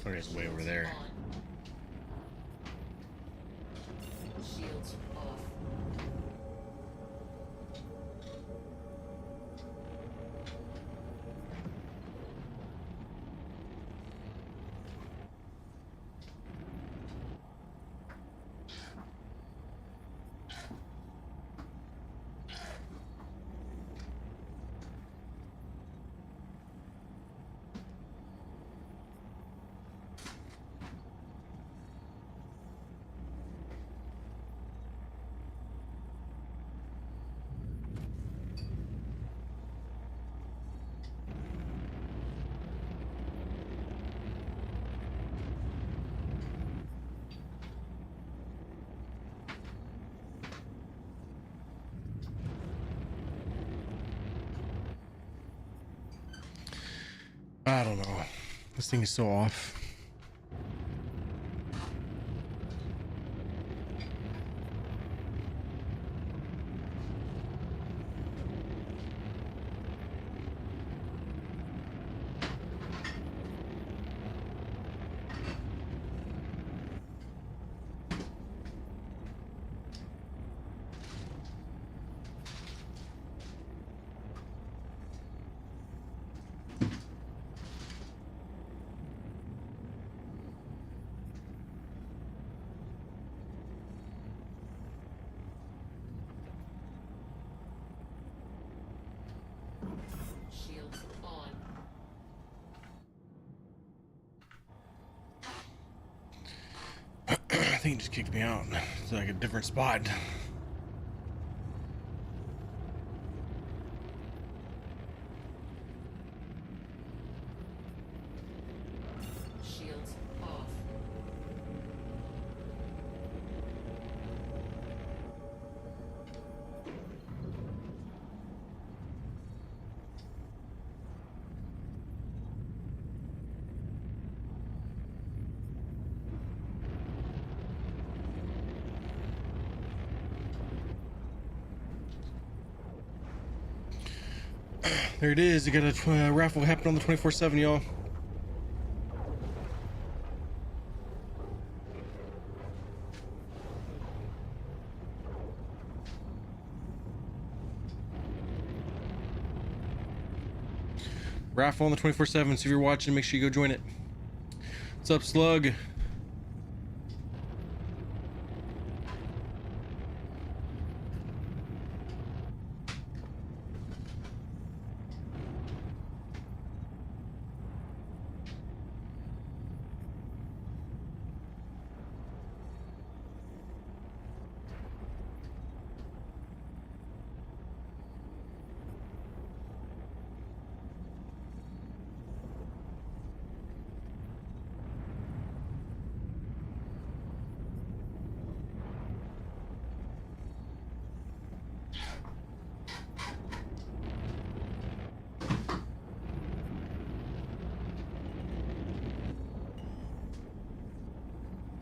Okay, it's way over there. On. Shields off. I don't know. This thing is so off. Shields on. I think it just kicked me out. It's like a different spot. Shields off. There it is. You got a raffle happening on the 24/7, y'all. Raffle on the 24/7. So if you're watching, make sure you go join it. What's up, Slug?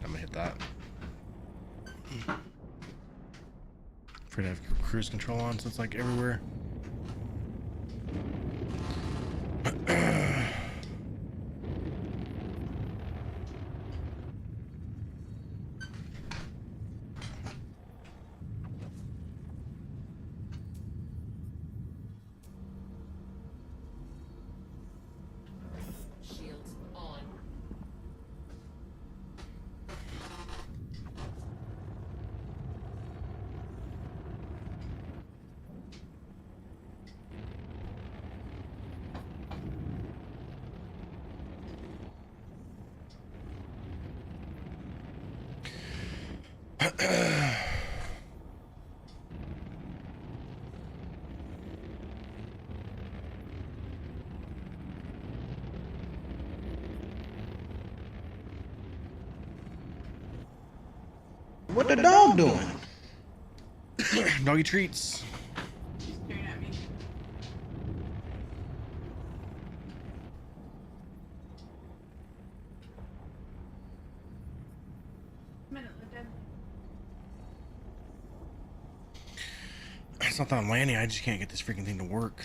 I'm gonna hit that. Afraid I have cruise control on, so it's like everywhere. What the dog doing? Doggy treats. Staring at me. Minute, Linden. It's not that I'm landing. I just can't get this freaking thing to work.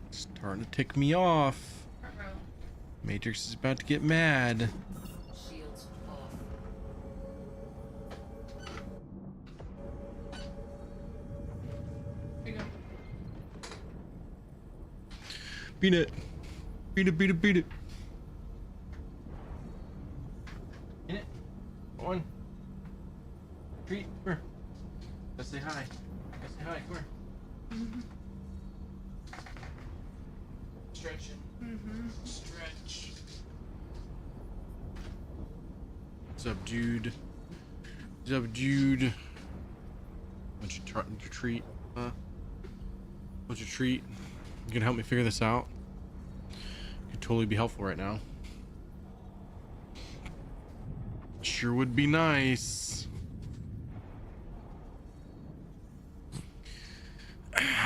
It's starting to tick me off. Uh-oh. Matrix is about to get mad. Shields off. Here you go. Beat it. Beat it, beat it, beat it. In it. Go on. Treat. Come here. Let's say hi. Let's say hi. Come here. Stretch it. Stretch. What's up, dude? What's up, dude? What's your treat? Huh? What's your treat? You gonna help me figure this out? Could totally be helpful right now. Sure would be nice.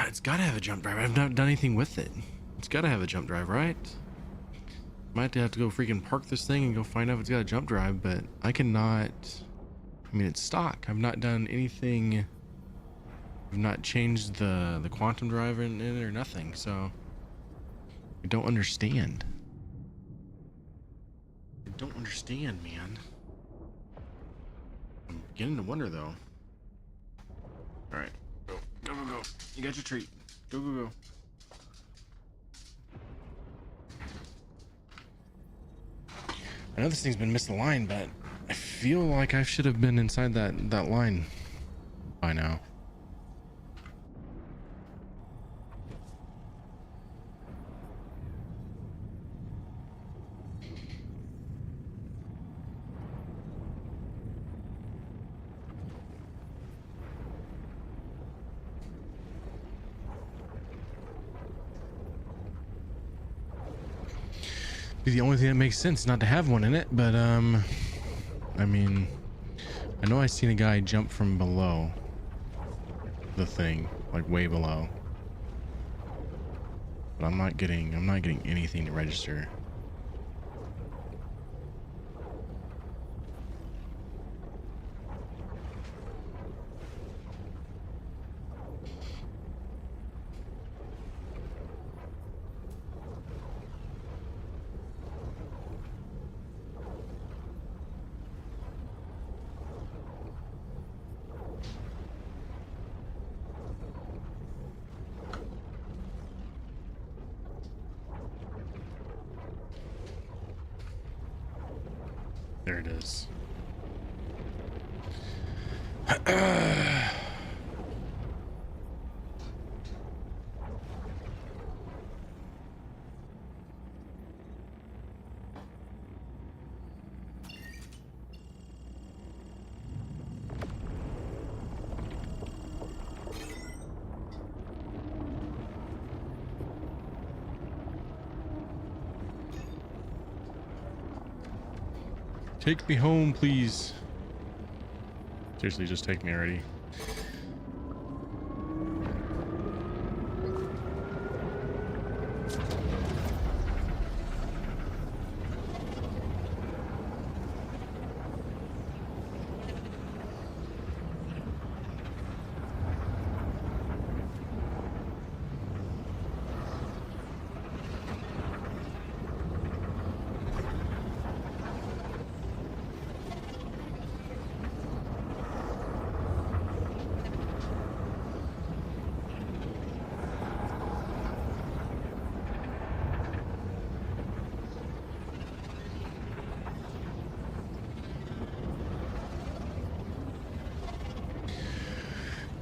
It's gotta have a jump drive. I've not done anything with it. It's gotta have a jump drive, right? Might have to go freaking park this thing and go find out if it's got a jump drive, but I cannot. I mean, it's stock. I've not done anything. I've not changed the quantum drive in it or nothing, so I don't understand. I don't understand, man. I'm beginning to wonder though. All right, go, go, go, go. You got your treat. Go, go, go. I know this thing's been misaligned, but I feel like I should have been inside that line by now. Be the only thing that makes sense not to have one in it, but I mean, I know I seen a guy jump from below the thing, like way below, but I'm not getting anything to register. There it is. Take me home, please. Seriously, just take me already.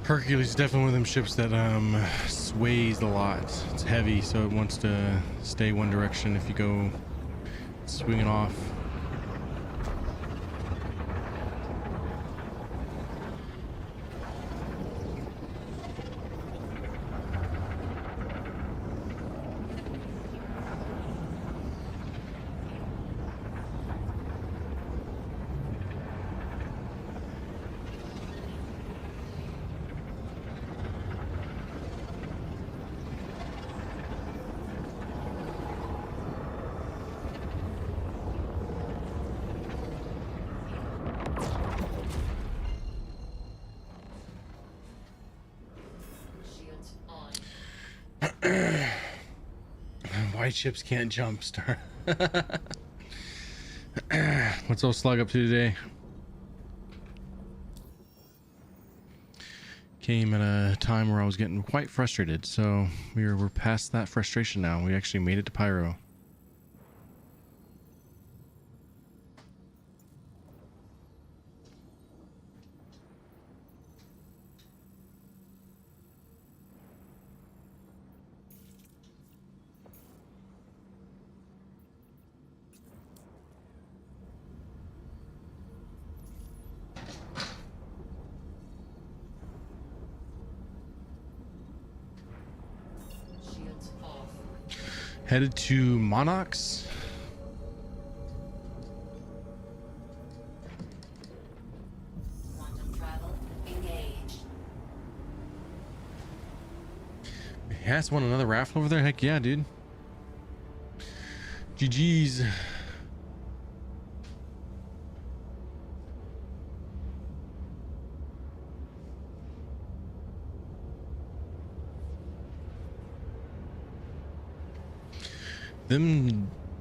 Hercules is definitely one of them ships that sways a lot. It's heavy, so it wants to stay one direction if you go swinging off. ships can't jump. Star. What's old Slug up to today? Came at a time where I was getting quite frustrated, so we're past that frustration now. We actually made it to Pyro. Shields off. Headed to Monox. Quantum travel engaged. Yeah, someone another raffle over there? Heck yeah, dude. GG's.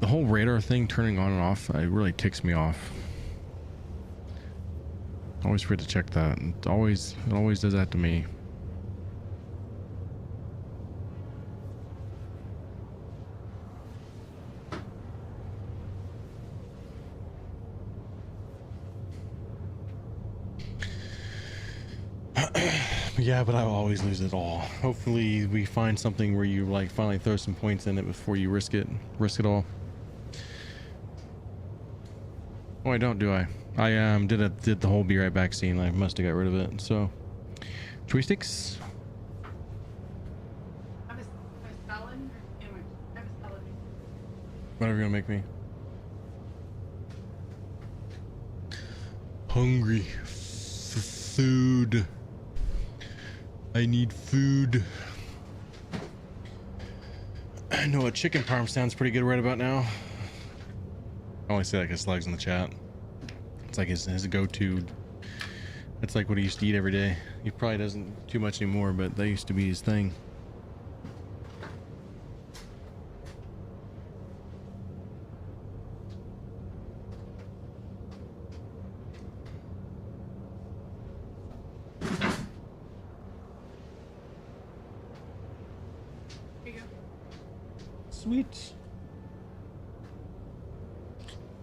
The whole radar thing turning on and off, it really ticks me off. Always forget to check that. It always does that to me. Yeah, but I will always lose it all. Hopefully we find something where you like finally throw some points in it before you risk it all. Oh, I don't, do I? I did the whole be right back scene. I must have got rid of it. So joysticks. Have a salad or sandwich? Have a salad. Whatever you're gonna make me. Hungry. Food. I need food. I know a chicken parm sounds pretty good right about now. I only say that because Slug's in the chat. It's like his go-to. That's like what he used to eat every day. He probably doesn't too much anymore, but that used to be his thing. Here you go. Sweet.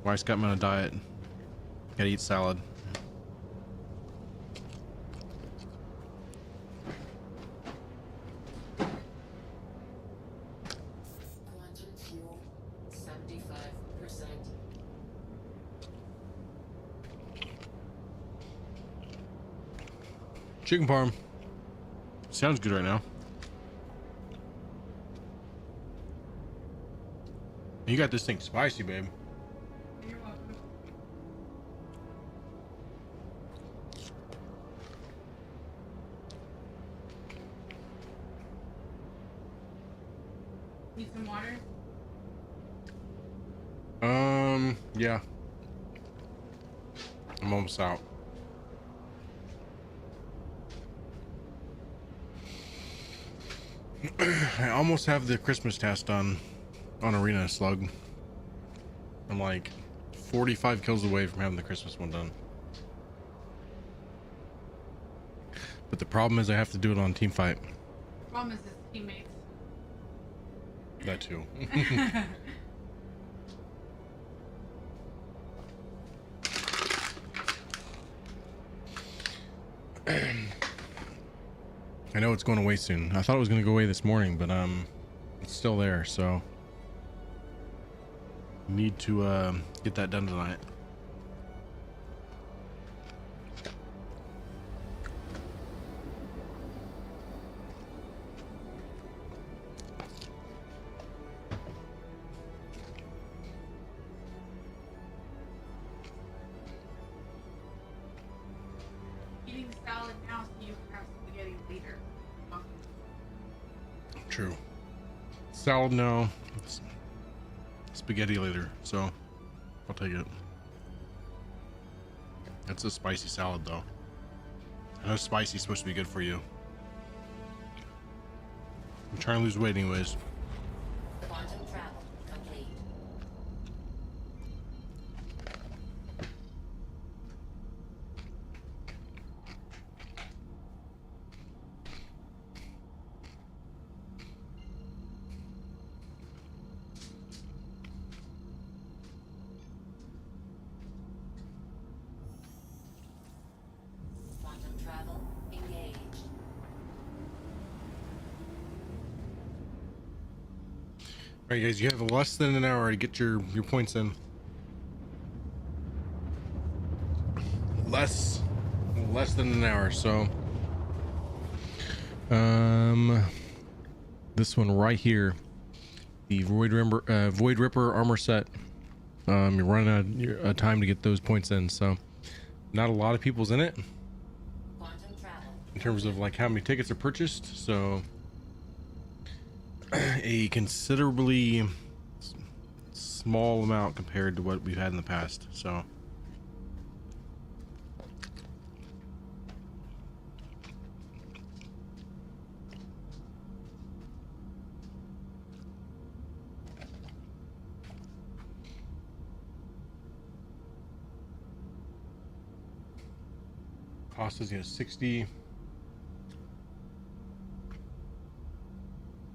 Wife's got me on a diet. Gotta eat salad. Quantum fuel 75%. Chicken parm. Sounds good right now. You got this thing spicy, babe. You're welcome. Need some water? Yeah. I'm almost out. I almost have the Christmas task done on Arena, Slug. I'm like 45 kills away from having the Christmas one done. But the problem is I have to do it on team fight. Problem is his teammates. That too. I know it's going away soon. I thought it was going to go away this morning, but it's still there, so need to get that done tonight. Eating salad now so you can have spaghetti later. True. Salad now. Spaghetti later, so I'll take it. That's a spicy salad though. I know spicy's supposed to be good for you. I'm trying to lose weight anyways. Quantum travel Alright guys, you have less than an hour to get your points in. Less than an hour, so this one right here, the Voidripper armor set, you're running out of time to get those points in, so not a lot of people's in it in terms of like how many tickets are purchased, so a considerably small amount compared to what we've had in the past. So cost is 60.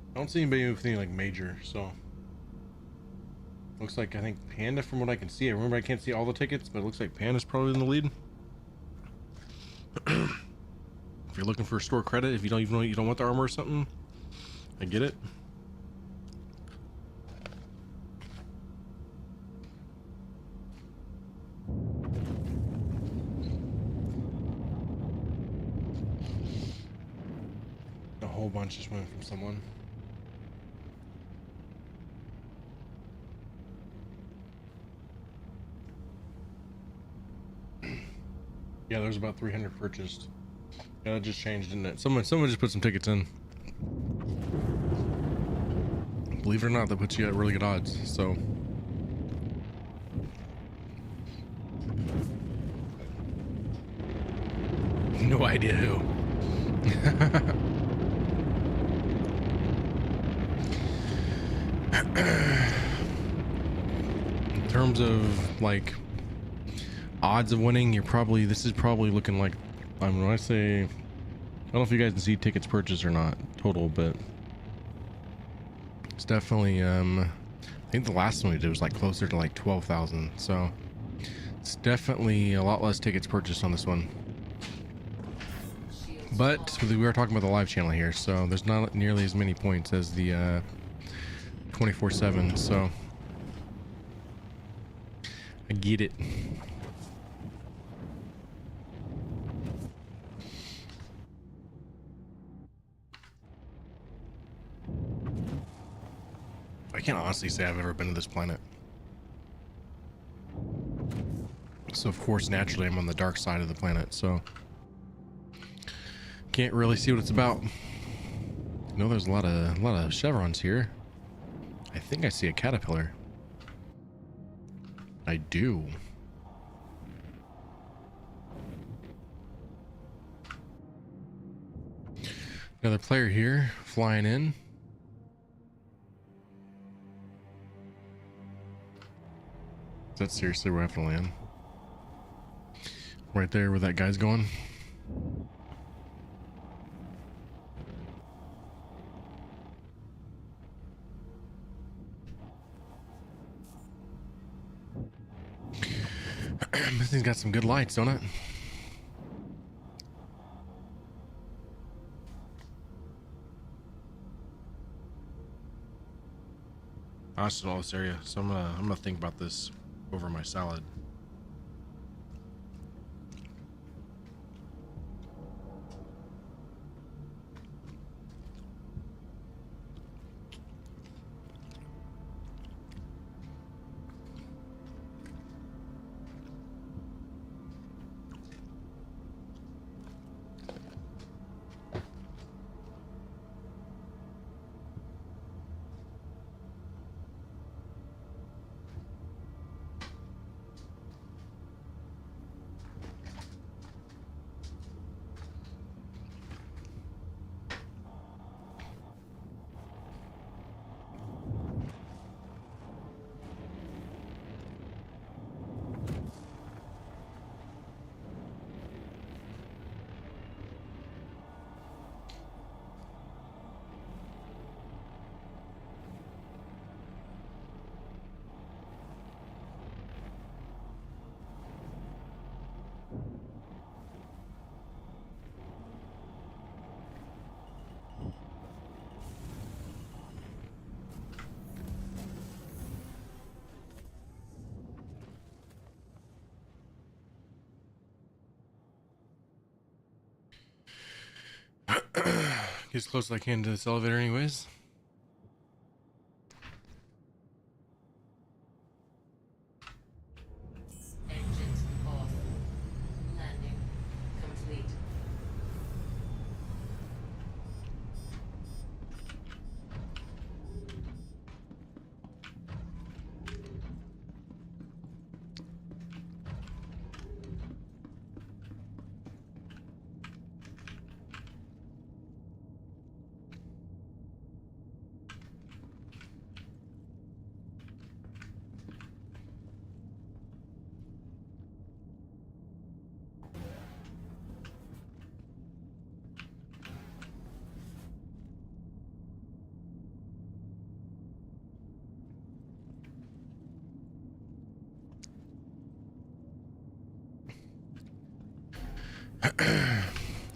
I don't see anybody with anything like major, so looks like I think Panda, from what I can see. I remember I can't see all the tickets, but it looks like Panda's probably in the lead. If you're looking for store credit, if you don't even know you don't want the armor or something, I get it. A whole bunch just went from someone. Yeah, there's about 300 purchased. Yeah, that just changed, didn't it? Someone just put some tickets in. Believe it or not, that puts you at really good odds. So no idea who. In terms of like odds of winning, this is probably looking like, when I say, I don't know if you guys can see tickets purchased or not total, but it's definitely I think the last one we did was like closer to like 12,000, so it's definitely a lot less tickets purchased on this one. But we are talking about the live channel here, so there's not nearly as many points as the 24/7, so I get it. I can't honestly say I've ever been to this planet. So of course, naturally, I'm on the dark side of the planet, so can't really see what it's about. I know there's a lot of chevrons here. I think I see a caterpillar. I do. Another player here flying in. Is that seriously where I have to land? Right there where that guy's going? This thing's got some good lights, don't it? I just know this area, so I'm gonna think about this over my salad. Get as close as I can to this elevator anyways. Engines off. Landing complete.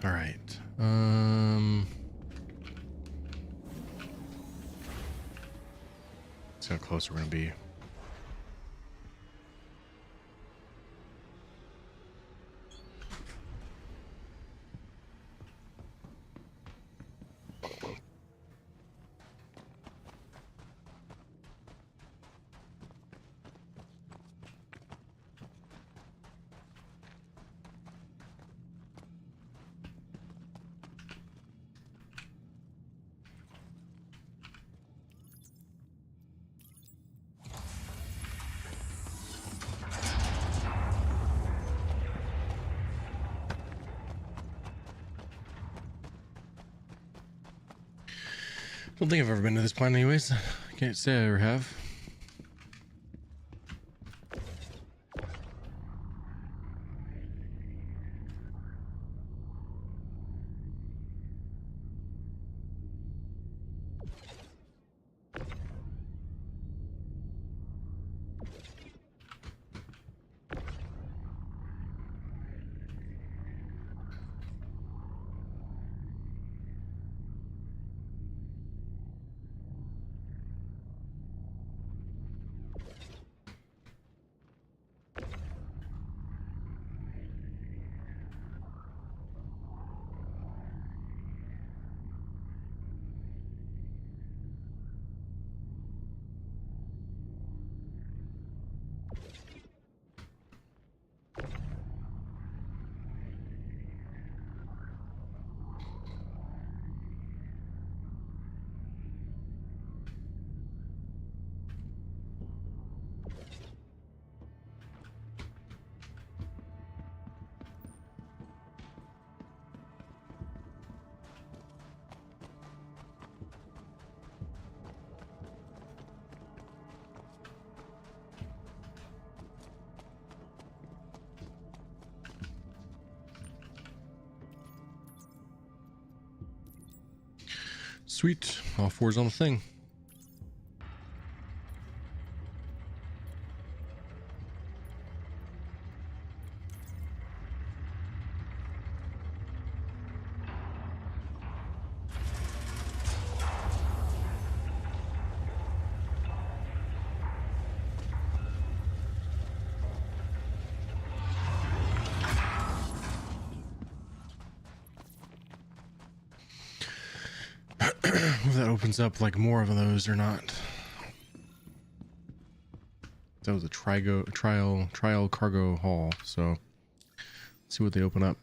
All right. See how close we're gonna be. Don't think I've ever been to this planet anyways. Can't say I ever have. Sweet. All fours on the thing. If that opens up like more of those or not. That was a trial cargo haul, so let's see what they open up.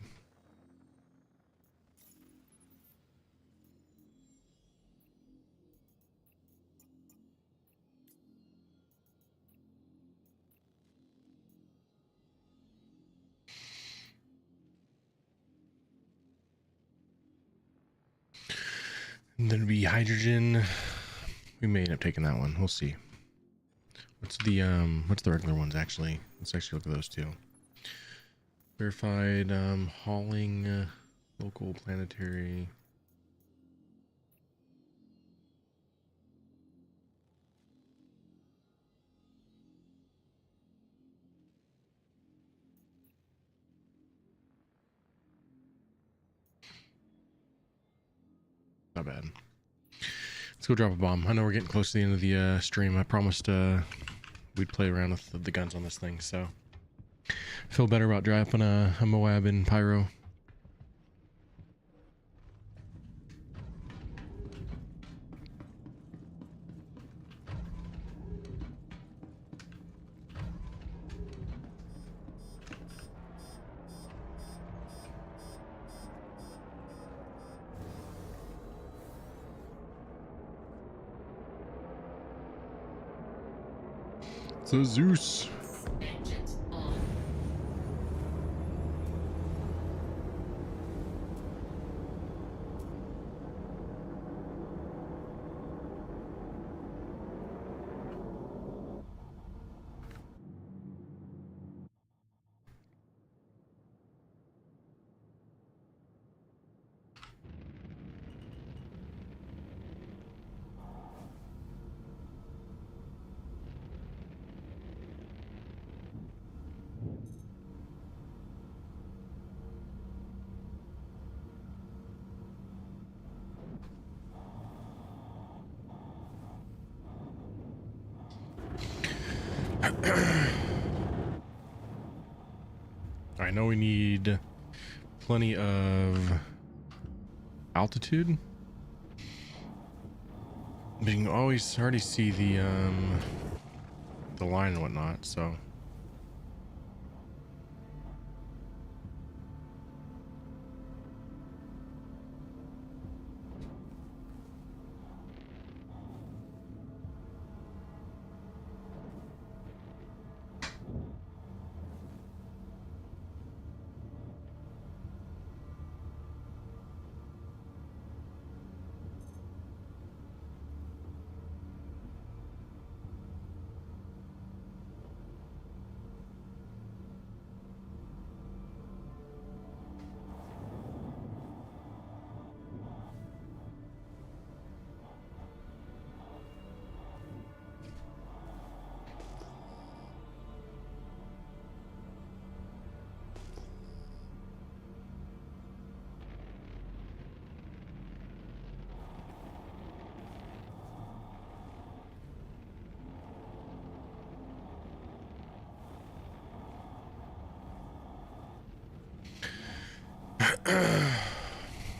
And then it'd be hydrogen. We may end up taking that one. We'll see. What's the regular ones actually? Let's actually look at those two. Verified hauling local planetary. Not bad. Let's go drop a bomb. I know we're getting close to the end of the stream. I promised we'd play around with the guns on this thing, so feel better about dropping a MOAB in Pyro. It's a Zeus. Engines on. I know we need plenty of altitude. But you can always already see the line and whatnot, so.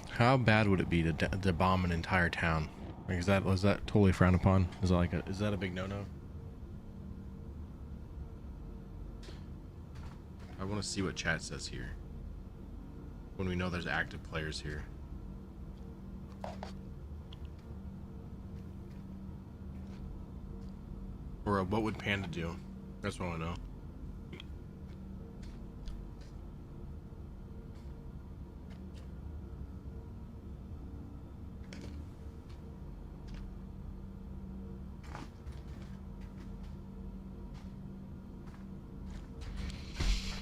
How bad would it be to bomb an entire town? Like, is that totally frowned upon? Is that like is that a big no-no? I want to see what chat says here when we know there's active players here. Or what would Panda do? That's what I want to know.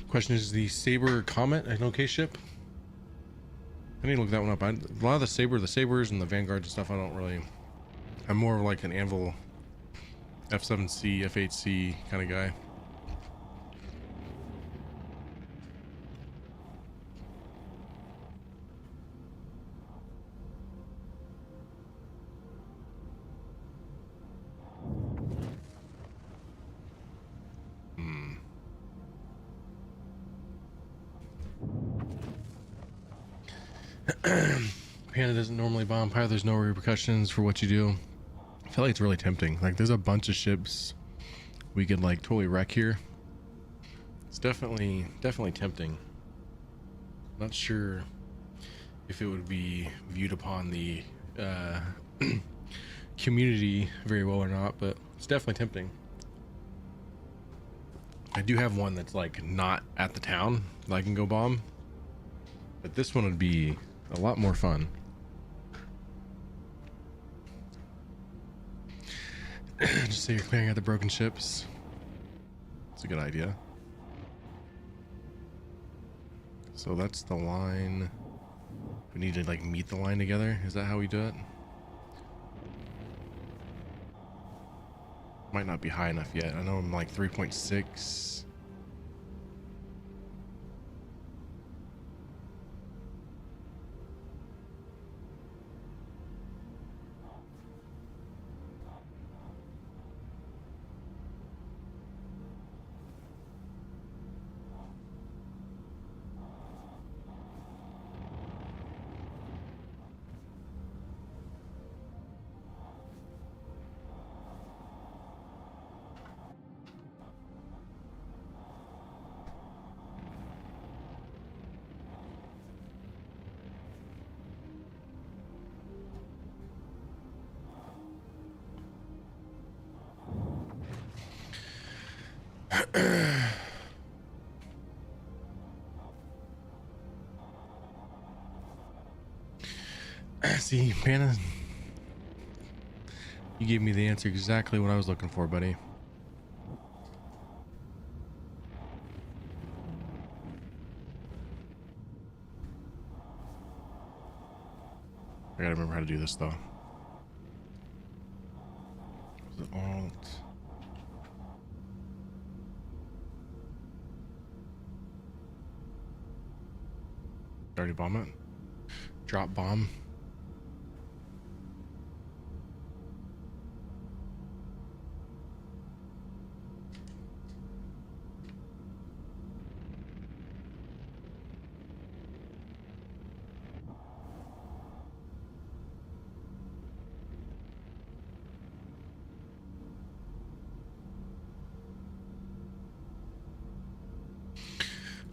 Question is the Saber Comet an okay ship? I need to look that one up. A lot of the Sabers and the Vanguards and stuff, I don't really. I'm more of like an Anvil F7C, F8C kind of guy. Panda doesn't normally bomb. Pyro, there's no repercussions for what you do. I feel like it's really tempting. Like, there's a bunch of ships we could like totally wreck here. It's definitely tempting. Not sure if it would be viewed upon the community very well or not, but it's definitely tempting. I do have one that's like not at the town that I can go bomb, but this one would be a lot more fun. Just say you're clearing out the broken ships. It's a good idea. So that's the line. We need to like meet the line together. Is that how we do it? Might not be high enough yet. I know I'm like 3.6. See, Panda, you gave me the answer exactly what I was looking for, buddy. I gotta remember how to do this though. Is it Alt? Already bomb it? Drop bomb.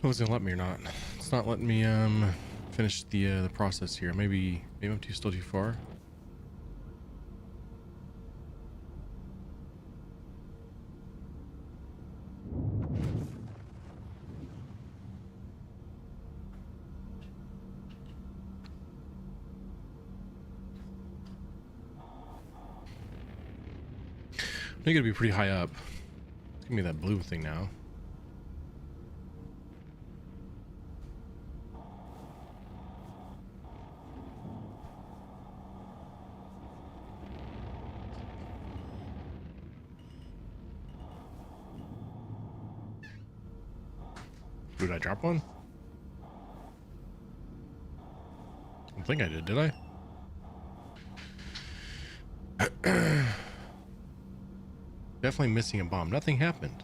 Oh, it's gonna let me or not? It's not letting me finish the process here. Maybe I'm still too far. I think it'd be pretty high up. Give me that blue thing now. Did I drop one? I don't think I did I? Definitely missing a bomb. Nothing happened.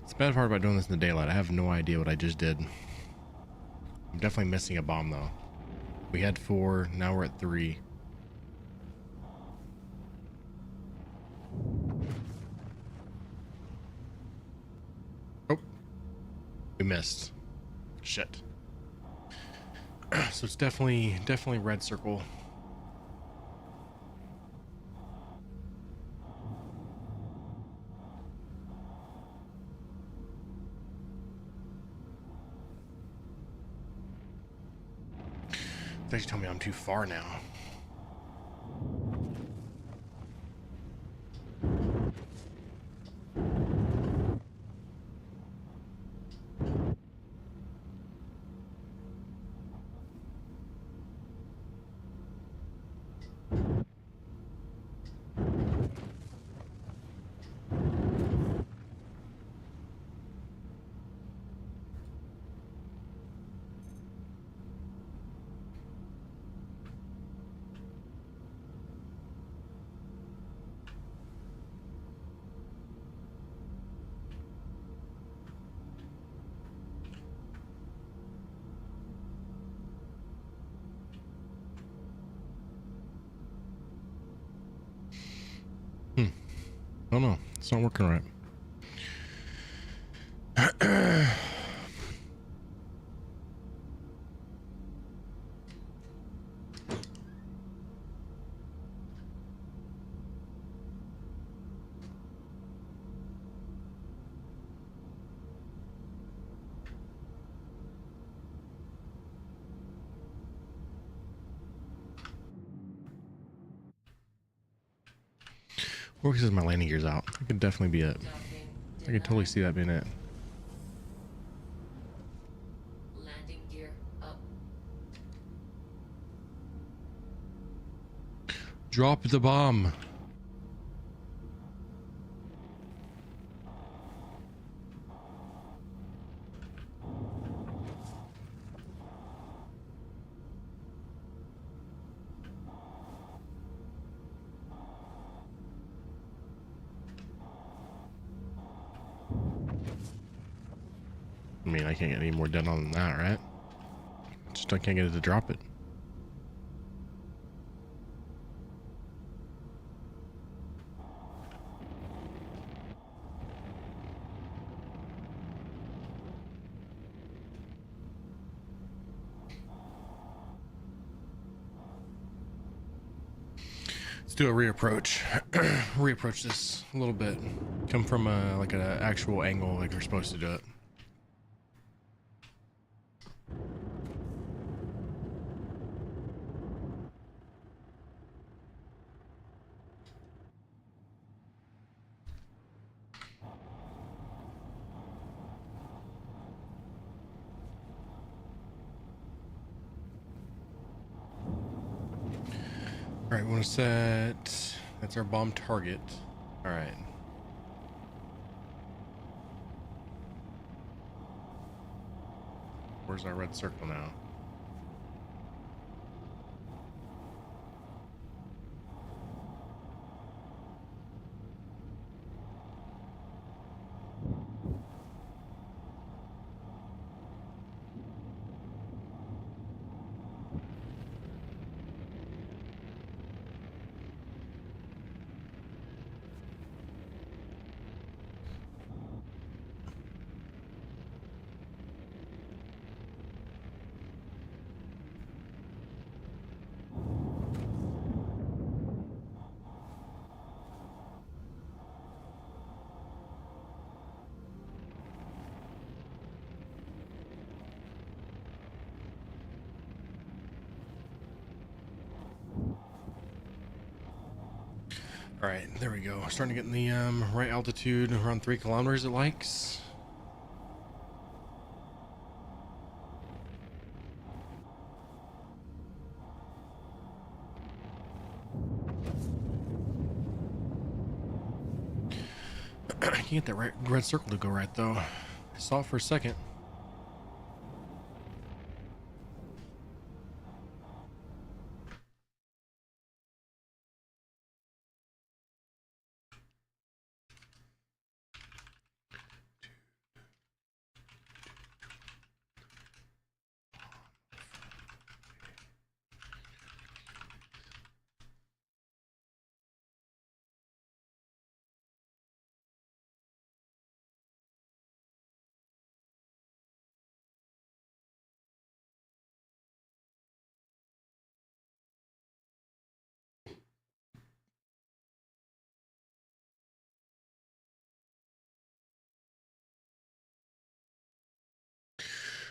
It's the bad part about doing this in the daylight. I have no idea what I just did. I'm definitely missing a bomb though. We had 4, now we're at 3. Oh, we missed. Shit. So it's definitely red circle. They tell me I'm too far now. Oh no, it's not working right. Works as my landing gear's out. That could definitely be it. I could totally see that being it. Landing gear up. Drop the bomb. I mean, I can't get any more dead on than that, right? Just I can't get it to drop it. Let's do a reapproach. Reapproach this a little bit. Come from a like an actual angle, like we're supposed to do it. All right, we want to set. That's our bomb target. All right. Where's our red circle now? All right, there we go. Starting to get in the right altitude, around 3 kilometers it likes. Can't get that red circle to go right though. I saw it for a second.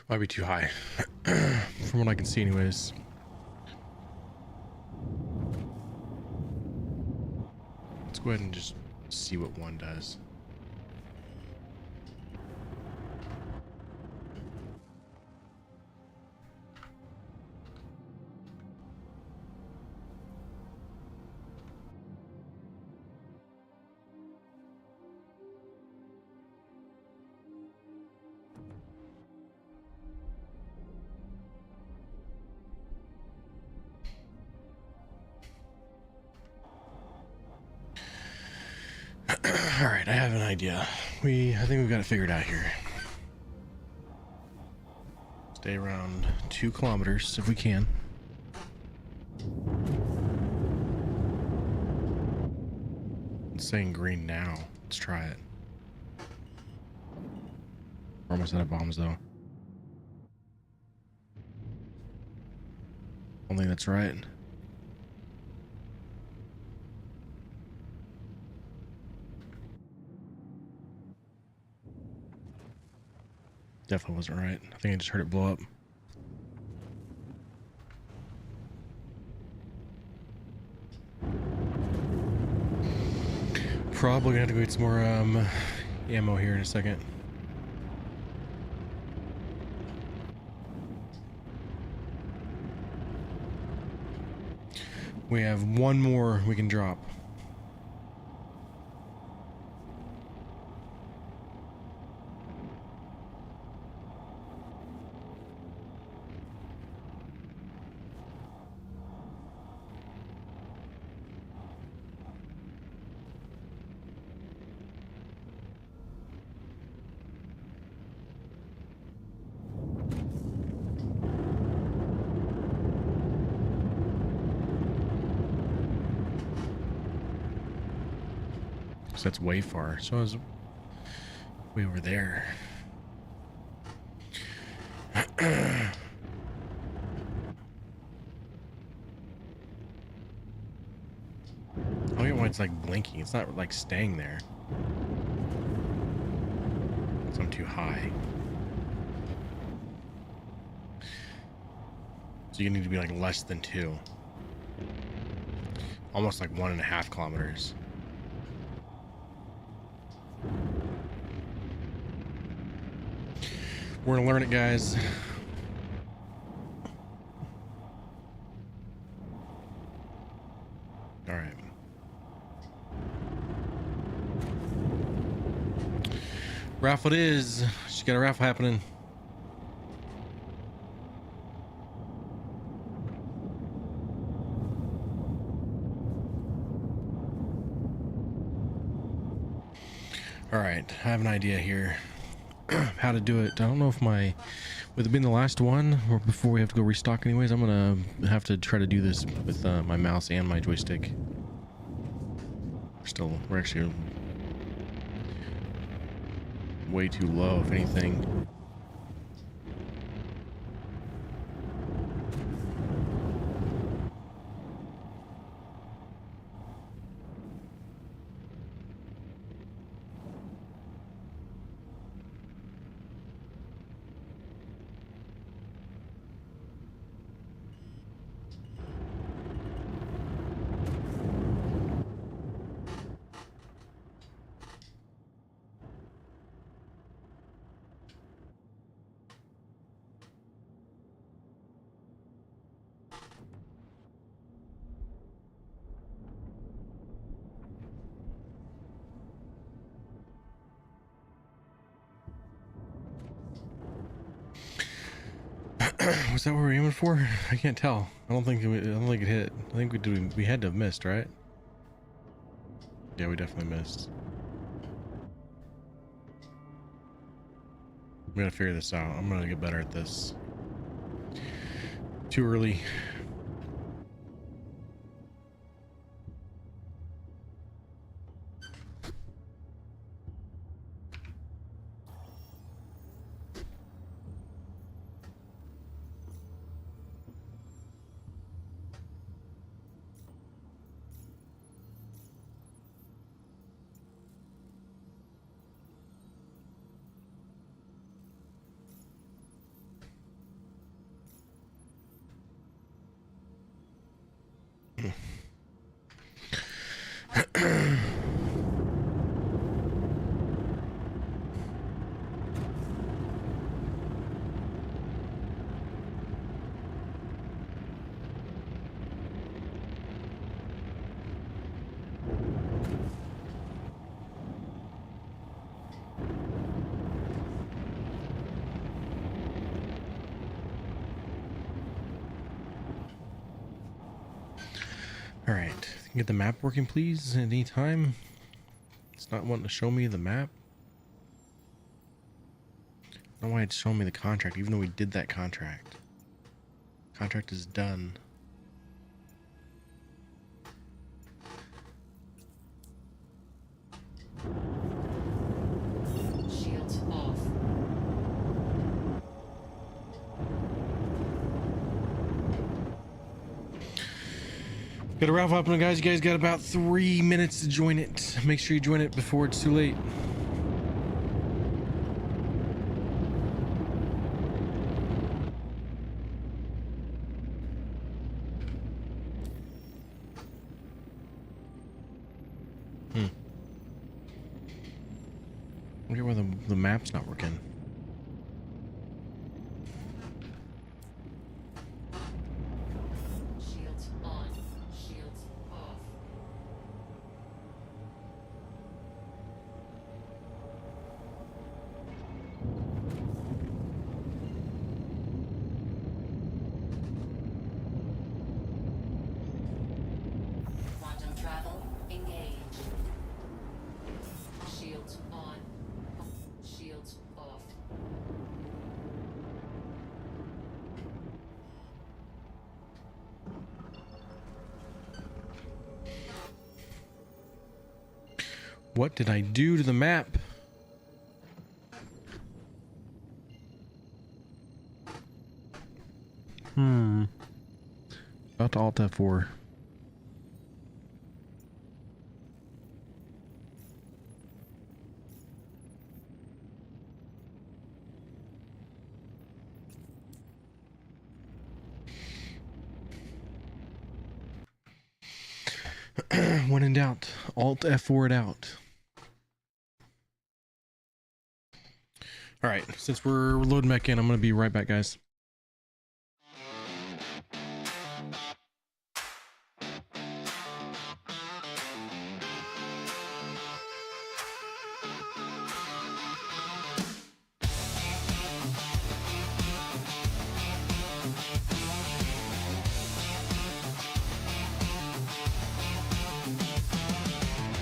Might be too high, from what I can see anyways. Let's go ahead and just see what one does. All right, I have an idea. I think we've got it figured out here. Stay around 2 kilometers if we can. It's saying green now. Let's try it. We're almost out of bombs though. I don't think that's right. Definitely wasn't right. I think I just heard it blow up. Probably gonna have to go get some more ammo here in a second. We have one more we can drop. So that's way far. So I was way over there. it's like blinking. It's not like staying there. So I'm too high. So you need to be like less than 2. Almost like 1.5 kilometers. We're gonna learn it, guys. All right. Raffle it is. She got a raffle happening. All right, I have an idea here. How to do it. I don't know if with it being the last one or before we have to go restock anyways, I'm gonna have to try to do this with my mouse and my joystick. We're actually way too low, if anything. Was that what we were aiming for? I can't tell. I don't think it hit. I think we had to have missed, right? Yeah, we definitely missed. We gotta figure this out. I'm gonna get better at this. Too early. All right, get the map working, please. At any time. It's not wanting to show me the map. I don't know why it's showing me the contract, even though we did that contract. Contract is done. Shields off. Got a raffle happening, guys. You guys got about 3 minutes to join it. Make sure you join it before it's too late. I wonder why the map's not working. Shields on. Shields off. Quantum travel engaged. Shields on. Shields off. What did I do to the map? About to Alt F4. When in doubt, Alt F4 it out. All right, since we're loading back in, I'm going to be right back, guys.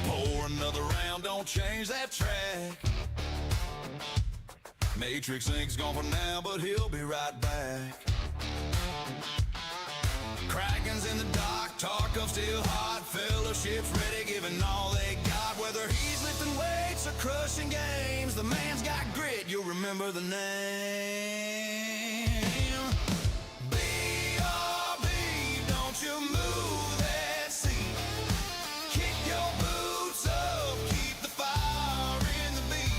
Pour another round, don't change that track. Matrix Inc.'s gone for now, but he'll be right back. Kraken's in the dock, Tarkov's still hot, Fellowship's ready, giving all they got. Whether he's lifting weights or crushing games, the man's got grit, you'll remember the name. BRB, don't you move that seat. Kick your boots up, keep the fire in the beat.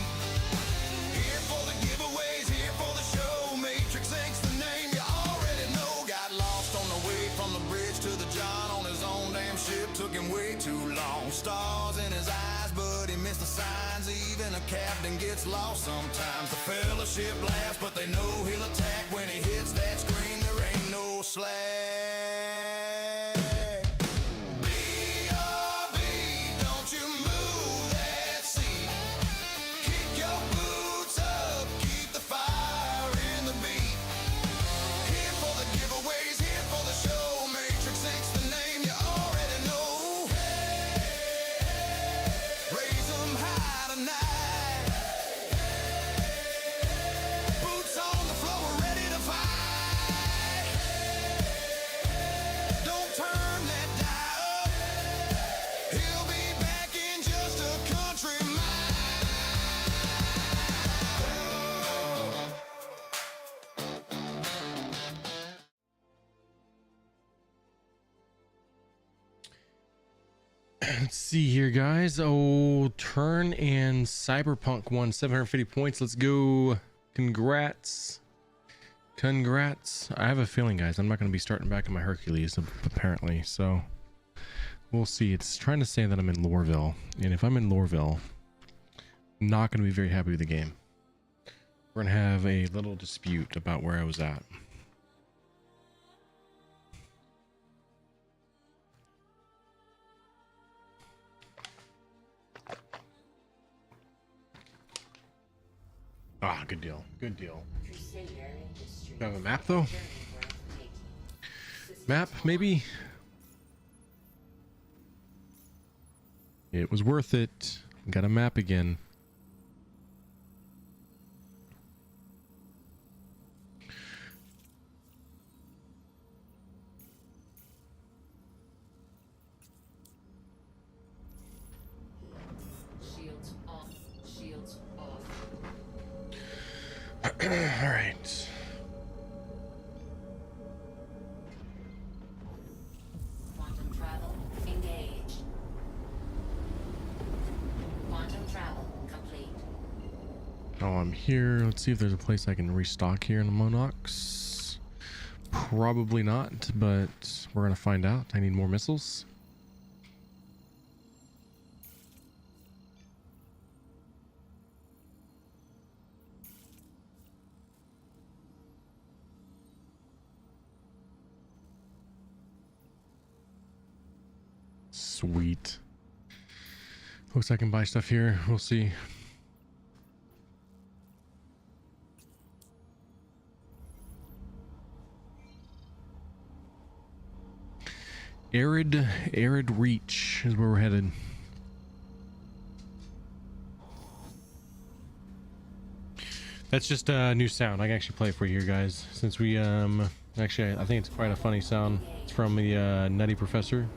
Here for the giveaways, here for the show. Matrix Inc.'s the name you already know. Got lost on the way from the bridge to the John on his own damn ship. Took him way too long. Stars in his eyes, but he missed the signs. Even a captain gets lost sometimes. The Fellowship laughs, but they know he'll attack. When he hits that screen, there ain't no slack. BRB, don't you move that seat. Kick your boots up, keep the fire in the beat. Here for the giveaways, here for the show. Matrix Inc.'s the name you already know. Raise 'em high tonight. Boots on the floor, ready to fight. Don't turn that dial up. He'll be back in just a country mile. Let's see here, guys. Oh, Turn and Cyberpunk won 750 points. Let's go. Congrats. Congrats. I have a feeling, guys, I'm not going to be starting back in my Hercules, apparently. So we'll see. It's trying to say that I'm in Loreville. And if I'm in Loreville, I'm not going to be very happy with the game. We're going to have a little dispute about where I was at. Ah, good deal. Good deal. Crusader Industries. Do I have a map, though? Journey worth taking. Systems Map, maybe? It was worth it. Got a map again. Shields on. Shields off. All right. Quantum travel engaged. Quantum travel complete. Oh, I'm here. Let's see if there's a place I can restock here in the Monox. Probably not, but we're gonna find out. I need more missiles. Sweet. Looks like I can buy stuff here. We'll see. Arid Reach is where we're headed. That's just a new sound. I can actually play it for you guys. Since we actually I think it's quite a funny sound. It's from the Nutty Professor.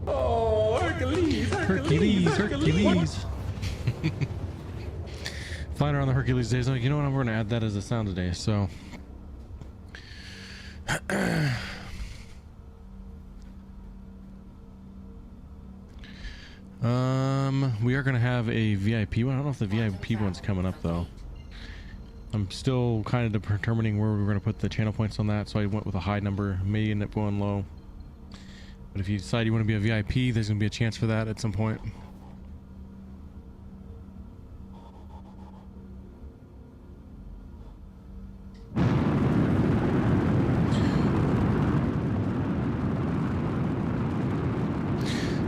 Oh, Hercules! Hercules. Flying around the Hercules days. I'm like, you know what? I'm going to add that as a sound today. So, We are gonna have a VIP one. I don't know if the VIP one's coming up though. I'm still kind of determining where we're gonna put the channel points on that, so I went with a high number. May end up going low. But if you decide you want to be a VIP, there's gonna be a chance for that at some point.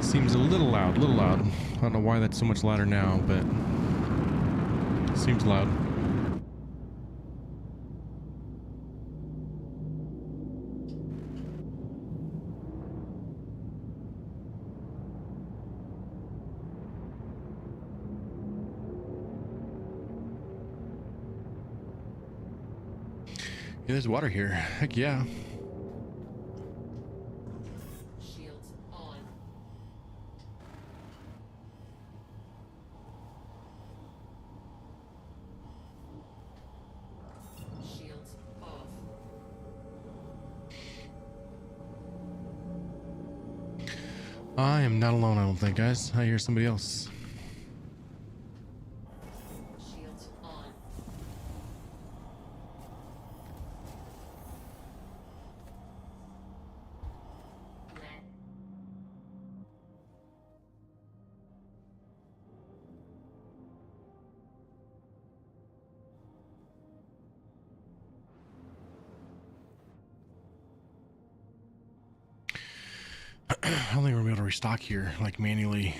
Seems a little loud, I don't know why that's so much louder now, but it seems loud. Yeah, there's water here. Heck yeah. Shields on. Shields off. I am not alone, I don't think, guys. I hear somebody else. Shields on. Land. I don't think we're gonna be able to restock here, like manually,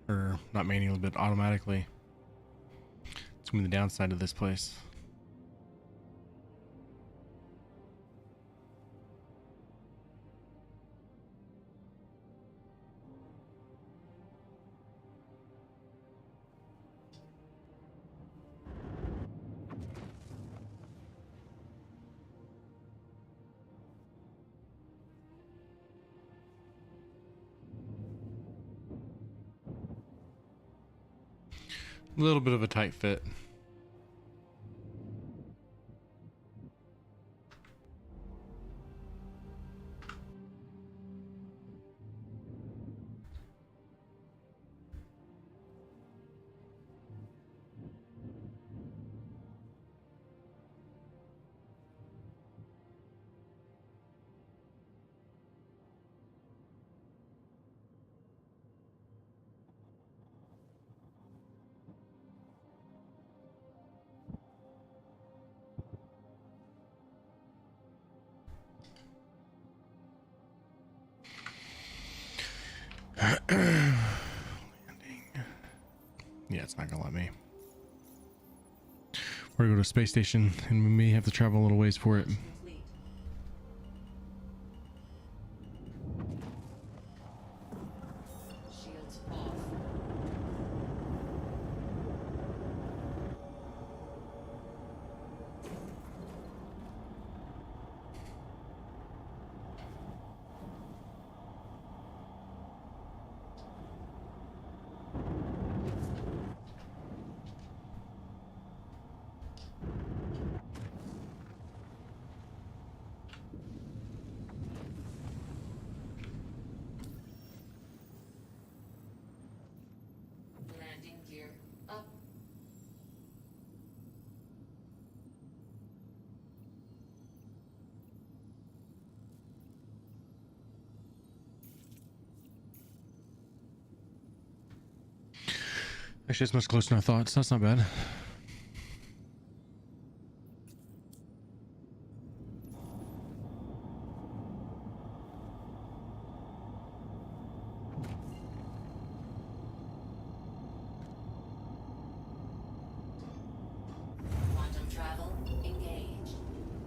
or not manually, but automatically. It's gonna be the downside of this place. A little bit of a tight fit. Landing. Yeah, it's not gonna let me. We're gonna go to a space station, and we may have to travel a little ways for it. Complete. Shields off. Landing gear up. Actually, it's much closer than I thought, so that's not bad. Quantum travel engaged.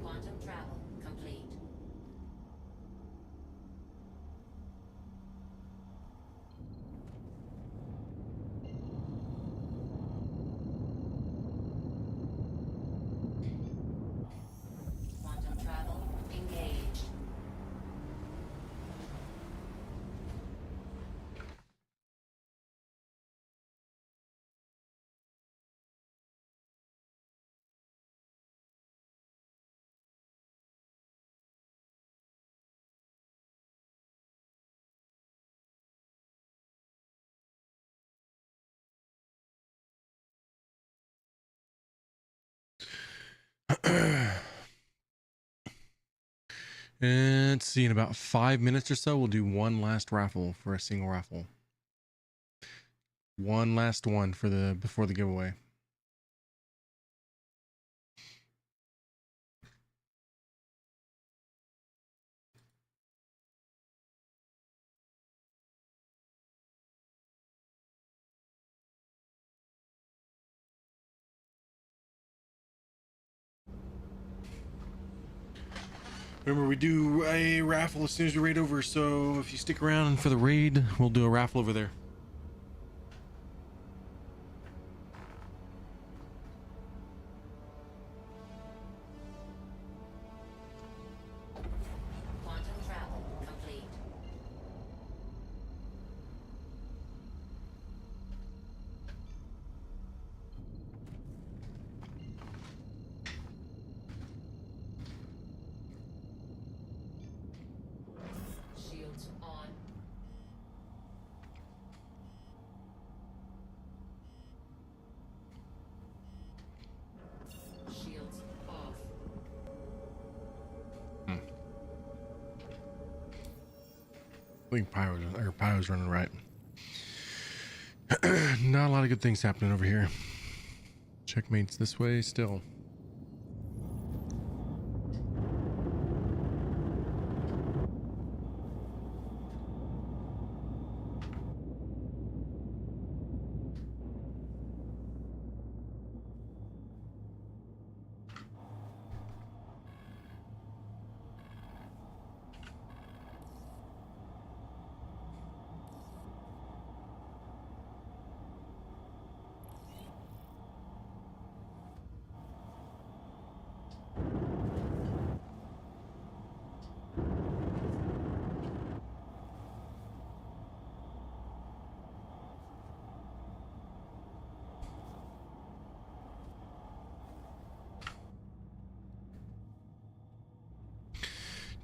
Quantum travel complete. And let's see, in about 5 minutes or so, we'll do one last raffle for a single raffle. One last one for the before the giveaway. Remember, we do a raffle as soon as we raid over, so if you stick around for the raid, we'll do a raffle over there. Quantum travel complete. Shields on. Shields off. I think Pyro's running right. Not a lot of good things happening over here. Checkmate's this way still.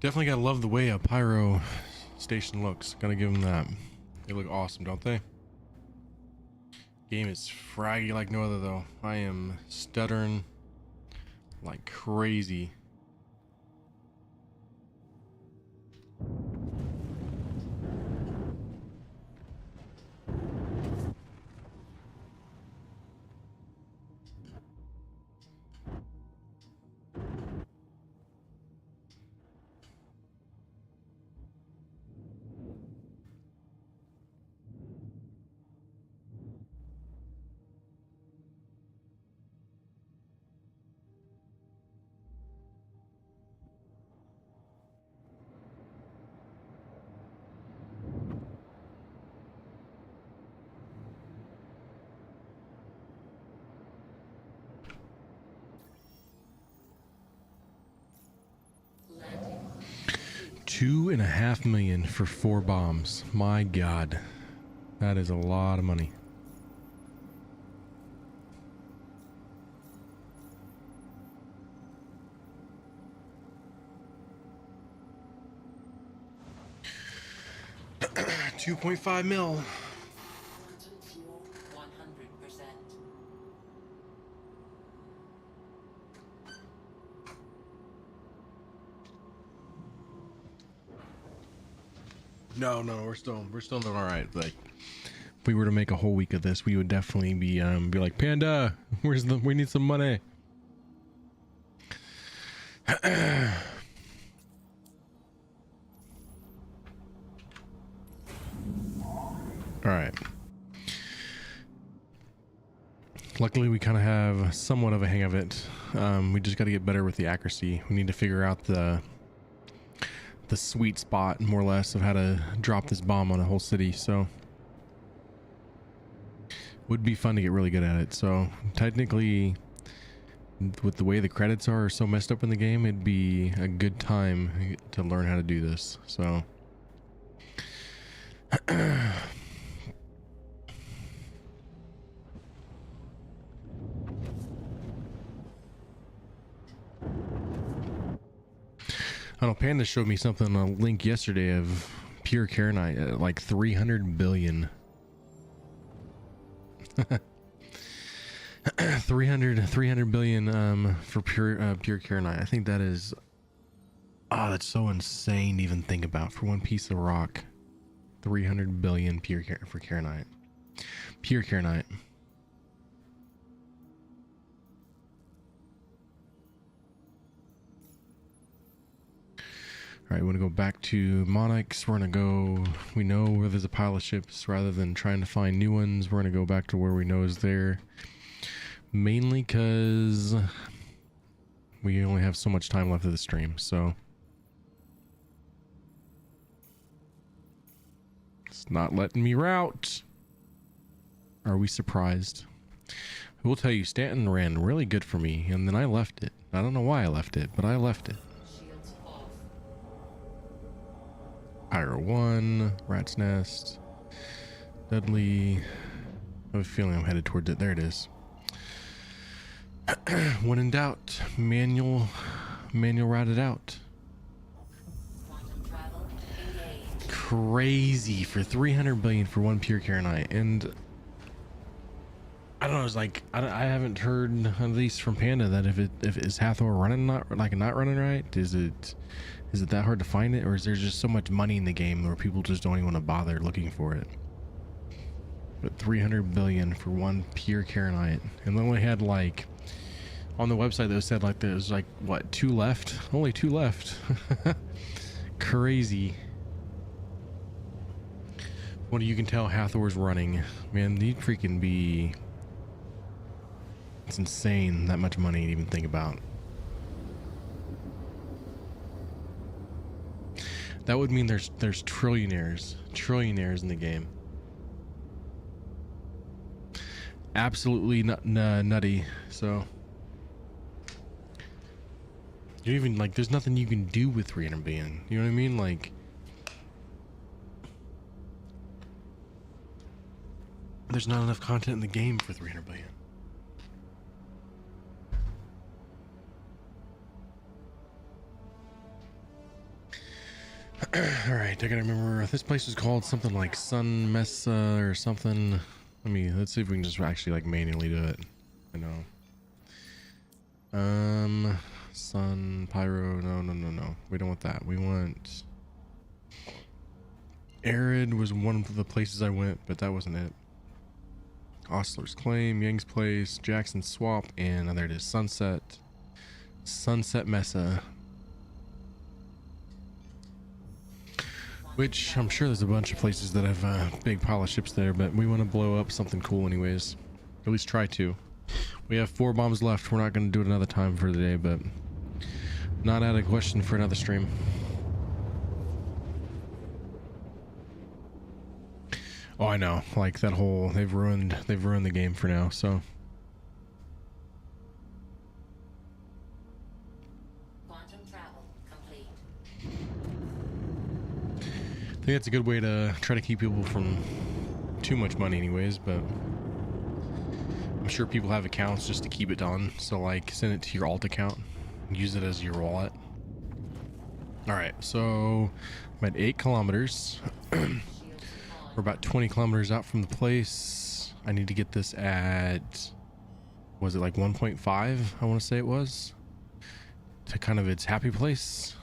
Definitely gotta love the way a pyro station looks. Gotta give them that. They look awesome, don't they? Game is fraggy like no other though. I am stuttering like crazy. Landing. $2.5 million for 4 bombs. My God, that is a lot of money. $2.5 mil. 100%. No, we're still doing all right. Like, if we were to make a whole week of this, we would definitely be like, Panda, we need some money. All right. Luckily, we kind of have somewhat of a hang of it. We just got to get better with the accuracy. We need to figure out the sweet spot, more or less, of how to drop this bomb on a whole city. So, would be fun to get really good at it. So, technically, with the way the credits are so messed up in the game, it'd be a good time to learn how to do this. So. I don't know, Panda showed me something on a link yesterday of pure Karenite at like 300 billion. 300 billion for pure Kernite. I think that is, that's so insane to even think about for one piece of rock. 300 billion for Kernite. Pure Kernite. All right, we want to go back to Monix. We're going to go, we know where there's a pile of ships. Rather than trying to find new ones, we're going to go back to where we know is there. Mainly because we only have so much time left of the stream, so it's not letting me route. Are we surprised? I will tell you, Stanton ran really good for me, and then I left it. I don't know why I left it, but I left it. Shields off. Pyro 1, Rat's Nest, Dudley. I have a feeling I'm headed towards it. There it is. When in doubt, manual route it out. Quantum travel engaged. Crazy for 300 billion for one pure Kernite. And I don't know, it's like I haven't heard, at least from Panda, that if is Hathor running not running right. Is it that hard to find it, or is there just so much money in the game where people just don't even want to bother looking for it? But 300 billion for one pure Kernite, and they only had like, on the website they said like there's like what, 2 left? Only 2 left. Crazy. What you can tell Hathor's running, man. They'd freaking be. It's insane that much money to even think about. That would mean there's trillionaires in the game. Absolutely nutty. So you even like, there's nothing you can do with 300 billion. You know what I mean? Like, there's not enough content in the game for 300 billion. All right, I gotta remember, this place is called something like Sun Mesa or something. Let's see if we can just actually like manually do it. I know. Sun Pyro. No. We don't want that. We want. Arid was one of the places I went, but that wasn't it. Ostler's Claim, Yang's Place, Jackson's Swap, and there it is. Sunset Mesa. Which I'm sure there's a bunch of places that have a big pile of ships there, but we want to blow up something cool anyways. At least try to. We have 4 bombs left. We're not going to do it another time for the day, but not out of question for another stream. Oh, I know. Like that whole, they've ruined the game for now, so. Quantum travel complete. I think that's a good way to try to keep people from too much money anyways, but I'm sure people have accounts just to keep it on. So like, send it to your alt account, use it as your wallet. All right, so I'm at 8 kilometers. We're about 20 kilometers out from the place. I need to get this at, was it like 1.5? I want to say it was, to kind of its happy place.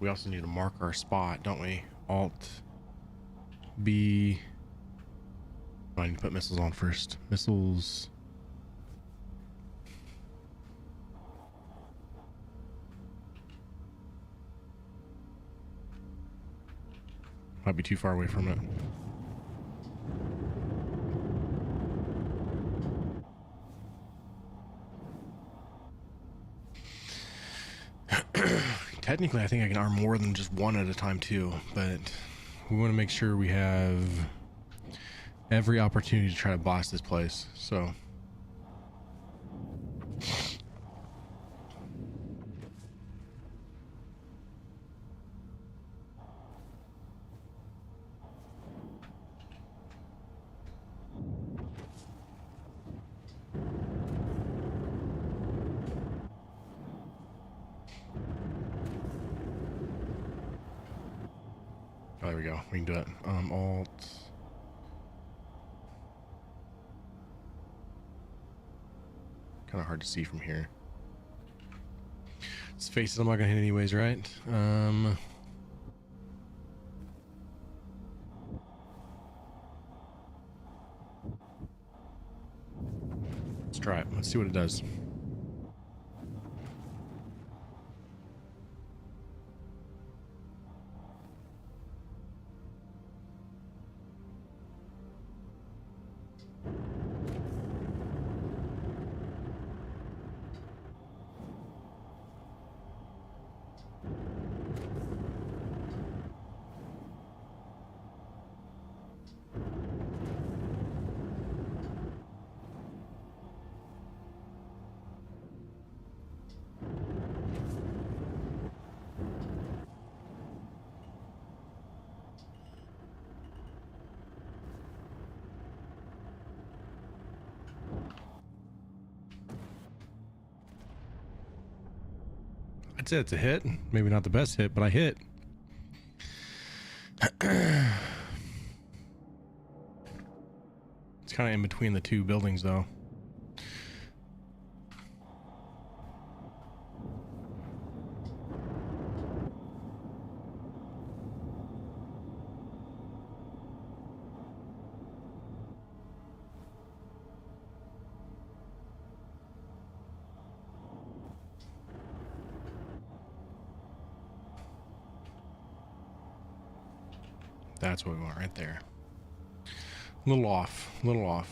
We also need to mark our spot, don't we? Alt B. Oh, I need to put missiles on first. Missiles. Might be too far away from it. Technically, I think I can arm more than just one at a time too, but we want to make sure we have every opportunity to try to boss this place. So Oh, there we go. We can do it. Alt. Kind of hard to see from here. Let's face it, I'm not gonna hit anyways, right? Let's try it. Let's see what it does. I'd say it's a hit. Maybe not the best hit, but I hit. It's kind of in between the two buildings, though. That's what we want right there. A little off, a little off.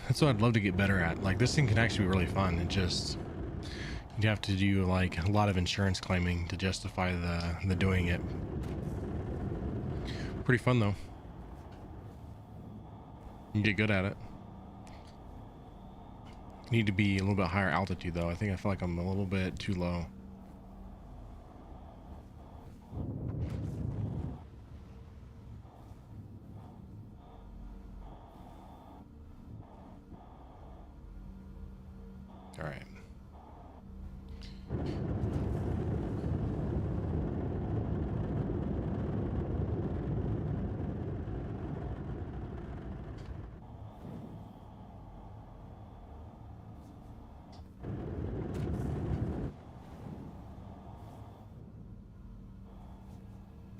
That's what I'd love to get better at. Like, this thing can actually be really fun. It just, you'd have to do like a lot of insurance claiming to justify the doing it. Pretty fun though. You get good at it. Need to be a little bit higher altitude though. I feel like I'm a little bit too low. All right.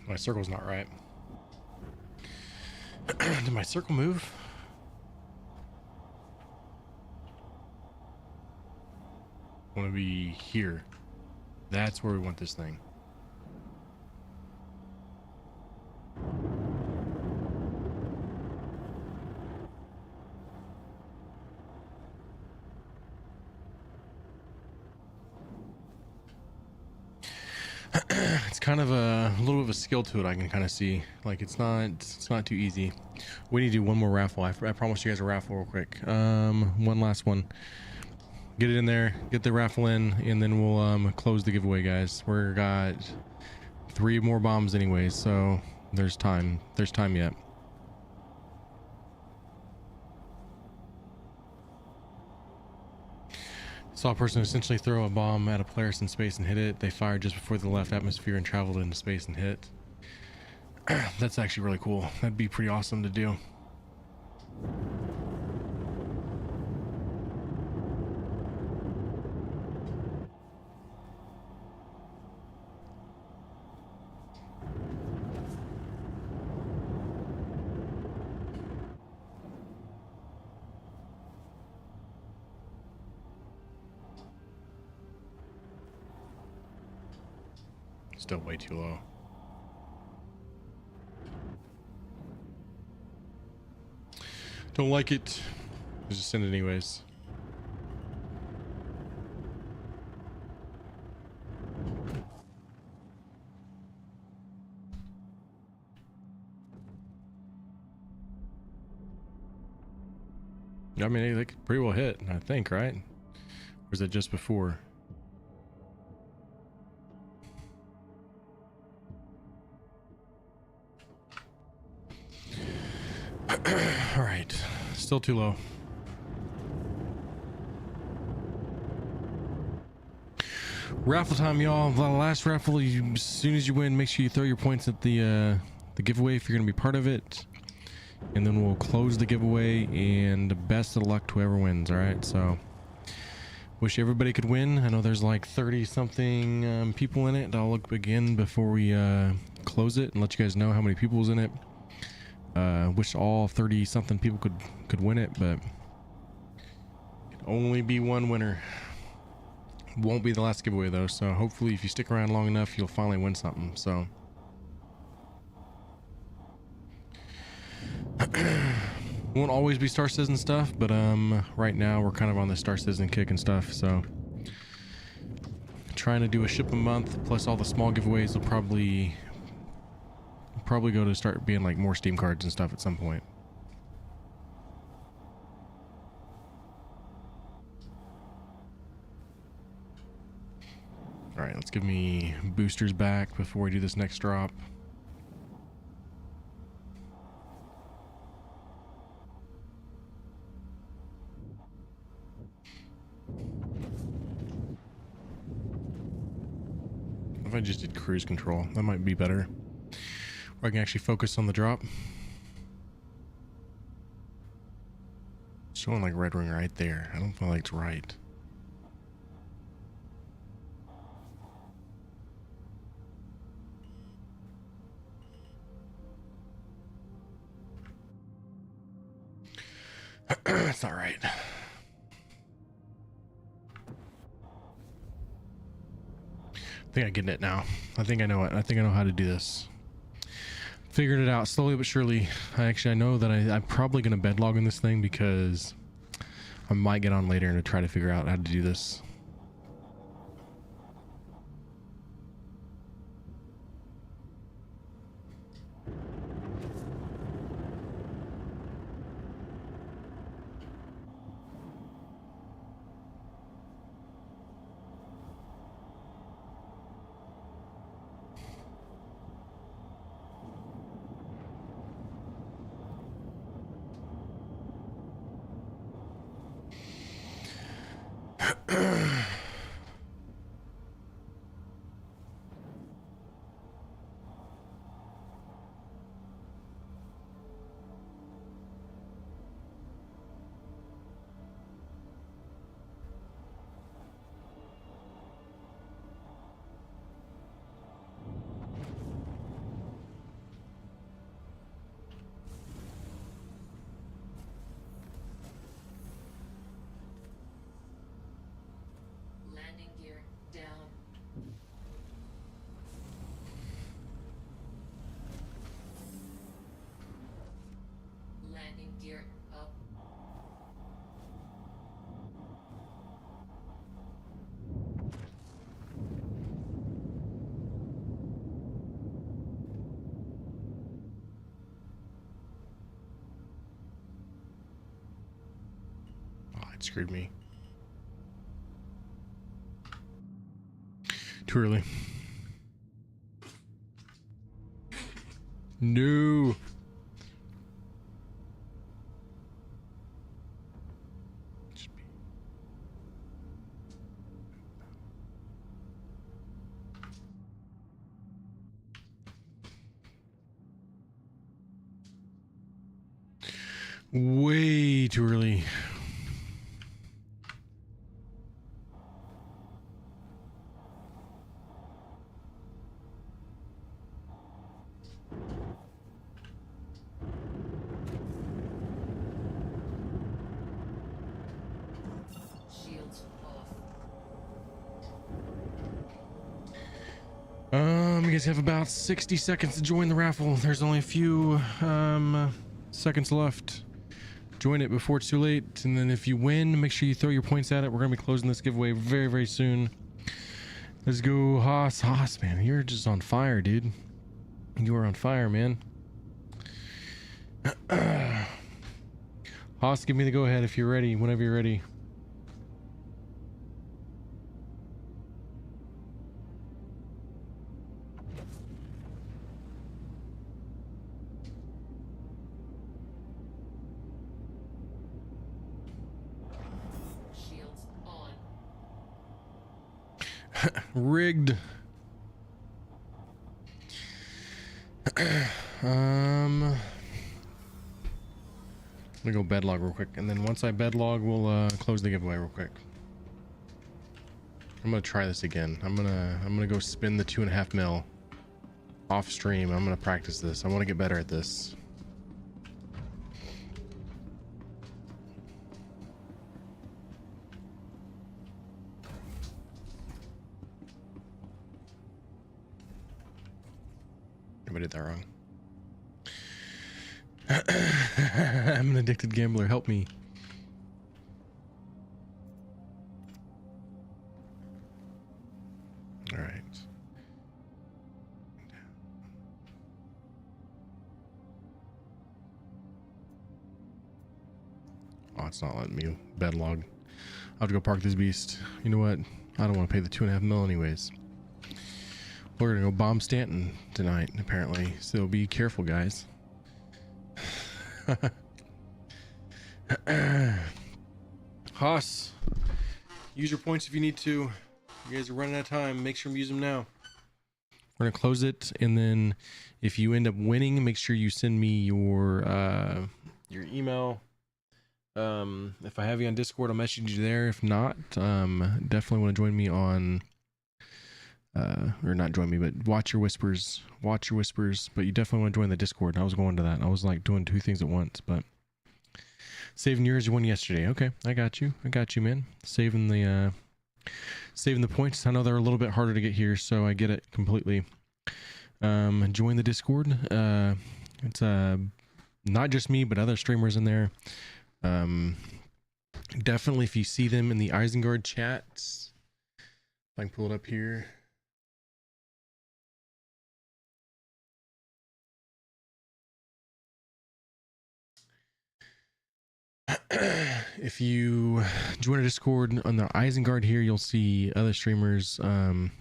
My circle's not right. Did my circle move? I want to be here. That's where we want this thing. It's kind of a little bit of a skill to it. I can kind of see, like, it's not too easy. We need to do one more raffle. I promised you guys a raffle real quick. One last one. Get it in there, get the raffle in, and then we'll close the giveaway, guys. We've got 3 more bombs anyways, so there's time. There's time yet. Saw a person essentially throw a bomb at a Polaris in space and hit it. They fired just before they left atmosphere and traveled into space and hit. That's actually really cool. That'd be pretty awesome to do. Still way too low. Don't like it. Just send it anyways. I mean, they could pretty well hit, I think, right? Or is it just before? All right, still too low. Raffle time, y'all. The last raffle, as soon as you win, make sure you throw your points at the giveaway if you're gonna be part of it, and then we'll close the giveaway. And best of luck to whoever wins. All right, so wish everybody could win. I know there's like 30 something people in it. I'll look again before we close it and let you guys know how many people was in it. Wish all 30 something people could win it, but can only be one winner. Won't be the last giveaway though, so hopefully if you stick around long enough you'll finally win something. So won't always be Star Citizen stuff, but right now we're kind of on the Star Citizen kick and stuff, so trying to do a ship a month plus all the small giveaways will probably go to start being like more Steam cards and stuff at some point. All right, let's give me boosters back before we do this next drop. If I just did cruise control, that might be better. Where I can actually focus on the drop. Showing like red ring right there. I don't feel like it's right. It's not right. I think I get it now. I think I know it. I think I know how to do this. Figured it out slowly but surely. I know that I'm probably going to bed log in this thing because I might get on later and try to figure out how to do this. Landing gear down. Landing gear up. Oh, it screwed me. Too early. No. Should be. Way too early. Shields off. You guys have about 60 seconds to join the raffle. There's only a few seconds left. Join it before it's too late, and then if you win, make sure you throw your points at it. We're gonna be closing this giveaway very, very soon. Let's go, Haas. Haas, man, you're just on fire, dude. You are on fire, man. Haas, give me the go ahead if you're ready, whenever you're ready. Shields on. Rigged. Let me go bedlog real quick, and then once I bedlog, we'll close the giveaway real quick. I'm gonna try this again. I'm gonna go spin the 2.5 mil off stream. I'm gonna practice this. I want to get better at this. I did that wrong. I'm an addicted gambler. Help me. All right. Oh, it's not letting me bedlog. I'll have to go park this beast. You know what? I don't want to pay the 2.5 mil anyways. We're gonna go bomb Stanton tonight, apparently. So be careful, guys. Haas, use your points if you need to. You guys are running out of time. Make sure to use them now. We're gonna close it, and then if you end up winning, make sure you send me your email. If I have you on Discord, I'll message you there. If not, definitely want to join me on. Or not join me, but watch your whispers. Watch your whispers. But you definitely want to join the Discord. I was going to that. I was like doing 2 things at once, but saving yours, you won yesterday. Okay, I got you. I got you, man. Saving the points. I know they're a little bit harder to get here, so I get it completely. Join the Discord. It's not just me, but other streamers in there. Definitely, if you see them in the Isengard chats, I can pull it up here. If you join a Discord on the Isengard here, you'll see other streamers. Some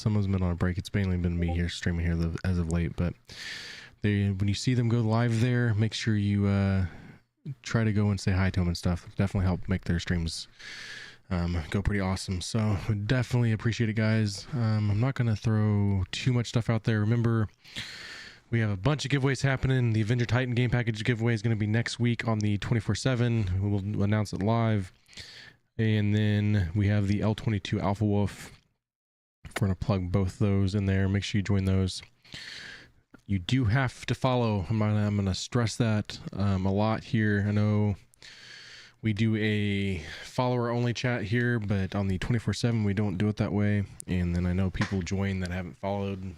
of them been on a break. It's mainly been me here streaming here as of late, but when you see them go live there, make sure you try to go and say hi to them and stuff. It'll definitely help make their streams go pretty awesome. So definitely appreciate it, guys. I'm not gonna throw too much stuff out there. Remember, we have a bunch of giveaways happening. The Avenger Titan game package giveaway is going to be next week on the 24/7. We'll announce it live. And then we have the L22 Alpha Wolf. We're going to plug both those in there. Make sure you join those. You do have to follow. I'm going to stress that a lot here. I know we do a follower-only chat here, but on the 24/7, we don't do it that way. And then I know people join that haven't followed.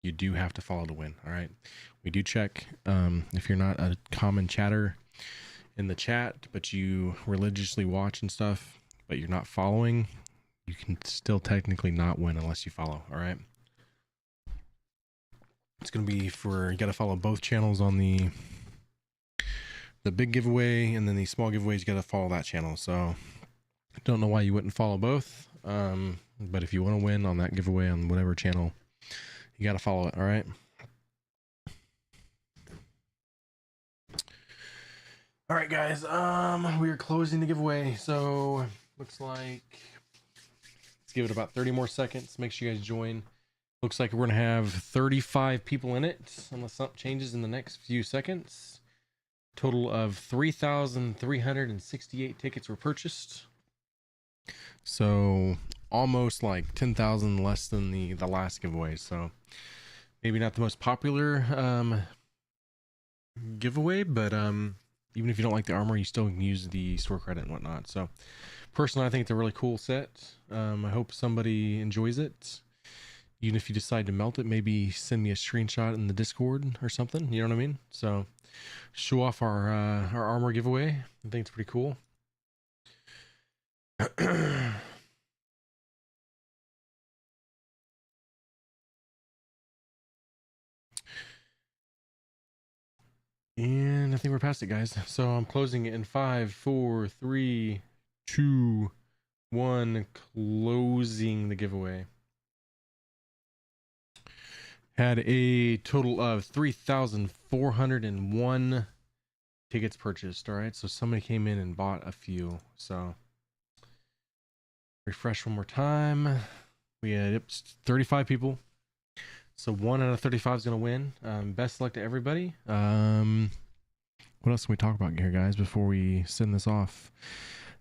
You do have to follow to win. All right. We do check. If you're not a common chatter in the chat, but you religiously watch and stuff, but you're not following, you can still technically not win unless you follow. All right. It's going to be you got to follow both channels on the big giveaway, and then the small giveaways, you got to follow that channel. So I don't know why you wouldn't follow both. But if you want to win on that giveaway on whatever channel, you got to follow it. All right. All right, guys. We are closing the giveaway. So looks like let's give it about 30 more seconds. Make sure you guys join. Looks like we're going to have 35 people in it, unless something changes in the next few seconds. Total of 3,368 tickets were purchased. So almost like 10,000 less than the last giveaway. So maybe not the most popular giveaway, but even if you don't like the armor, you still can use the store credit and whatnot. So personally, I think it's a really cool set. I hope somebody enjoys it. Even if you decide to melt it, maybe send me a screenshot in the Discord or something. You know what I mean? So show off our armor giveaway. I think it's pretty cool. And I think we're past it, guys. So I'm closing it in 5, 4, 3, 2, 1. Closing the giveaway. Had a total of 3,401 tickets purchased. All right, so somebody came in and bought a few. So refresh one more time. We had 35 people. So 1 out of 35 is going to win. Best luck to everybody. What else can we talk about here, guys, before we send this off?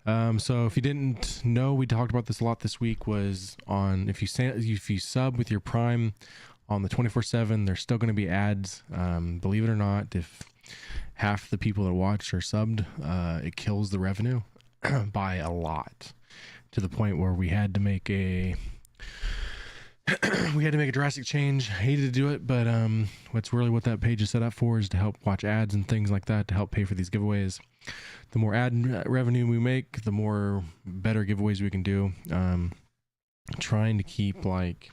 So if you didn't know, we talked about this a lot this week, was on if you sub with your Prime on the 24/7, there's still going to be ads. Believe it or not, if half the people that watch are subbed, it kills the revenue by a lot, to the point where we had to make a drastic change. Hated to do it, but what that page is set up for is to help watch ads and things like that, to help pay for these giveaways. The more ad revenue we make, the more better giveaways we can do. Trying to keep like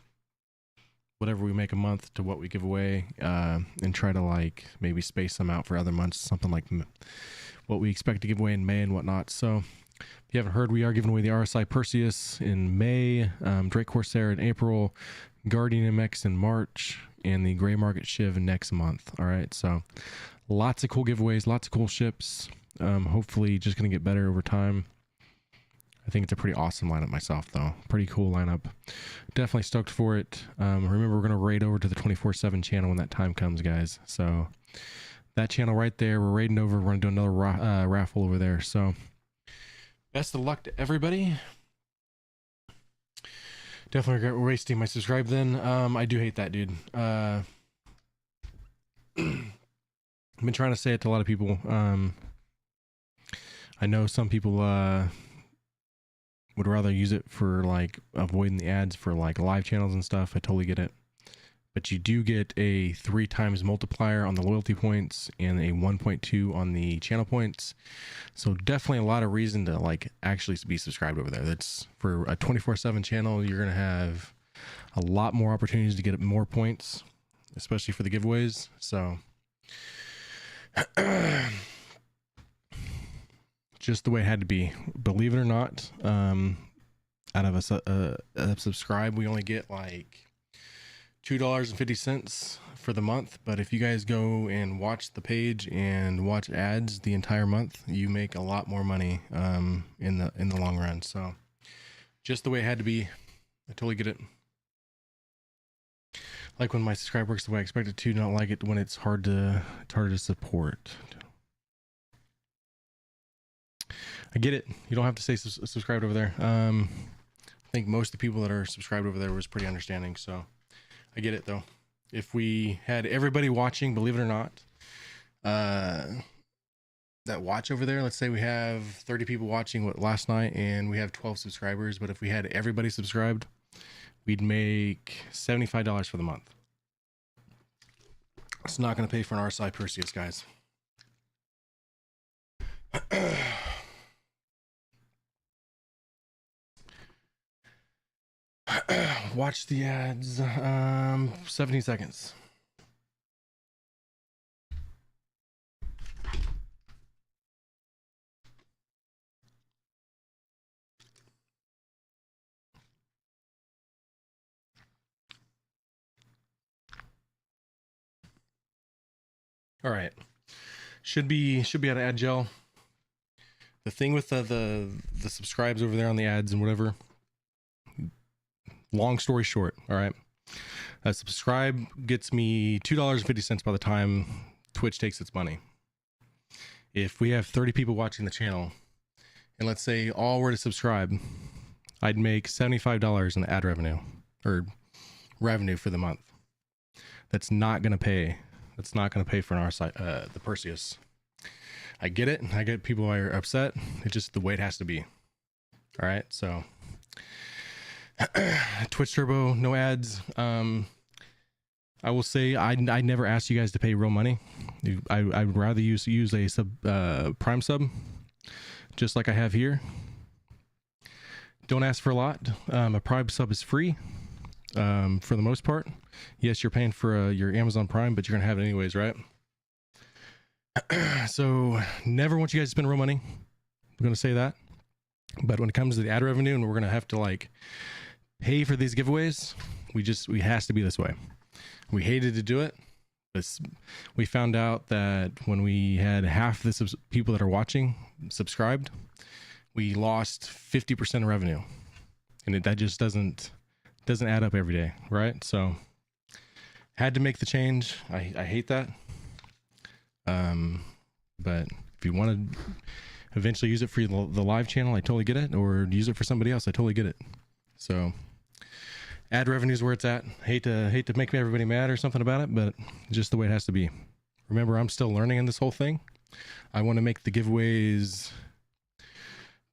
whatever we make a month to what we give away, and try to like maybe space them out for other months, something like what we expect to give away in May and whatnot. So if you haven't heard, we are giving away the RSI Perseus in May, Drake Corsair in April, Guardian MX in March, and the Gray Market Shiv next month. All right, so lots of cool giveaways, lots of cool ships. Hopefully just going to get better over time. I think it's a pretty awesome lineup myself, though. Pretty cool lineup. Definitely stoked for it. Remember, we're going to raid over to the 24/7 channel when that time comes, guys. So that channel right there, we're raiding over. We're going to do another raffle over there. So best of luck to everybody. Definitely regret wasting my subscribe then. I do hate that, dude. I've been trying to say it to a lot of people. I know some people would rather use it for like avoiding the ads for like live channels and stuff. I totally get it. But you do get a 3 times multiplier on the loyalty points and a 1.2 on the channel points. So definitely a lot of reason to like actually be subscribed over there. That's for a 24/7 channel. You're going to have a lot more opportunities to get more points, especially for the giveaways. So just the way it had to be. Believe it or not, out of a subscribe, we only get like $2.50 for the month. But if you guys go and watch the page and watch ads the entire month, you make a lot more money in the long run. So just the way it had to be. I totally get it. Like when my subscribe works the way I expect it to. Not like it when it's harder to support. I get it. You don't have to stay subscribed over there. I think most of the people that are subscribed over there was pretty understanding. So I get it though. If we had everybody watching, believe it or not, that watch over there, let's say we have 30 people watching last night and we have 12 subscribers. But if we had everybody subscribed, we'd make $75 for the month. It's not going to pay for an RSI Perseus, guys. Watch the ads. 17 seconds. All right. Should be out of ad gel. The thing with the subscribes over there on the ads and whatever. Long story short, all right. A subscribe gets me $2.50 by the time Twitch takes its money. If we have 30 people watching the channel, and let's say all were to subscribe, I'd make $75 in ad revenue, or revenue for the month. That's not going to pay. That's not going to pay for an RSI, the Perseus. I get it. I get people who are upset. It's just the way it has to be. All right, so Twitch Turbo, no ads. I will say I never asked you guys to pay real money. I'd rather use a Prime sub, just like I have here. Don't ask for a lot. A Prime sub is free for the most part. Yes, you're paying for your Amazon Prime, but you're gonna have it anyways, right? So never want you guys to spend real money. I'm going to say that. But when it comes to the ad revenue and we're going to have to like pay for these giveaways, we has to be this way. We hated to do it. But we found out that when we had half the people that are watching subscribed, we lost 50% of revenue. And that just doesn't add up every day, right? So had to make the change. I hate that. But if you want to eventually use it for the live channel, I totally get it. Or use it for somebody else, I totally get it. So ad revenue is where it's at. Hate to make everybody mad or something about it, but just the way it has to be. Remember, I'm still learning in this whole thing. I want to make the giveaways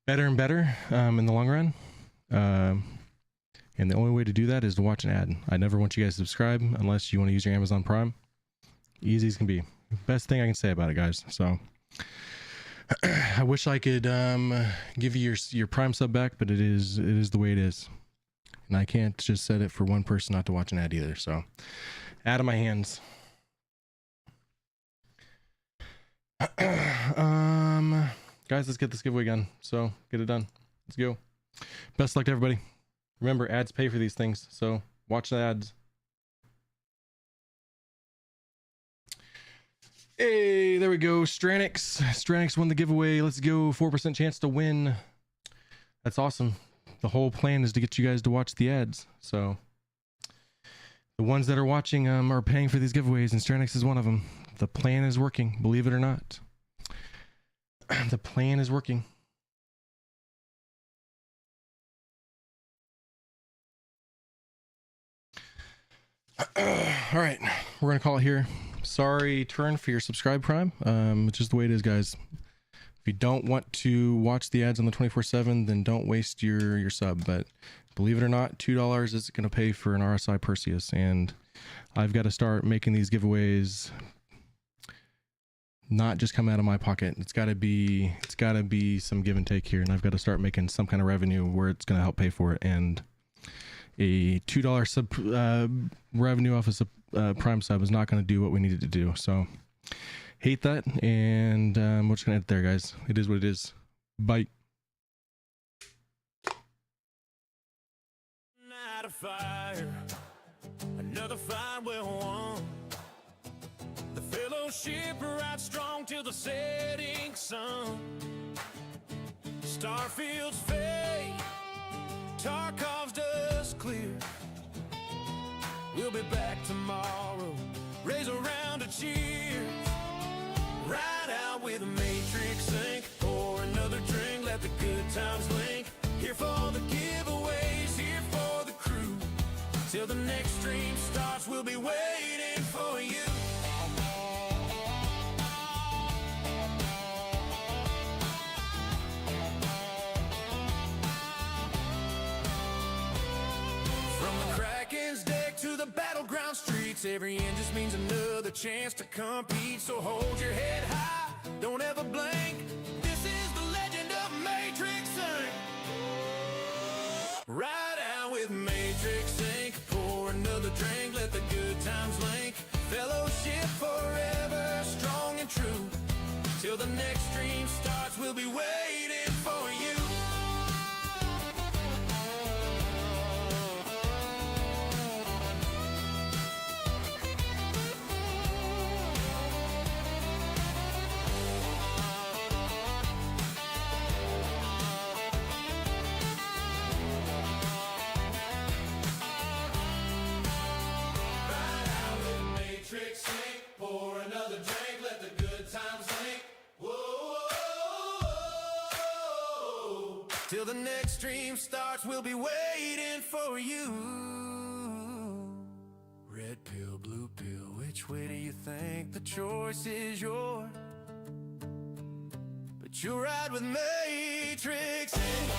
better and better in the long run. And the only way to do that is to watch an ad. I never want you guys to subscribe unless you want to use your Amazon Prime. Easy as can be. Best thing I can say about it, guys. So I wish I could give you your Prime sub back, but it is the way it is. And I can't just set it for one person not to watch an ad either. So out of my hands. Guys, let's get this giveaway done. So get it done. Let's go. Best luck to everybody. Remember, ads pay for these things. So watch the ads. Hey, there we go. Stranix won the giveaway. Let's go. 4% chance to win. That's awesome. The whole plan is to get you guys to watch the ads. So the ones that are watching are paying for these giveaways, and Stranix is one of them. The plan is working, believe it or not. The plan is working. All right, we're gonna call it here. Sorry, Turn, for your subscribe Prime. It's just the way it is, guys. If you don't want to watch the ads on the 24/7, then don't waste your sub. But believe it or not, $2 is going to pay for an RSI Perseus, and I've got to start making these giveaways not just come out of my pocket. It's got to be some give and take here, and I've got to start making some kind of revenue where it's going to help pay for it. And a $2 sub revenue off a Prime sub is not going to do what we need it to do. So hate that, and we're just gonna end it there, guys. It is what it is. Bye. Night of fire, another fight well won. The fellowship rides strong till the setting sun. Starfield's fade, Tarkov's dust clear. We'll be back tomorrow, raise around a cheer. Ride out with a Matrix Inc. Pour another drink, let the good times link. Here for the giveaways, here for the crew. Till the next stream starts, we'll be waiting for you. From the Kraken's deck to the battleground streets, every end just means another chance to compete. So hold your head high, don't ever blink. This is the legend of Matrix Inc. Ride out with Matrix Inc. Pour another drink, let the good times link. Fellowship forever, strong and true. Till the next stream starts, we'll be waiting for you. Pour another drink, let the good times link. Whoa, till the next stream starts, we'll be waiting for you. Red pill, blue pill, which way do you think? The choice is yours, but you'll ride with Matrix Inc.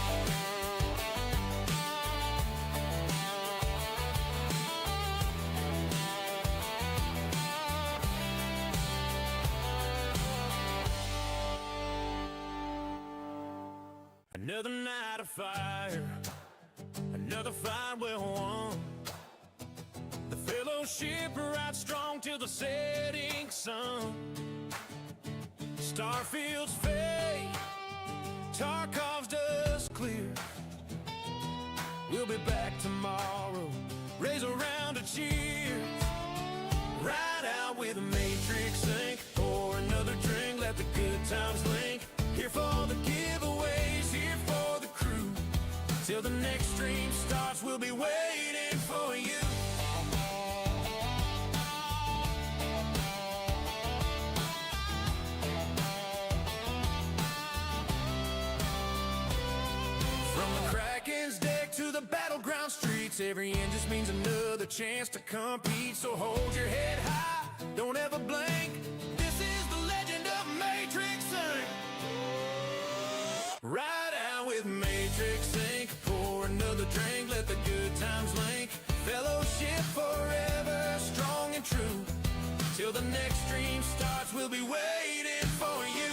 Another night of fire, another fight well won. The fellowship rides strong till the setting sun. Starfield's fade, Tarkov's dust clear. We'll be back tomorrow, raise a round of cheers. Ride out with a Matrix Inc. Pour another drink, let the good times link. Here for the giveaways, here for the crew. Till the next stream starts, we'll be waiting for you. From the Kraken's deck to the battleground streets, every end just means another chance to compete. So hold your head high, don't ever blink. This is the legend of Matrix Inc. Ride out with Matrix Inc. Pour another drink, let the good times link. Fellowship forever, strong and true. Till the next stream starts, we'll be waiting for you.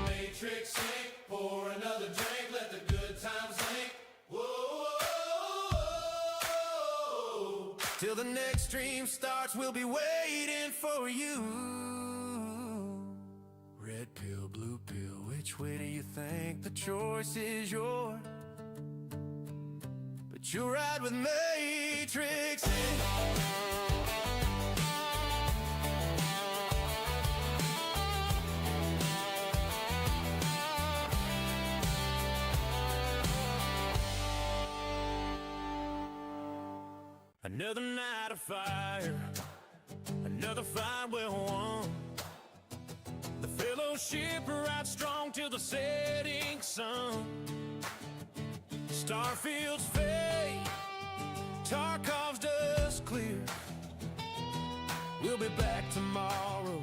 Matrix Inc. Pour another drink, let the good times link. Whoa. Till the next stream starts, we'll be waiting for you. Red pill, blue pill, which way do you think? The choice is yours. But you'll ride with Matrix Inc. Another night of fire, another fight well won. The fellowship rides strong till the setting sun. Starfield's fade, Tarkov's dust clear. We'll be back tomorrow,